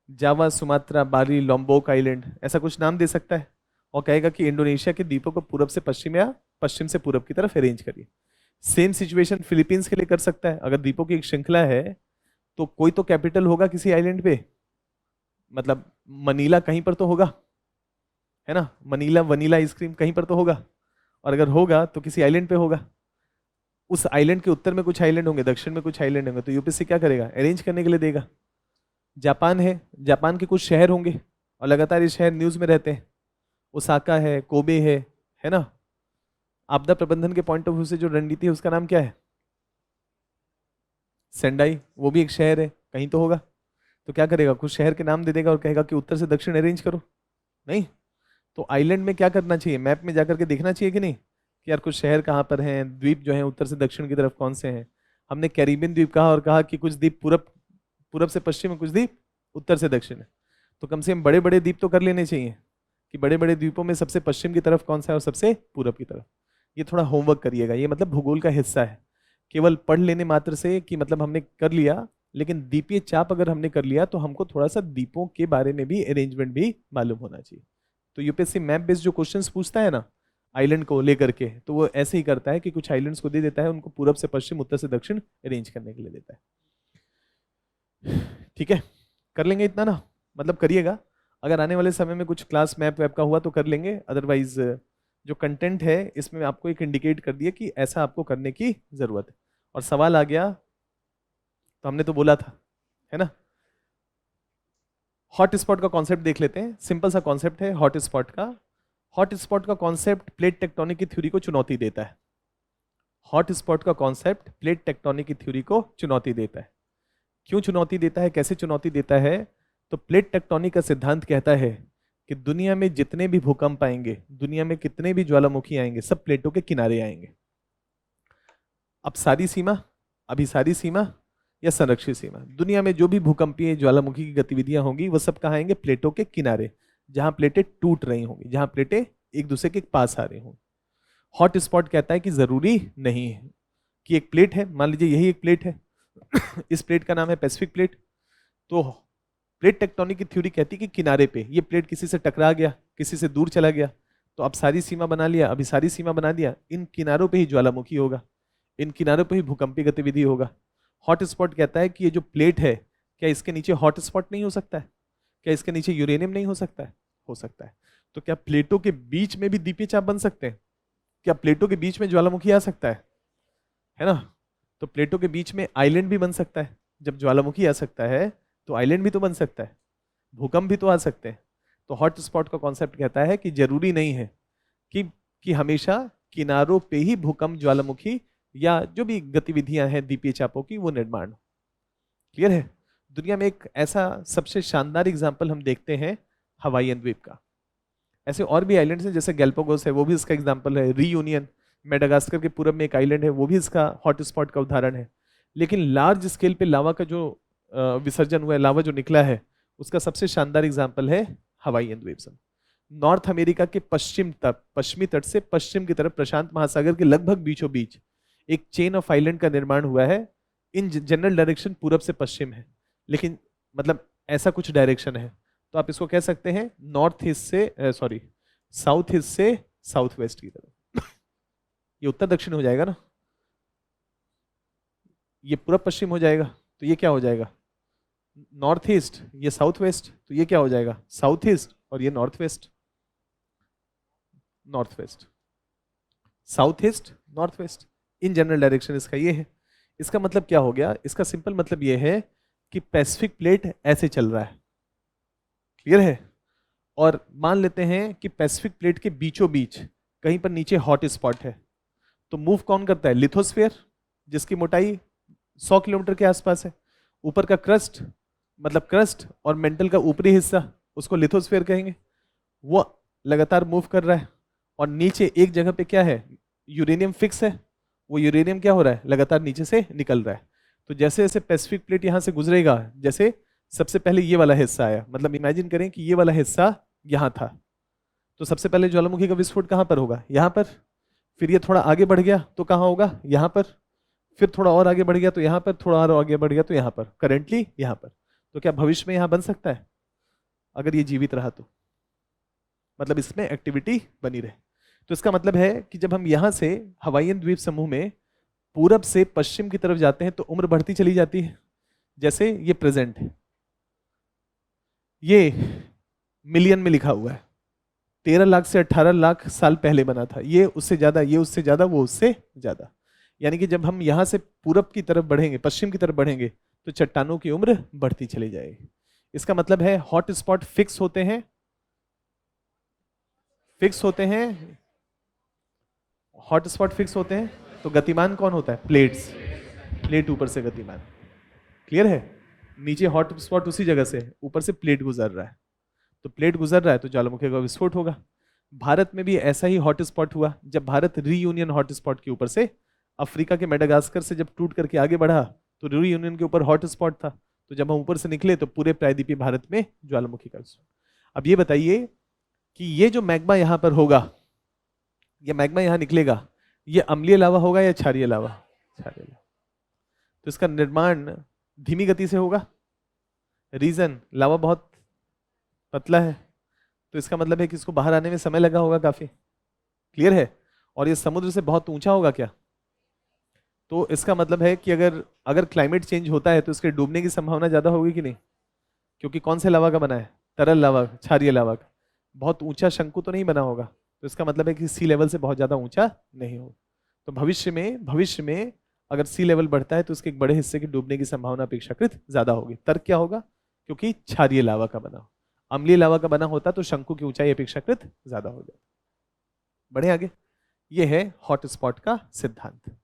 जावा, सुमात्रा, बाली, लॉम्बोक आइलैंड, ऐसा कुछ नाम दे सकता है और कहेगा कि इंडोनेशिया के द्वीपों को पूरब से पश्चिम या पश्चिम से पूरब की तरफ अरेंज करिए। सेम सिचुएशन फिलीपींस के लिए कर सकता है। अगर द्वीपों की एक श्रृंखला है तो कोई तो कैपिटल होगा किसी आइलैंड पे, मतलब मनीला कहीं पर तो होगा, है ना? मनीला वनीला आइसक्रीम कहीं पर तो होगा, और अगर होगा तो किसी आइलैंड पे होगा। उस आइलैंड के उत्तर में कुछ आइलैंड होंगे, दक्षिण में कुछ आइलैंड होंगे, तो यूपीसी क्या करेगा? अरेंज करने के लिए देगा। जापान है, जापान के कुछ शहर होंगे और लगातार ये शहर न्यूज में रहते हैं। ओसाका है, कोबे है ना? आपदा प्रबंधन के पॉइंट ऑफ व्यू से जो रणनीति है उसका नाम क्या है? सेंडाई, वो भी एक शहर है, कहीं तो होगा। तो क्या करेगा? कुछ शहर के नाम दे देगा और कहेगा कि उत्तर से दक्षिण अरेंज करो। नहीं, तो आइलैंड में क्या करना चाहिए? मैप में जाकर के देखना चाहिए कि नहीं कि यार कुछ शहर कहाँ पर हैं, द्वीप जो हैं उत्तर से दक्षिण की तरफ कौन से हैं। हमने कैरिबियन द्वीप कहा और कहा कि कुछ द्वीप पूरब से पश्चिम में, कुछ द्वीप उत्तर से दक्षिण है। तो कम से कम बड़े बड़े द्वीप तो कर लेने चाहिए कि बड़े बड़े द्वीपों में सबसे पश्चिम की तरफ कौन सा है और सबसे पूरब की तरफ। ये थोड़ा होमवर्क करिएगा, ये मतलब भूगोल का हिस्सा है। केवल पढ़ लेने मात्र से कि मतलब हमने कर लिया, लेकिन द्वीपीय चाप अगर हमने कर लिया तो हमको थोड़ा सा द्वीपों के बारे में भी, अरेंजमेंट भी मालूम होना चाहिए। तो यूपीएससी मैप बेस्ड जो क्वेश्चंस पूछता है ना आइलैंड को लेकर के, तो वो ऐसे ही करता है कि कुछ आइलैंड्स को दे देता है, उनको पूरब से पश्चिम, उत्तर से दक्षिण अरेंज करने के लिए देता है। ठीक है, कर लेंगे इतना ना, मतलब करिएगा। अगर आने वाले समय में कुछ क्लास मैप वैप का हुआ तो कर लेंगे, अदरवाइज जो कंटेंट है इसमें आपको एक इंडिकेट कर दिया कि ऐसा आपको करने की जरूरत है। और सवाल आ गया तो हमने तो बोला था, है ना? हॉट स्पॉट का कॉन्सेप्ट देख लेते हैं। सिंपल सा कॉन्सेप्ट है हॉट स्पॉट का। हॉट स्पॉट का कॉन्सेप्ट प्लेट टेक्टोनिक की थ्योरी को चुनौती देता है। हॉट स्पॉट का कॉन्सेप्ट प्लेट टेक्टोनिक की थ्योरी को चुनौती देता है। क्यों चुनौती देता है, कैसे चुनौती देता है? तो प्लेट टेक्टोनिक का सिद्धांत कहता है कि दुनिया में जितने भी भूकंप आएंगे, दुनिया में कितने भी ज्वालामुखी आएंगे, सब प्लेटों के किनारे आएंगे। अब सारी सीमा, अभिसारी सीमा या संरक्षित सीमा, दुनिया में जो भी भूकंपीय ज्वालामुखी की गतिविधियां होंगी वो सब कहाँ आएंगे? प्लेटों के किनारे, जहां प्लेटें टूट रही होंगी, जहां प्लेटें एक दूसरे के पास आ रही होंगी। हॉट स्पॉट कहता है कि जरूरी नहीं है कि एक प्लेट है, मान लीजिए यही एक प्लेट है, इस प्लेट का नाम है पैसिफिक प्लेट, तो प्लेट टेक्टोनिक की थ्योरी कहती है कि किनारे पे ये प्लेट किसी से टकरा गया, किसी से दूर चला गया, तो अब सारी सीमा बना लिया, अभी सारी सीमा बना दिया, इन किनारों पे ही ज्वालामुखी होगा, इन किनारों पे ही भूकंपीय गतिविधि होगा। हॉट स्पॉट कहता है कि ये जो प्लेट है, क्या इसके नीचे हॉट स्पॉट नहीं हो सकता है? क्या इसके नीचे यूरेनियम नहीं हो सकता है? हो सकता है। तो क्या प्लेटों के बीच में भी द्वीपीय चाप बन सकते हैं? क्या प्लेटों के बीच में ज्वालामुखी आ सकता है ना? तो प्लेटों के बीच में आइलैंड भी बन सकता है। जब ज्वालामुखी आ सकता है तो आइलैंड भी तो बन सकता है, भूकंप भी तो आ सकते हैं। तो हॉट स्पॉट का कॉन्सेप्ट कहता है कि जरूरी नहीं है कि हमेशा किनारों पे ही भूकंप, ज्वालामुखी या जो भी गतिविधियां हैं द्वीपीय चापों की वो निर्माण हो। क्लियर है? दुनिया में एक ऐसा सबसे शानदार एग्जाम्पल हम देखते हैं हवाईयन द्वीप का। ऐसे और भी आइलैंड्स हैं, जैसे गैलापागोस है, वो भी इसका एग्जाम्पल है। रीयूनियन, मेडागास्कर के पूरब में एक आइलैंड है, वो भी इसका हॉट स्पॉट का उदाहरण है। लेकिन लार्ज स्केल पे लावा का जो विसर्जन हुआ है, लावा जो निकला है, उसका सबसे शानदार एग्जाम्पल है हवाईयन द्वीप समूह। नॉर्थ अमेरिका के पश्चिमी तट से पश्चिम की तरफ प्रशांत महासागर के लगभग बीचों बीच एक चेन ऑफ आइलैंड का निर्माण हुआ है। इन जनरल डायरेक्शन पूरब से पश्चिम है, लेकिन मतलब ऐसा कुछ डायरेक्शन है, तो आप इसको कह सकते हैं नॉर्थ ईस्ट से साउथ ईस्ट से साउथ वेस्ट की तरफ। ये उत्तर दक्षिण हो जाएगा ना, ये पूर्व पश्चिम हो जाएगा, तो ये क्या हो जाएगा? North east. ये साउथ वेस्ट, तो ये क्या हो जाएगा? South east. और ये north west, north west, south east, north west, in general direction इसका ये है। इसका मतलब क्या हो गया? इसका सिंपल मतलब ये है कि पैसिफिक प्लेट ऐसे चल रहा है, क्लियर है? और मान लेते हैं कि पैसिफिक प्लेट के बीचों बीच कहीं पर नीचे हॉट स्पॉट है, तो मूव कौन करता है? लिथोस्फीयर, जिसकी मोटाई 100 किलोमीटर के आसपास है। ऊपर का क्रस्ट, मतलब क्रस्ट और मेंटल का ऊपरी हिस्सा, उसको लिथोस्फीयर कहेंगे, वो लगातार मूव कर रहा है। और नीचे एक जगह पे क्या है? यूरेनियम फिक्स है, वो यूरेनियम क्या हो रहा है? लगातार नीचे से निकल रहा है। तो जैसे जैसे पैसिफिक प्लेट यहां से गुजरेगा, जैसे सबसे पहले ये वाला हिस्सा आया, मतलब इमेजिन करें कि ये वाला हिस्सा यहां था, तो सबसे पहले ज्वालामुखी का विस्फोट कहां पर होगा? यहां पर। फिर ये थोड़ा आगे बढ़ गया तो कहां होगा? यहां पर। फिर थोड़ा और आगे बढ़ गया तो यहां पर, थोड़ा और आगे बढ़ गया तो यहां पर, करेंटली यहां पर। तो क्या भविष्य में यहां बन सकता है अगर ये जीवित रहा तो? मतलब इसमें एक्टिविटी बनी रहे। तो इसका मतलब है कि जब हम यहां से हवाईयन द्वीप समूह में पूरब से पश्चिम की तरफ जाते हैं तो उम्र बढ़ती चली जाती है। जैसे ये प्रेजेंट है, ये मिलियन में लिखा हुआ है, 13 लाख से 18 लाख साल पहले बना था। ये उससे ज्यादा, ये उससे ज्यादा, वो उससे ज्यादा। यानी कि जब हम यहां से पूरब की तरफ बढ़ेंगे, पश्चिम की तरफ बढ़ेंगे, तो चट्टानों की उम्र बढ़ती चली जाएगी। इसका मतलब है हॉट स्पॉट फिक्स होते हैं, फिक्स होते हैं, हॉट स्पॉट फिक्स होते हैं, तो गतिमान कौन होता है? प्लेट्स, प्लेट ऊपर से गतिमान, क्लियर है? नीचे हॉट स्पॉट उसी जगह से, ऊपर से प्लेट गुजर रहा है, तो प्लेट गुजर रहा है तो ज्वालामुखी का विस्फोट होगा। भारत में भी ऐसा ही हॉट स्पॉट हुआ, जब भारत रीयूनियन हॉट स्पॉट के ऊपर से, अफ्रीका के मेडागास्कर से जब टूट करके आगे बढ़ा तो रीयूनियन के ऊपर हॉट स्पॉट था, तो जब हम ऊपर से निकले तो पूरे प्रायद्वीपीय भारत में ज्वालामुखी का विस्फोट। अब ये बताइए कि ये जो मैग्मा यहां पर होगा, ये मैग्मा यहां निकलेगा, ये अम्लीय लावा होगा या क्षारीय लावा? क्षारीय लावा। तो इसका निर्माण धीमी गति से होगा, रीजन लावा बहुत पतला है, तो इसका मतलब है कि इसको बाहर आने में समय लगा होगा काफी, क्लियर है? और ये समुद्र से बहुत ऊंचा होगा क्या? तो इसका मतलब है कि अगर क्लाइमेट चेंज होता है तो इसके डूबने की संभावना ज्यादा होगी कि नहीं? क्योंकि कौन से लावा का बना है? तरल लावा, क्षारीय लावा का। बहुत ऊंचा शंकु तो नहीं बना होगा, तो इसका मतलब है कि सी लेवल से बहुत ज्यादा ऊंचा नहीं हो। तो भविष्य में अगर सी लेवल बढ़ता है तो उसके एक बड़े हिस्से के डूबने की संभावना अपेक्षाकृत ज्यादा होगी। तर्क क्या होगा? क्योंकि क्षारीय लावा का बना, अम्लीय लावा का बना होता तो शंकु की ऊंचाई अपेक्षाकृत ज्यादा हो जाती। बढ़े आगे। ये है हॉट स्पॉट का सिद्धांत।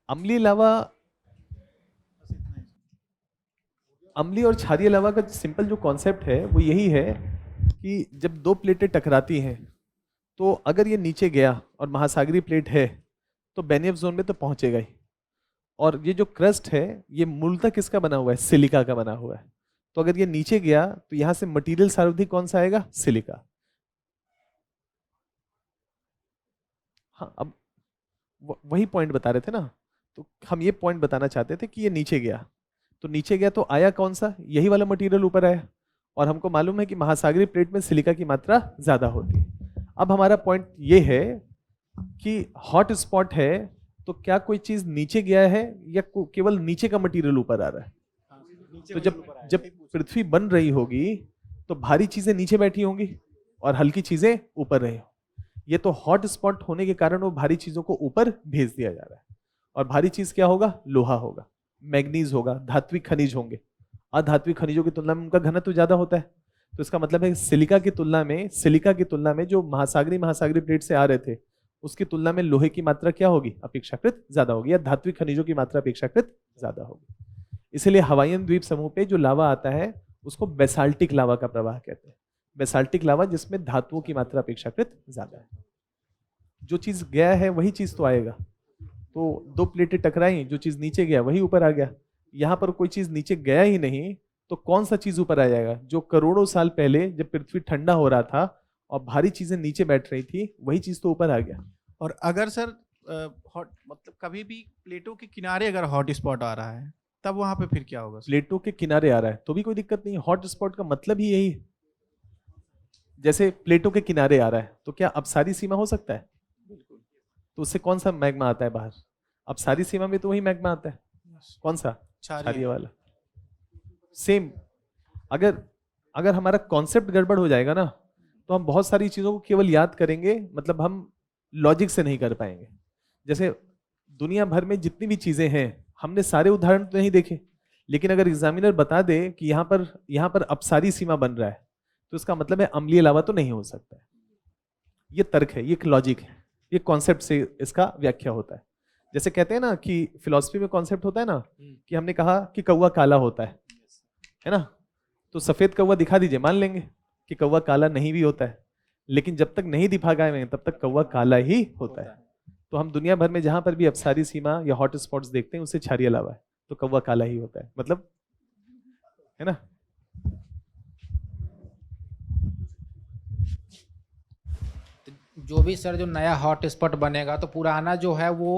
अम्लीय लावा, अम्लीय और क्षारीय लावा का सिंपल जो कॉन्सेप्ट है वो यही है कि जब दो प्लेटें टकराती हैं तो अगर ये नीचे गया और महासागरीय प्लेट है तो बेनियफ जोन में तो पहुंचेगा ही। और ये जो क्रस्ट है ये मूलतः किसका बना हुआ है? सिलिका का बना हुआ है। तो अगर ये नीचे गया तो यहां से मटेरियल सारथी कौन सा आएगा? सिलिका। हाँ, अब वही पॉइंट बता रहे थे ना, तो हम ये पॉइंट बताना चाहते थे कि ये नीचे गया, तो नीचे गया तो आया कौन सा? यही वाला मटेरियल ऊपर आया, और हमको मालूम है कि महासागरीय प्लेट में सिलिका की मात्रा ज्यादा होती है। अब हमारा पॉइंट ये है कि हॉट स्पॉट है तो क्या कोई चीज नीचे गया है या केवल नीचे का मटेरियल ऊपर आ रहा है? तो जब पृथ्वी बन रही होगी तो भारी चीजें नीचे बैठी होंगी और हल्की चीजें ऊपर रही होंगी। ये तो हॉट स्पॉट होने के कारण वो भारी चीजों को ऊपर भेज दिया जा रहा है। और भारी चीज क्या होगा? लोहा होगा, मैग्नीज होगा, धात्विक खनिज होंगे। अधात्विक खनिजों की तुलना में उनका घनत्व ज्यादा होता है। तो इसका मतलब है सिलिका की तुलना में जो महासागरीय प्लेट से आ रहे थे उसकी तुलना में लोहे की मात्रा क्या होगी? अपेक्षाकृत ज्यादा होगी, या धात्विक खनिजों की मात्रा अपेक्षाकृत ज्यादा होगी। इसलिए हवाईयन द्वीप समूह पे जो लावा आता है उसको बेसाल्टिक लावा का प्रवाह कहते हैं। बेसाल्टिक लावा जिसमें धातुओं की मात्रा अपेक्षाकृत ज्यादा है। जो चीज गया है वही चीज तो आएगा। तो दो प्लेटें टकराई, जो चीज नीचे गया वही ऊपर आ गया। यहां पर कोई चीज नीचे गया ही नहीं तो कौन सा चीज ऊपर आ जाएगा? जो करोड़ों साल पहले जब पृथ्वी ठंडा हो रहा था और भारी चीजें नीचे बैठ रही थी वही चीज तो ऊपर आ गया। और अगर सर हॉट मतलब कभी भी प्लेटों के किनारे अगर हॉट स्पॉट आ रहा है तब वहां पे फिर क्या होगा सर? प्लेटों के किनारे आ रहा है तो भी कोई दिक्कत नहीं। हॉट स्पॉट का मतलब ही यही है। जैसे प्लेटों के किनारे आ रहा है तो क्या अब सारी सीमा हो सकता है? बिल्कुल। तो उससे कौन सा मैग्मा आता है बाहर? अब सारी सीमा में तो वही मैग्मा आता है। कौन सा? क्षारीय वाला। सेम अगर अगर हमारा कॉन्सेप्ट गड़बड़ हो जाएगा ना, तो हम बहुत सारी चीज़ों को केवल याद करेंगे, मतलब हम लॉजिक से नहीं कर पाएंगे। जैसे दुनिया भर में जितनी भी चीज़ें हैं, हमने सारे उदाहरण तो नहीं देखे, लेकिन अगर एग्जामिनर बता दे कि यहाँ पर अपसारी सीमा बन रहा है, तो इसका मतलब है अम्लीय लावा तो नहीं हो सकता है। ये तर्क है, ये एक लॉजिक है, ये कॉन्सेप्ट से इसका व्याख्या होता है। जैसे कहते हैं ना कि फिलॉसफी में कॉन्सेप्ट होता है ना, कि हमने कहा कि कौवा काला होता है ना, तो सफेद कौवा दिखा दीजिए, मान लेंगे कि कौवा काला नहीं भी होता है, लेकिन जब तक नहीं दिखा गए तब तक कौवा काला ही होता है। तो हम दुनिया भर में जहां पर भी अपसारी सीमा या हॉट स्पॉट्स देखते हैं, उससे क्षारीय लावा है, तो कौवा काला ही होता है, मतलब, है ना। जो भी सर जो नया हॉट स्पॉट बनेगा तो पुराना जो है वो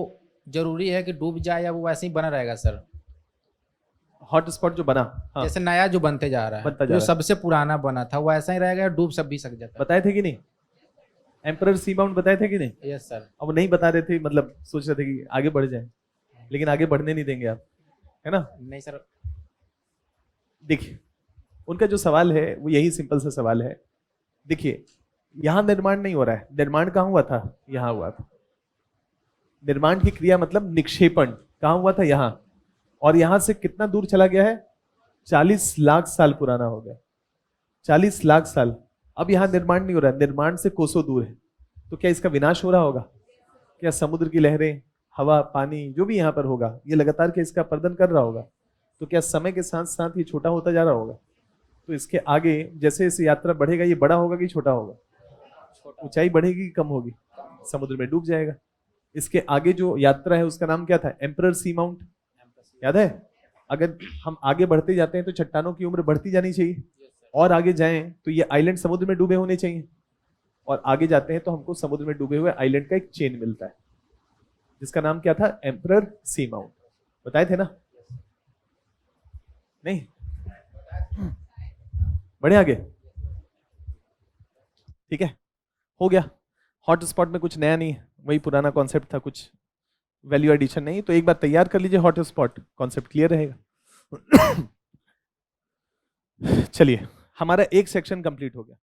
जरूरी है कि डूब जाए या वो वैसे ही बना रहेगा सर? हॉट स्पॉट जो बना, हाँ, जैसे नया जो बनते जा रहा है, बनता जा जो रहा है। सबसे पुराना बना था वो ऐसा ही रहेगा या डूब सब भी सक जाता बताए थे कि नहीं, एम्परर सी माउंट बताए थे कि नहीं? है? Yes sir. अब नहीं बता रहे थे, मतलब सोच रहे थे कि आगे बढ़ जाए, लेकिन आगे बढ़ने नहीं देंगे आप, है ना। नहीं सर। देखिए उनका जो सवाल है वो यही सिंपल सा सवाल है। देखिए यहाँ निर्माण नहीं हो रहा है, निर्माण कहाँ हुआ था? यहाँ हुआ था। निर्माण की क्रिया मतलब निक्षेपण कहाँ हुआ था? यहाँ। और यहाँ से कितना दूर चला गया है? 40 लाख साल पुराना हो गया, 40 लाख साल। अब यहाँ निर्माण नहीं हो रहा है, निर्माण से कोसों दूर है, तो क्या इसका विनाश हो रहा होगा? क्या समुद्र की लहरें, हवा, पानी जो भी यहाँ पर होगा, ये लगातार क्या इसका अपरदन कर रहा होगा? तो क्या समय के साथ साथ ये छोटा होता जा रहा होगा? तो इसके आगे जैसे जैसे यात्रा बढ़ेगा, ये बड़ा होगा कि छोटा होगा? ऊंचाई बढ़ेगी कि कम होगी? समुद्र में डूब जाएगा। इसके आगे जो यात्रा है उसका नाम क्या था? एम्परर सी माउंट, याद है? अगर हम आगे बढ़ते जाते हैं तो चट्टानों की उम्र बढ़ती जानी चाहिए, और आगे जाएं तो ये आइलैंड समुद्र में डूबे होने चाहिए, और आगे जाते हैं तो हमको समुद्र में डूबे हुए आइलैंड का एक चेन मिलता है, जिसका नाम क्या था? एम्परर सी माउंट। बताए थे ना? नहीं बढ़े आगे? ठीक है, हो गया। हॉट स्पॉट में कुछ नया नहीं है, वही पुराना कॉन्सेप्ट था, कुछ वैल्यू एडिशन नहीं। तो एक बार तैयार कर लीजिए हॉट स्पॉट, कॉन्सेप्ट क्लियर रहेगा। चलिए, हमारा एक सेक्शन कंप्लीट हो गया।